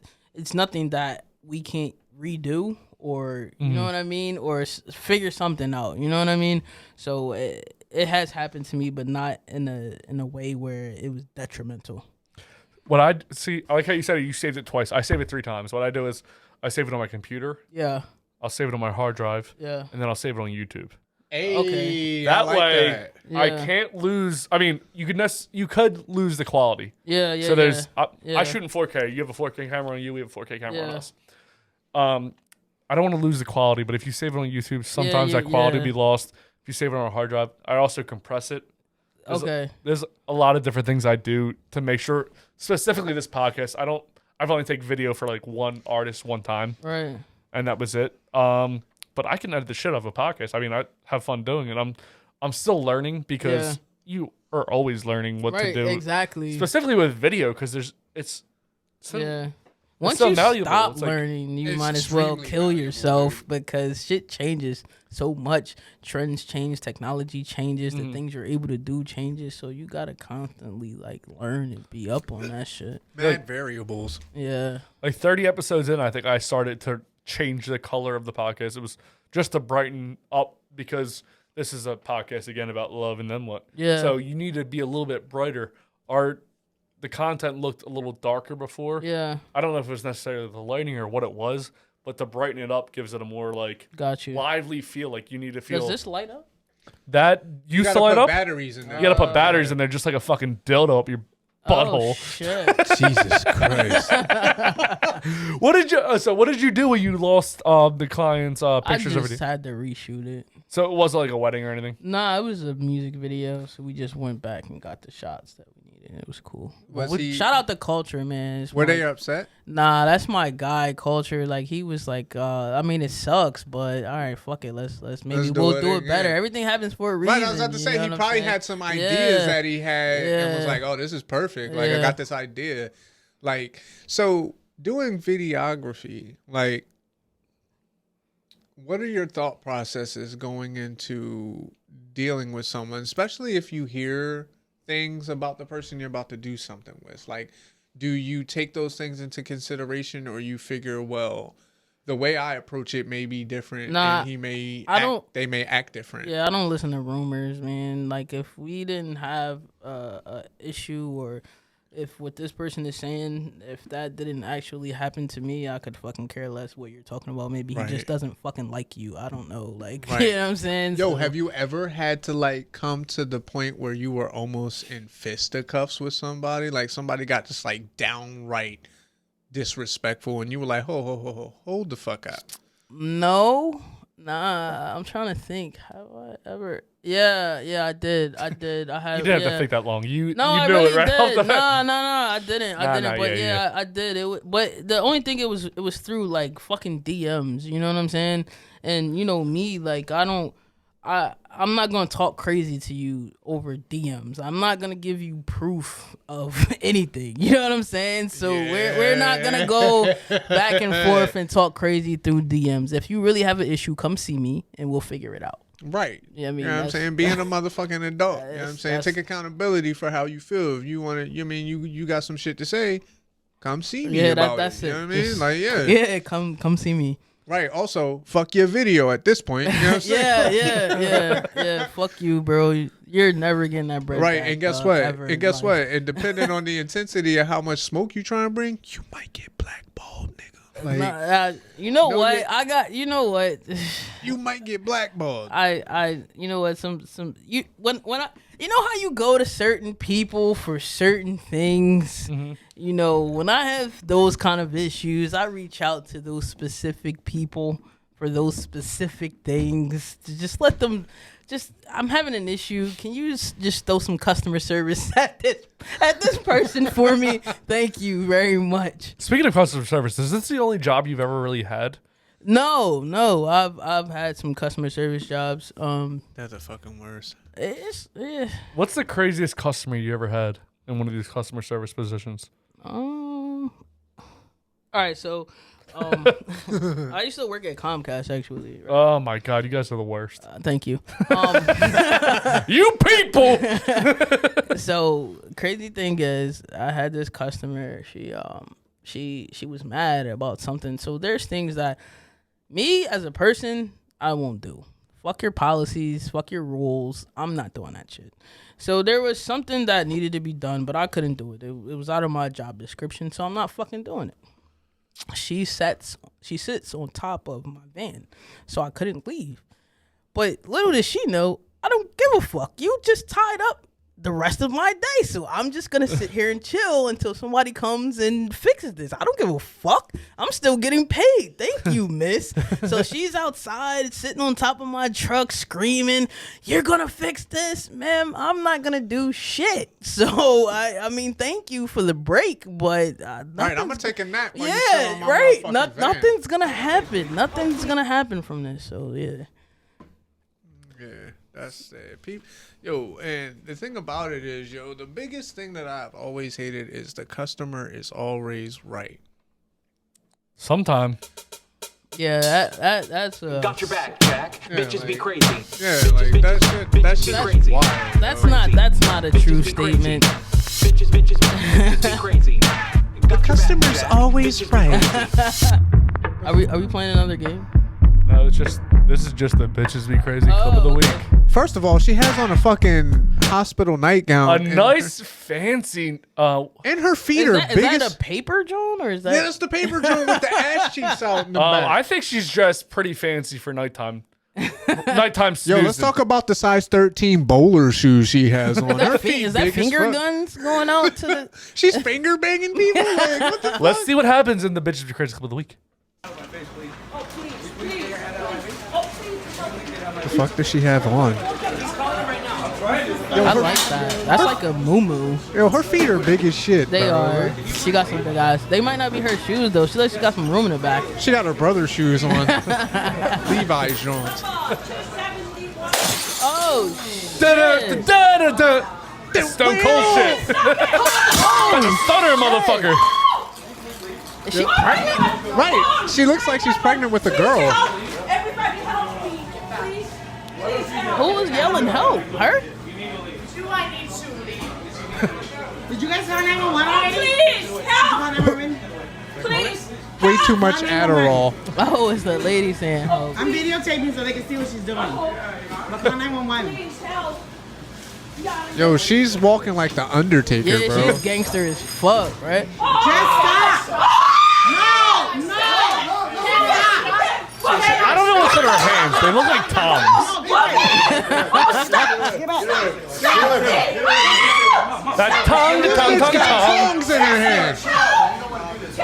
nothing that we can't redo, or you know what I mean, or figure something out. You know what I mean? So it has happened to me, but not in a way where it was detrimental. What I see, I like how you said you saved it twice. I save it 3 times. What I do is I save it on my computer. Yeah. I'll save it on my hard drive. Yeah. And then I'll save it on YouTube. Hey, Okay. That I like way, that. I Yeah. can't lose. I mean, you could lose the quality. Yeah. So there's, yeah. I shoot in 4K. You have a 4K camera on you. We have a 4K camera on Yeah. us. I don't want to lose the quality, but if you save it on YouTube, sometimes yeah, that quality yeah. be lost. If you save it on a hard drive, I also compress it. Okay. There's a lot of different things I do to make sure, specifically this podcast, I've only take video for like one artist one time, Right. and that was it. But I can edit the shit out of a podcast. I mean, I have fun doing it. I'm still learning because you are always learning what to Right. do. Exactly. Specifically with video, because it's so, Yeah. Once so you malleable. stop It's like- learning, you It's might as well extremely kill valuable, yourself because shit changes so much. Trends change, technology changes, the things you're able to do changes. So you gotta constantly like learn and be up on that shit. Mad variables. Yeah. like 30 episodes in, I think I started to change the color of the podcast. It was just to brighten up because this is a podcast again about love and then what. Yeah. So you need to be a little bit brighter. The content looked a little darker before. Yeah. I don't know if it was necessarily the lighting or what it was, but to brighten it up gives it a more like Got you. lively feel. Like you need to feel Does this light up? that You used gotta to light put up. batteries in there. You gotta put batteries in there, just like a fucking dildo up your Oh, butthole. shit. Jesus Christ. What did you do when you lost the client's I pictures of just it? had to reshoot it. So it wasn't like a wedding or anything. Nah, it was a music video, so we just went back and got the shots that we needed. It was cool. Was he- Shout out to Culture, man. It's Were my- they upset? Nah, that's my guy, Culture. Like he was like, I mean, it sucks, but all right, fuck it. Let's maybe Let's do we'll it do it again. better. Everything happens for a reason. Right, I was about to you say know he what I'm probably saying? had some ideas Yeah. that he had and was Yeah. like, "Oh, this is perfect. Like I Yeah. got this idea." Like so doing videography, like what are your thought processes going into dealing with someone, especially if you hear things about the person you're about to do something with? Like, do you take those things into consideration, or you figure, well, the way I approach it may be different, Nah, and he may I don't- they may act different. Yeah, I don't listen to rumors, man. Like if we didn't have a issue, or if what this person is saying, if that didn't actually happen to me, I could fucking care less what you're talking about. Maybe Right. he just doesn't fucking like you. I don't know. Like Right. you know what I'm saying? Yo, So- have you ever had to like come to the point where you were almost in fisticuffs with somebody? Like somebody got just like downright disrespectful, and you were like, hold the fuck up. No, nah. I'm trying to think. Have I ever? Yeah, I did. I had. You didn't have yeah. to think that long. You No, you I knew really it right off did. the bat. No, I didn't. I Nah, didn't. nah, But yeah, yeah, yeah. I did. But the only thing it was through like fucking DMs. You know what I'm saying? And you know me, like I'm not gonna talk crazy to you over DMs. I'm not gonna give you proof of anything. You know what I'm saying? So we're not gonna go back and forth and talk crazy through DMs. If you really have an issue, come see me and we'll figure it out. Right. Yeah, I mean, you know what I'm that's- saying? Being a motherfucking adult. You know what I'm That's- saying? that's- Take accountability for how you feel. If you want to, you got some shit to say, come see me Yeah, about that's it. it. You know what I mean? Just- Like, yeah. Yeah, come see me. Right. Also, fuck your video at this point. You know what I'm saying? Yeah. Fuck you, bro. You're never getting that bread. Right. back, And guess dog, what? ever in And guess life. what? And depending on the intensity of how much smoke you trying to bring, you might get blackballed, nigga. Like, you know No, what? yeah. I got. You know what? you might get blackballed. You know what? When I, you know how you go to certain people for certain things. You know, when I have those kind of issues, I reach out to those specific people for those specific things to just let them. I'm having an issue. Can you just throw some customer service at this person for me? Thank you very much. Speaking of customer service, is this the only job you've ever really had? No. I've had some customer service jobs. That's the fucking worst. What's the craziest customer you ever had in one of these customer service positions? All right, so I used to work at Comcast actually. Right? Oh my god, you guys are the worst. Thank you. You people. So crazy thing is, I had this customer. She was mad about something. So there's things that me as a person I won't do. Fuck your policies. Fuck your rules. I'm not doing that shit. So there was something that needed to be done, but I couldn't do it. It was out of my job description, so I'm not fucking doing it. She sits on top of my van, so I couldn't leave. But little did she know, I don't give a fuck. You just tied up the rest of my day, so I'm just gonna sit here and chill until somebody comes and fixes this. I don't give a fuck. I'm still getting paid. Thank you, miss. So she's outside sitting on top of my truck screaming, "You're gonna fix this, ma'am? I'm not gonna do shit." So I mean, thank you for the break, but Right, I'm gonna take a nap. While you sit on yeah, my right. motherfucking van. Nothing's gonna happen. Nothing's gonna happen from this. So yeah. Yeah, that's it. Yo, and the thing about it is, the biggest thing that I've always hated is the customer is always right. Sometime. Yeah, that's Got your back, Jack. Bitches be crazy. Yeah, like that shit crazy. wild. that's not a true statement. Bitches be crazy. The customer's always right. Are we playing another game? No, this is just the bitches be crazy clip of the week. First of all, she has on a fucking hospital nightgown. A nice fancy. And her feet Is are that biggest. a paper John or is that? Yeah, that's the paper joint with the ass cheeks out in the back. I think she's dressed pretty fancy for nighttime. Nighttime Yo, snoozing. let's talk about the size 13 bowler shoes she has on. Her feet Is that big as finger fuck. guns going out to the? She's finger banging people. Like, what the fuck? Let's see what happens in the bitches be crazy clip of the week. The fuck does she have on? I like that. That's like a moo. Yo, her feet are big as shit. They bro. are. She got some big eyes. They might not be her shoes though. She got some room in the back. She got her brother's shoes on. Levi's joints. Oh Stone cold shit. That's a stunner, motherfucker. Is she pregnant? Right. She looks like she's pregnant with a girl. Everybody help me, please. Please help. Who was yelling help? Her? Do I need to leave? Did you guys call 911 already? Please help. Please. Way too much Adderall. Oh, it's the lady saying help. I'm videotaping so they can see what she's doing. But call 911. Please help. Yo, she's walking like the Undertaker, Yeah, bro. she's gangster as fuck, right? Just stop! No! I don't know what's in her hands. They look like tongs. That tongue. She's got tongs in her hand.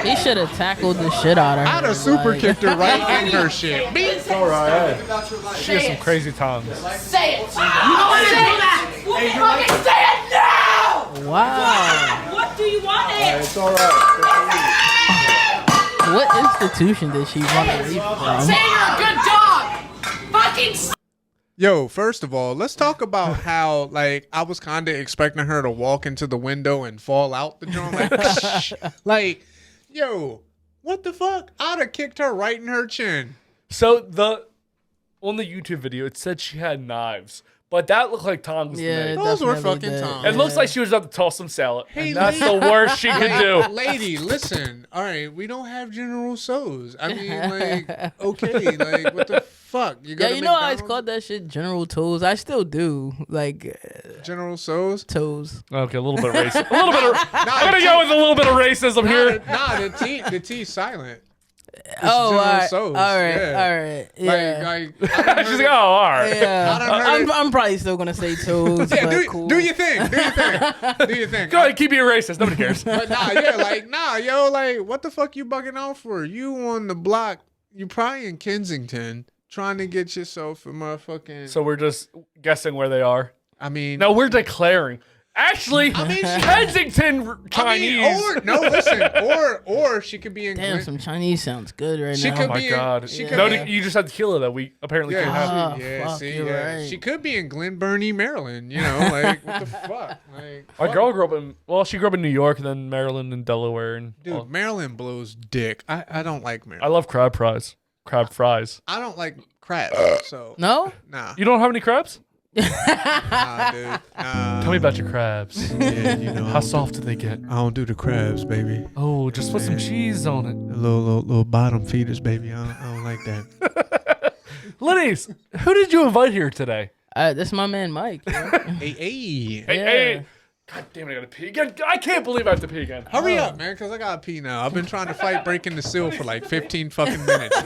He should have tackled the shit out of her. I'd have super kicked her right in her shit. It's all right. She has some crazy tongues. Say it. You don't want to say that. Fucking say it now. Wow. What do you want it? It's all right. What institution did she want to leave from? Say you're a good dog. Fucking Yo, first of all, let's talk about how, like, I was kind of expecting her to walk into the window and fall out the joint. Like, yo, what the fuck? I'd have kicked her right in her chin. So the on the YouTube video, it said she had knives, but that looked like tongs to Yeah, me. Those were definitely fucking did. tongs. It looks like she was about to toss some salad. Hey, And that's lady. the worst she could do. Lady, listen. All right, we don't have General So's. I mean, like, okay, like, what the fuck? You Yeah, got you know I always called that shit General Toes. I still do. Like, General So's? toes. Okay, a little bit of racism. A little bit of. I'm gonna go with a little bit of racism here. Nah, the T's silent. It's Oh, General all right. So's, All right. yeah. All right. Yeah. She's like, oh, all right. Yeah. I'm probably still going to say toes. Yeah, but cool. do your thing. Do your thing. Do your thing. Go ahead, keep being racist. Nobody cares. But nah, yo, like, what the fuck you bugging out for? You on the block, you probably in Kensington, trying to get yourself a motherfucking... So we're just guessing where they are. I mean... No, we're declaring. Actually, Kensington Chinese. Or she could be in... Damn, some Chinese sounds good right She now. could Oh my be God. She Yeah. could No, be, you just had tequila that we apparently couldn't have. fuck, you're right. She could be in Glen Burnie, Maryland. You know, like, what the fuck? Like, My girl grew up in, well, she grew up in New York and then Maryland and Delaware. And dude, Maryland blows dick. I don't like Maryland. I love crab fries. Crab fries. I don't like crab, so... No? Nah. You don't have any crabs? Nah, dude. Nah. Tell me about your crabs. Yeah, you know. How soft do they get? I don't do the crabs, baby. Oh, just put some cheese on it. The little bottom feeders, baby. I don't like that. Lanice, who did you invite here today? That's my man Mike. Yeah. Hey. Hey. God damn it, I gotta pee again. I can't believe I have to pee again. Hurry up, man, because I got to pee now. I've been trying to fight breaking the seal for like 15 fucking minutes.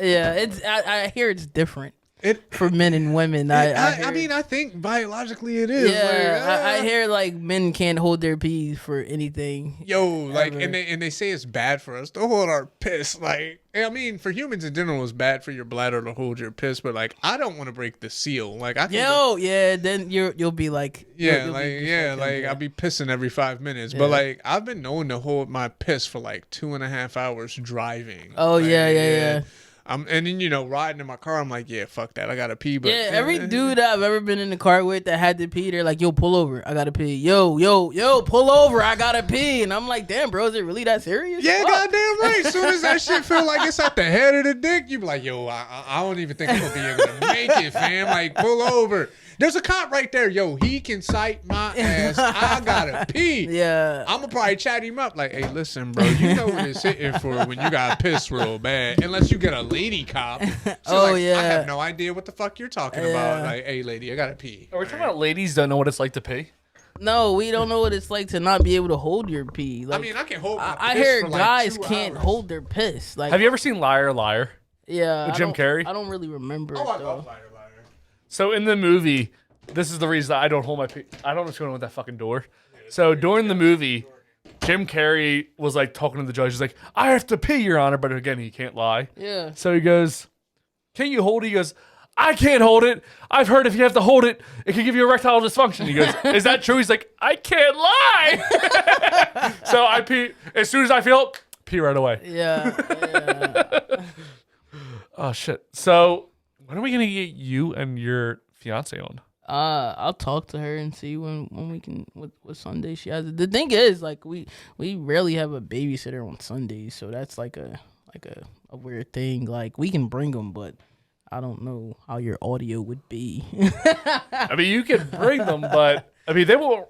Yeah, it's. I hear it's different It, for men and women. I mean, I think biologically it is. Yeah, Like, I hear like men can't hold their peas for anything. Yo, like, Ever. and they say it's bad for us to hold our piss. Like, I mean, for humans in general, it's bad for your bladder to hold your piss. But like, I don't want to break the seal. Like, I think Yeah, then you'll be like, yeah, you'll like be just yeah, him, like yeah. I'll be pissing every 5 minutes. Yeah. But like, I've been known to hold my piss for like 2.5 hours driving. Oh, Like, yeah. And then riding in my car, I'm like, yeah, fuck that, I gotta pee. But Yeah, every dude I've ever been in the car with that had to pee, they're like, yo, pull over, I gotta pee. Yo, pull over, I gotta pee. And I'm like, damn, bro, is it really that serious? yeah, Fuck. goddamn right. As soon as that shit feel like it's at the head of the dick, you be like, yo, I don't even think I'm gonna be able to make it, fam. Like, pull over. There's a cop right there. Yo, he can cite my ass. I gotta pee. Yeah. I'm gonna probably chat him up like, hey, listen, bro, you know what it's hitting for when you got pissed real bad. Unless you get a lady cop. She's Oh, like, yeah. I have no idea what the fuck you're talking about. Like, hey, lady, I gotta pee. Are we talking about ladies don't know what it's like to pee? No, we don't know what it's like to not be able to hold your pee. Like, I mean, I can hold my I piss hear for like guys 2 can't hours. hold their piss. Like, Have you ever seen Liar Liar? yeah, with I Jim don't- Carrey? I don't really remember. Oh, it, I though. love Liar Liar. So in the movie, this is the reason that I don't hold my pee. I don't know what's going on with that fucking door. So during the movie, Jim Carrey was like talking to the judge. He's like, I have to pee, Your Honor. But again, he can't lie. Yeah. So he goes, can you hold it? He goes, I can't hold it. I've heard if you have to hold it, it can give you erectile dysfunction. He goes, is that true? He's like, I can't lie. So I pee. As soon as I feel it, pee right away. Yeah. Oh, shit. So when are we going to get you and your fiance on? I'll talk to her and see when we can what Sunday she has. The thing is, like, we rarely have a babysitter on Sundays, so that's like a weird thing. Like, we can bring them, but I don't know how your audio would be. I mean, you can bring them, but I mean, they will.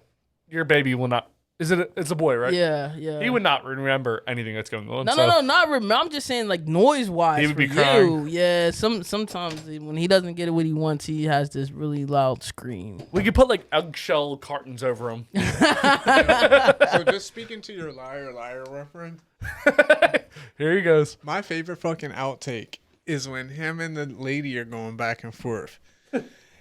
Your baby will not. It's a boy, right? Yeah. He would not remember anything that's going on. No, not remember. I'm just saying, like, noise wise. He would be for crying. you. Yeah. Sometimes when he doesn't get what he wants, he has this really loud scream. We could put like eggshell cartons over him. So just speaking to your Liar Liar reference, Here he goes. my favorite fucking outtake is when him and the lady are going back and forth.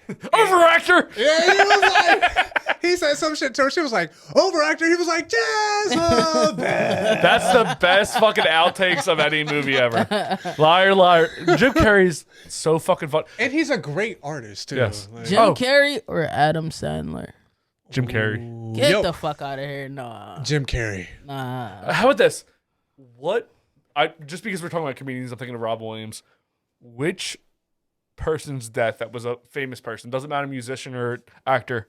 Overactor. Yeah, he was like, he said some shit to her. She was like, overactor. He was like, Jasmine. That's the best fucking outtakes of any movie ever. Liar, liar. Jim Carrey's so fucking fun. And he's a great artist too. Yes. Like, Jim Carrey or Adam Sandler? Jim Carrey. Get Yo. the fuck out of here. Nah. Jim Carrey. How about this? Just because we're talking about comedians, I'm thinking of Rob Williams. Which person's death that was a famous person, doesn't matter, musician or actor,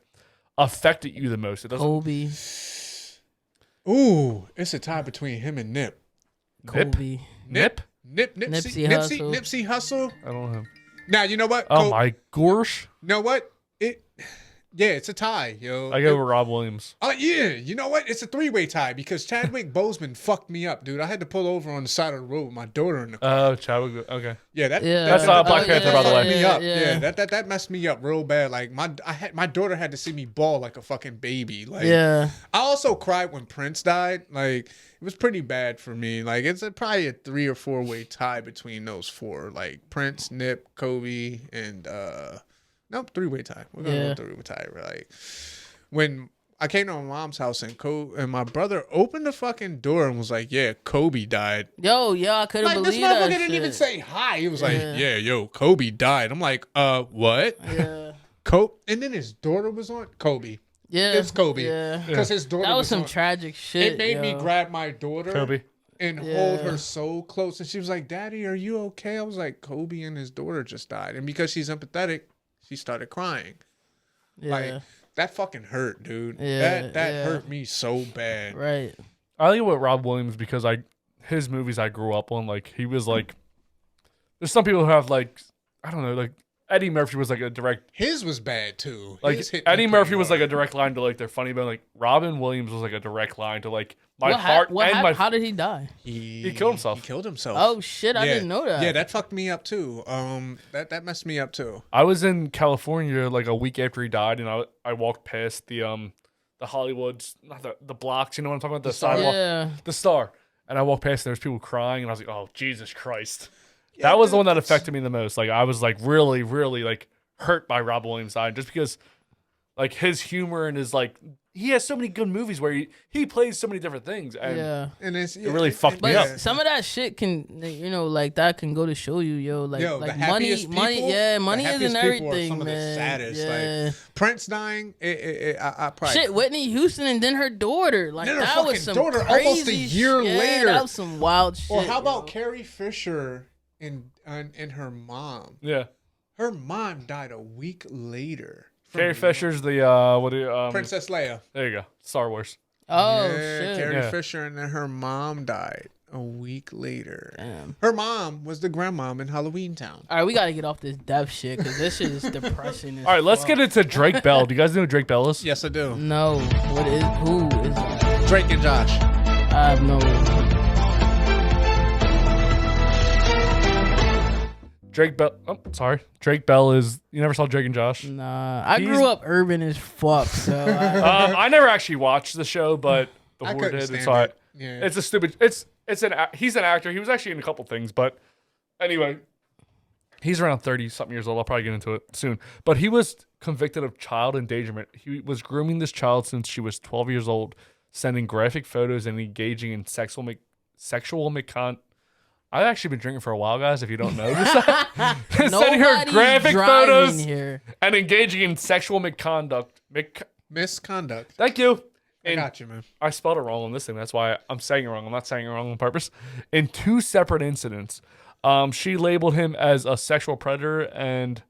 affected you the most? It doesn't. Kobe. Ooh, it's a tie between him and Nip. Kobe. Nip? Nipsey Hussle. I don't know. Now you know what? Oh my gosh. You know what? Yeah, it's a tie, yo. I go with Rob Williams. Oh yeah, you know what? It's a 3-way tie because Chadwick Boseman fucked me up, dude. I had to pull over on the side of the road with my daughter in the car. Oh, Chadwick. Okay. Yeah, that's not Black Panther, by the way. Me up. Yeah, that messed me up real bad. Like my daughter had to see me bawl like a fucking baby. Like, Yeah. I also cried when Prince died. Like, it was pretty bad for me. Like, it's probably a 3 or 4-way tie between those four. Like Prince, Nip, Kobe, and nope, 3-way tie. We're gonna go 3-way tie. Like, when I came to my mom's house and my brother opened the fucking door and was like, "Yeah, Kobe died." Yo, yeah, I couldn't believe that. This motherfucker didn't even say hi. He was like, "Yeah, yo, Kobe died." I'm like, what? Yeah. Kobe, and then his daughter was on Kobe. Yeah, it's Kobe. Yeah, because his daughter. That was some on. tragic shit. It made me grab my daughter, Kobe, and hold her so close, and she was like, "Daddy, are you okay?" I was like, "Kobe and his daughter just died," and because she's empathetic, she started crying. Yeah. Like, that fucking hurt, dude. Yeah, that hurt me so bad. Right. I think with Rob Williams because his movies I grew up on, like he was like, there's some people who have like, I don't know, like Eddie Murphy was like a direct. His was bad too. Like Eddie Murphy was like a direct line to like their funny, but like Robin Williams was like a direct line to like my heart and my. How did he die? He killed himself. He killed himself. Oh shit! I didn't know that. Yeah, that fucked me up too. That messed me up too. I was in California like a week after he died, and I walked past the Hollywoods, not the blocks. You know what I'm talking about? The sidewalk, the Star. And I walked past, and there's people crying, and I was like, "Oh Jesus Christ!" Yeah, that was the one that affected me the most. Like I was like really, really like hurt by Rob Williams' dying, just because like his humor and his like he has so many good movies where he plays so many different things, and and it really fucked me up. Some of that shit can like that can go to show you, like money isn't everything, some man. Of the saddest. Like Prince dying, I probably shit. Whitney Houston and then her daughter, like then that was some daughter crazy almost a year later. That was some wild shit. Or how about Carrie Fisher and her mom? Yeah, her mom died a week later. Carrie Fisher's the Princess Leia. There you go, Star Wars. Oh shit! Carrie Fisher, and then her mom died a week later. Damn. Her mom was the grandmom in Halloween Town. All right, we got to get off this death shit because this shit is depressing. All right, let's get into Drake Bell. Do you guys know who Drake Bell is? Yes, I do. No, who is that? Drake and Josh. I have no. Drake Bell. Oh, sorry. Drake Bell is. You never saw Drake and Josh? Nah, I grew up urban as fuck. So I never actually watched the show, but before couldn't did. stand So it. Yeah. it's a stupid. He's an actor. He was actually in a couple things, but anyway, he's around 30-something years old. I'll probably get into it soon. But he was convicted of child endangerment. He was grooming this child since she was 12 years old, sending graphic photos and engaging in sexual misconduct. I've actually been drinking for a while, guys, if you don't know this. Sending her graphic photos and engaging in sexual misconduct. Misconduct. Thank you. I got you, man. I spelled it wrong on this thing. That's why I'm saying it wrong. I'm not saying it wrong on purpose. In 2 separate incidents, she labeled him as a sexual predator, and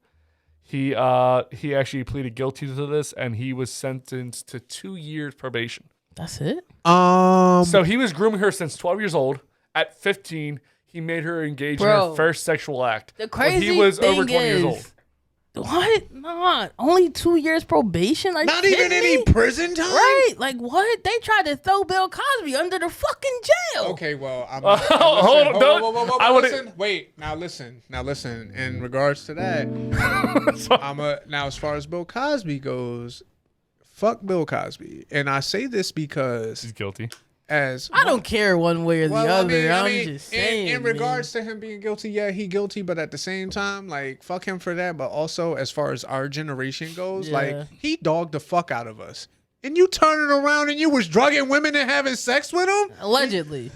he actually pleaded guilty to this, and he was sentenced to 2 years probation. That's it? So he was grooming her since 12 years old. At 15, he made her engage in her first sexual act. The crazy when he was thing over 20 years old. What? Nah, only 2 years probation? Like, not even any prison time? Right. Like, what? They tried to throw Bill Cosby under the fucking jail. Okay, well, I'm hold on. Listen. Wait, now listen. In regards to that, now as far as Bill Cosby goes, fuck Bill Cosby. And I say this because he's guilty. I don't care one way or the other. I'm just saying. In regards to him being guilty, yeah, he guilty, but at the same time, like, fuck him for that. But also, as far as our generation goes, like, he dogged the fuck out of us. And you turning around and you was drugging women and having sex with them? Allegedly.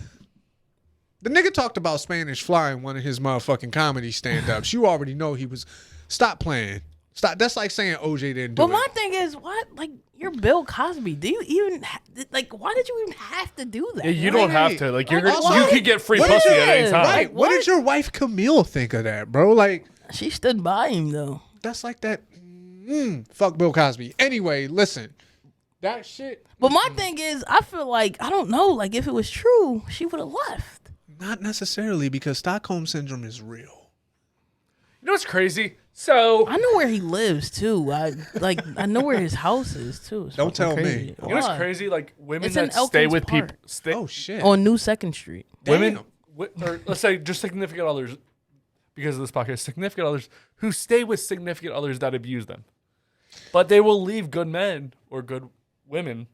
The nigga talked about Spanish Fly in one of his motherfucking comedy stand-ups. You already know he was... Stop playing. Stop. That's like saying OJ didn't do it. But my thing is, what? Like, you're Bill Cosby. Do you even why did you even have to do that? Yeah, you don't have to. Like, you could get free pussy at any time. Right. What did your wife Camille think of that, bro? Like, she stood by him though. That's like that. Fuck Bill Cosby. Anyway, listen. That shit. But my thing is, I feel like I don't know. Like, if it was true, she would have left. Not necessarily, because Stockholm syndrome is real. You know what's crazy? So I know where he lives too. I know where his house is too. It's Don't fucking tell me. crazy. you know what's Why? crazy? Like women It's in that stay Elkins with people, Park. Oh shit. On New 2nd Street. women, or let's say just significant others, because of this podcast, significant others who stay with significant others that abuse them, but they will leave good men or good women.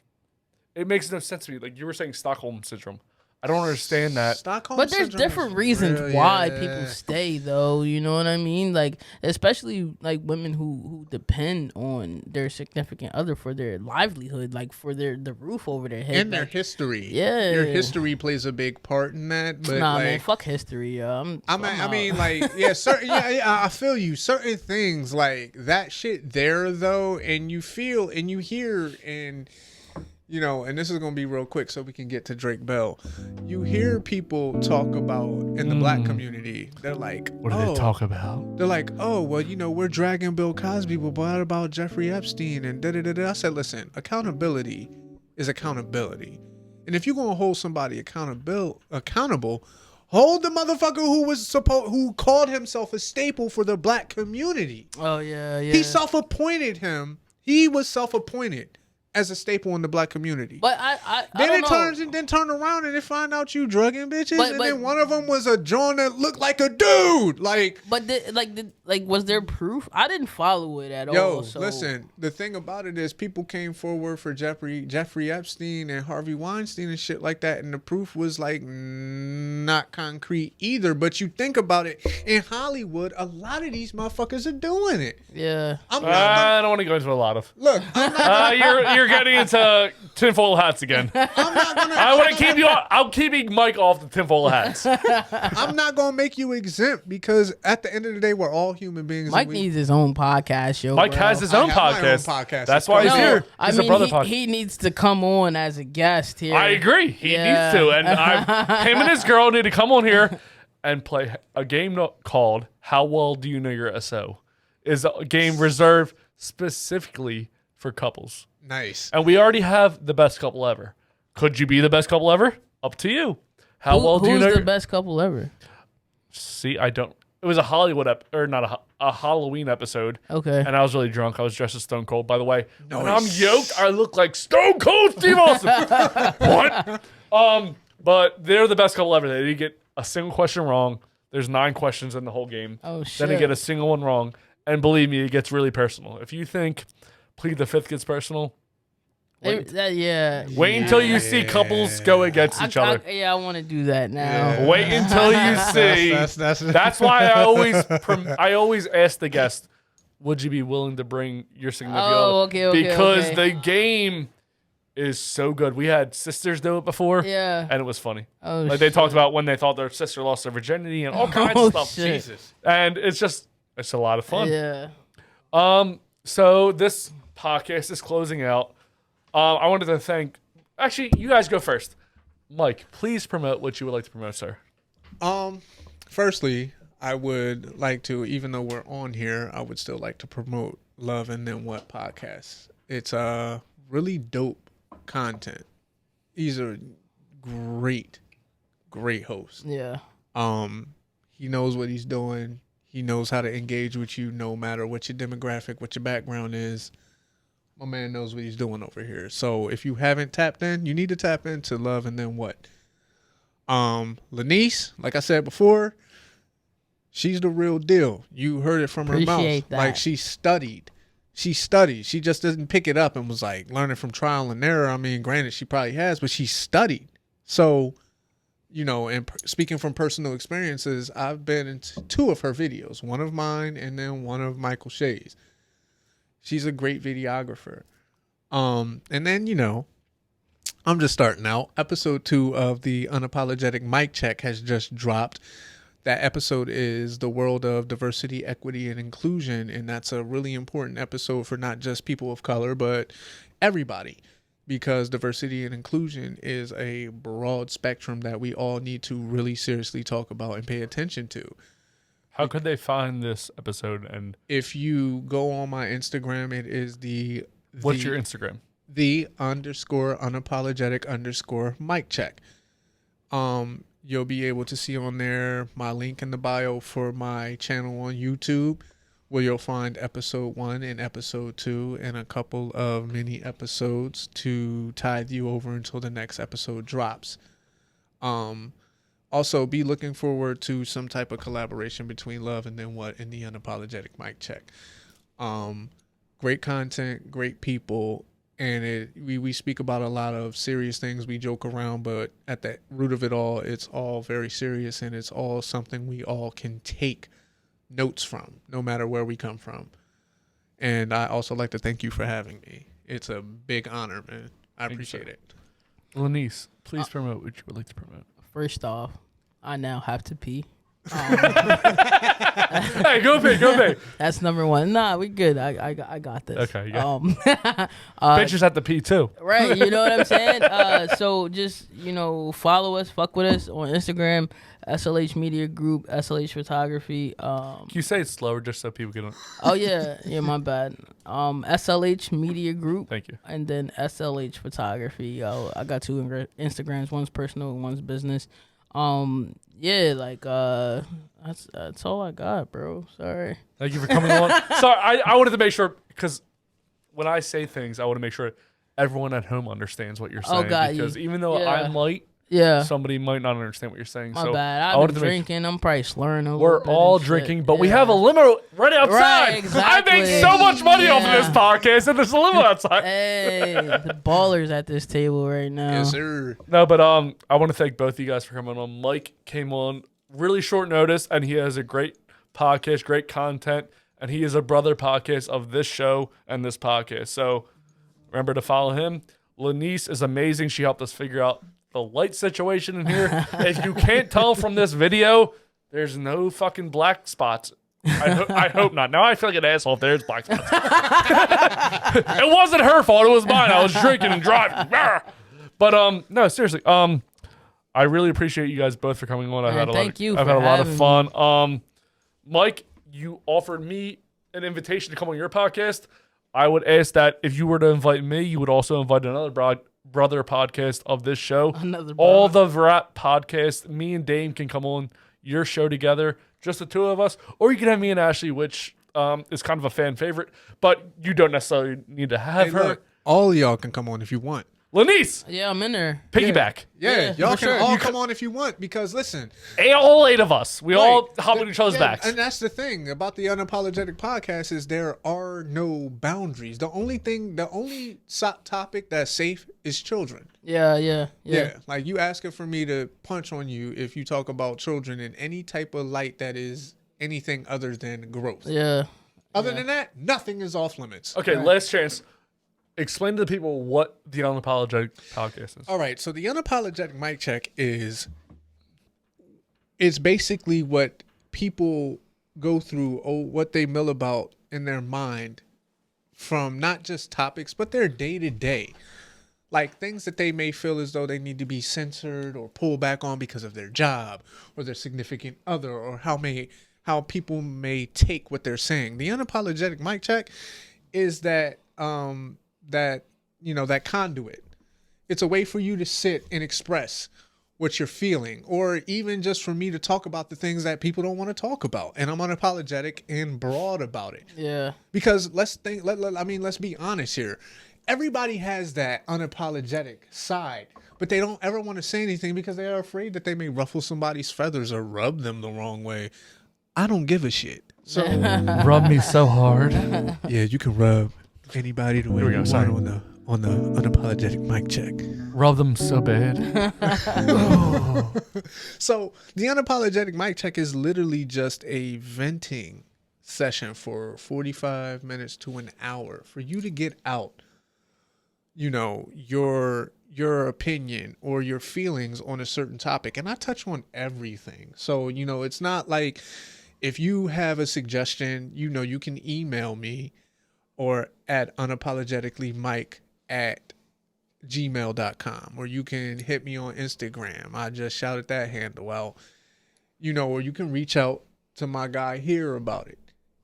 It makes no sense to me. Like you were saying, Stockholm syndrome. I don't understand that. Stockholm But there's syndrome different is reasons real, why yeah. people stay, though. You know what I mean? Like, especially like women who depend on their significant other for their livelihood, like for the roof over their head, And their like, history. Yeah. Your history plays a big part in that. But Nah, like, man, fuck history. I mean, like, yeah, certain, yeah, I feel you. Certain things like that shit there though, and you feel and you hear and. You know, and this is going to be real quick so we can get to Drake Bell. You hear people talk about in the black community. They're like, What do they talk about? They're like, oh, well, you know, we're dragging Bill Cosby, but what about Jeffrey Epstein and da-da-da-da? I said, listen, accountability is accountability. And if you're going to hold somebody accountable, hold the motherfucker who called himself a staple for the black community. Oh, yeah. He self-appointed him. He was self-appointed as a staple in the black community. But I then don't it know. turns and then turn around and they find out you drugging bitches, But- and but- then one of them was a John that looked like a dude. Like, But was there proof? I didn't follow it at yo, all. So. listen. The thing about it is, people came forward for Jeffrey Epstein and Harvey Weinstein and shit like that, and the proof was like not concrete either. But you think about it, in Hollywood, a lot of these motherfuckers are doing it. Yeah. I don't want to go into a lot of. Look, I'm not You're getting into tinfoil hats again. I want to keep you. I'm keeping Mike off the tinfoil hats. I'm not gonna make you exempt because at the end of the day, we're all human beings. Mike and we- needs his own podcast show. Mike bro. has his own I have my own podcast. podcast. That's why he's No, here. I He's mean, a brother podcast. he needs to come on as a guest here. I agree. He Yeah. needs to, and him and his girl need to come on here and play a game called "How Well Do You Know Your SO?" Is a game reserved specifically for couples. Nice. And we already have the best couple ever. Could you be the best couple ever? Up to you. How well do you know? Who's the best couple ever? See, I don't. It was a Hollywood or not a Halloween episode. Okay. And I was really drunk. I was dressed as Stone Cold, by the way. When I'm yoked, I look like Stone Cold Steve Austin. What? But they're the best couple ever. They didn't get a single question wrong. There's 9 questions in the whole game. Oh, shit. Then they get a single one wrong. And believe me, it gets really personal. If you think Plead the Fifth gets personal, wait until you see couples go against each other. I want to do that now. Wait until you see. That's why I always ask the guest, would you be willing to bring your significant other? Okay, because okay. the game is so good. We had sisters do it before. Yeah. And it was funny. Oh, like they talked about when they thought their sister lost their virginity and all kinds of stuff. Shit. Jesus. And it's a lot of fun. Yeah. So this podcast is closing out. I wanted to thank. Actually, you guys go first. Mike, please promote what you would like to promote, sir. Firstly, I would like to, even though we're on here, I would still like to promote Love and Then What podcast. It's really dope content. These are great hosts. Yeah. He knows what he's doing. He knows how to engage with you no matter what your demographic, what your background is. My man knows what he's doing over here. So if you haven't tapped in, you need to tap into Love and Then What. Lanice, like I said before, she's the real deal. You heard it from her mouth. Appreciate that. Like she studied. She just didn't pick it up and was like learning from trial and error. I mean, granted, she probably has, but she studied. So, you know, and speaking from personal experiences, I've been in 2 of her videos, one of mine and then one of Michael Shay's. She's a great videographer. And then, you know, I'm just starting out. Episode 2 of the Unapologetic Mic Check has just dropped. That episode is the world of diversity, equity, and inclusion. And that's a really important episode for not just people of color, but everybody. Because diversity and inclusion is a broad spectrum that we all need to really seriously talk about and pay attention to. How could they find this episode? And if you go on my Instagram, it is what's your Instagram? _unapologetic_mic check. You'll be able to see on there my link in the bio for my channel on YouTube, where you'll find episode 1 and episode 2 and a couple of mini episodes to tide you over until the next episode drops. Also, be looking forward to some type of collaboration between Love and Then What and the Unapologetic Mic Check. Great content, great people, and we speak about a lot of serious things. We joke around, but at the root of it all, it's all very serious, and it's all something we all can take notes from, no matter where we come from. And I also like to thank you for having me. It's a big honor, man. I appreciate it. Lanice, please promote what you would like to promote. First off, I now have to pee. Hey, go pee. That's number one. Nah, we good. I got this. Okay, yeah. Bitches have to pee too. Right, you know what I'm saying? So just, follow us, fuck with us on Instagram, SLH Media Group, SLH Photography. Can you say it slower just so people can... Oh, yeah, my bad. SLH Media Group. Thank you. And then SLH Photography. I got 2 Instagrams. One's personal, one's business. That's all I got, bro. Sorry. Thank you for coming on. Sorry, I wanted to make sure, because when I say things, I want to make sure everyone at home understands what you're saying. Because even though I might, somebody might not understand what you're saying. My bad. I've been drinking. I'm probably slurring a little We're bit all and drinking, shit. but we have a limo right outside. Right, exactly. I made so much money off of this podcast, and there's a limo outside. Hey, the ballers at this table right now. Yes, sir. No, but I want to thank both of you guys for coming on. Mike came on really short notice, and he has a great podcast, great content, and he is a brother podcast of this show and this podcast. So remember to follow him. Lanice is amazing. She helped us figure out the light situation in here. If you can't tell from this video, there's no fucking black spots. I hope not. Now I feel like an asshole if there's black spots. It wasn't her fault. It was mine. I was drinking and driving. But no, seriously. I really appreciate you guys both for coming on. I've had a lot of fun. Mike, you offered me an invitation to come on your podcast. I would ask that if you were to invite me, you would also invite another brother podcast of this show. All the rap podcasts, me and Dame can come on your show together, just the two of us, or you can have me and Ashley, which is kind of a fan favorite, but you don't necessarily need to have her. Look, all of y'all can come on if you want. Lanice! Yeah, I'm in there. Piggyback. Yeah, y'all can all come on if you want, because listen. All 8 of us. We all hop on each other's backs. And that's the thing about the Unapologetic Podcast is there are no boundaries. The only topic that's safe is children. Yeah. Like you asking for me to punch on you if you talk about children in any type of light that is anything other than gross. Yeah. Other than that, nothing is off limits. Okay, last chance. Explain to the people what the Unapologetic Podcast is. All right, so the Unapologetic Mic Check is basically what people go through or what they mill about in their mind from not just topics, but their day-to-day. Like things that they may feel as though they need to be censored or pulled back on because of their job or their significant other, or how people may take what they're saying. The Unapologetic Mic Check is that conduit. It's a way for you to sit and express what you're feeling, or even just for me to talk about the things that people don't want to talk about. And I'm unapologetic and broad about it. Yeah. Because let's be honest here. Everybody has that unapologetic side, but they don't ever want to say anything because they are afraid that they may ruffle somebody's feathers or rub them the wrong way. I don't give a shit. So rub me so hard. Yeah, you can rub anybody the way you want on the Unapologetic Mic Check. Rub them so bad. So the Unapologetic Mic Check is literally just a venting session for 45 minutes to an hour for you to get out, your opinion or your feelings on a certain topic. And I touch on everything. So, it's not like if you have a suggestion, you can email me or at unapologeticallyMike@gmail.com, or you can hit me on Instagram. I just shouted that handle out, or you can reach out to my guy here about it.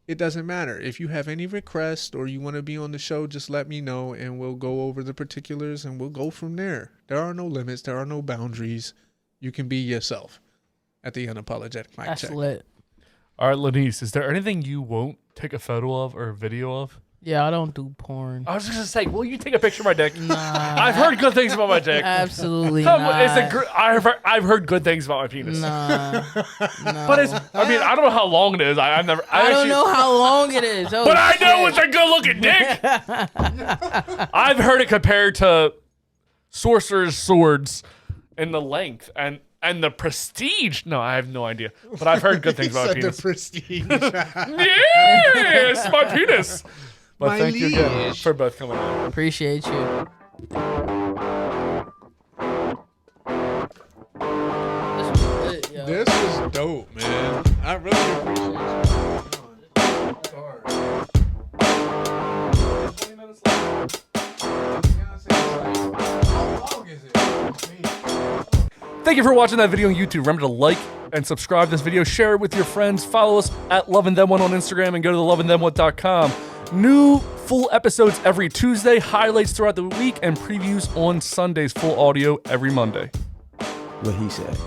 It doesn't matter. If you have any requests or you want to be on the show, just let me know and we'll go over the particulars and we'll go from there. There are no limits. There are no boundaries. you can be yourself at the unapologetic mic That's check. lit. All right, Lanice, is there anything you won't take a photo of or a video of? Yeah, I don't do porn. I was just gonna say, will you take a picture of my dick? Nah. I've heard good things about my dick. Absolutely Come, not. I've heard good things about my penis. Nah. But it's, I mean, I don't know how long it is. I don't know how long it is. Oh, but I know shit. it's a good looking dick. I've heard it compared to sorcerer's swords in the length and the prestige. No, I have no idea. But I've heard good things about my penis. The prestige. Yes, my penis. But My thank you again liege. for both coming on. Appreciate you. This was lit, yo. This is dope, man. I really appreciate Thank you for watching that video on YouTube. Remember to like and subscribe to this video, share it with your friends, follow us at LoveandThem1 on Instagram, and go to theloveandthem1.com. New full episodes every Tuesday, highlights throughout the week, and previews on Sundays, full audio every Monday. What he said.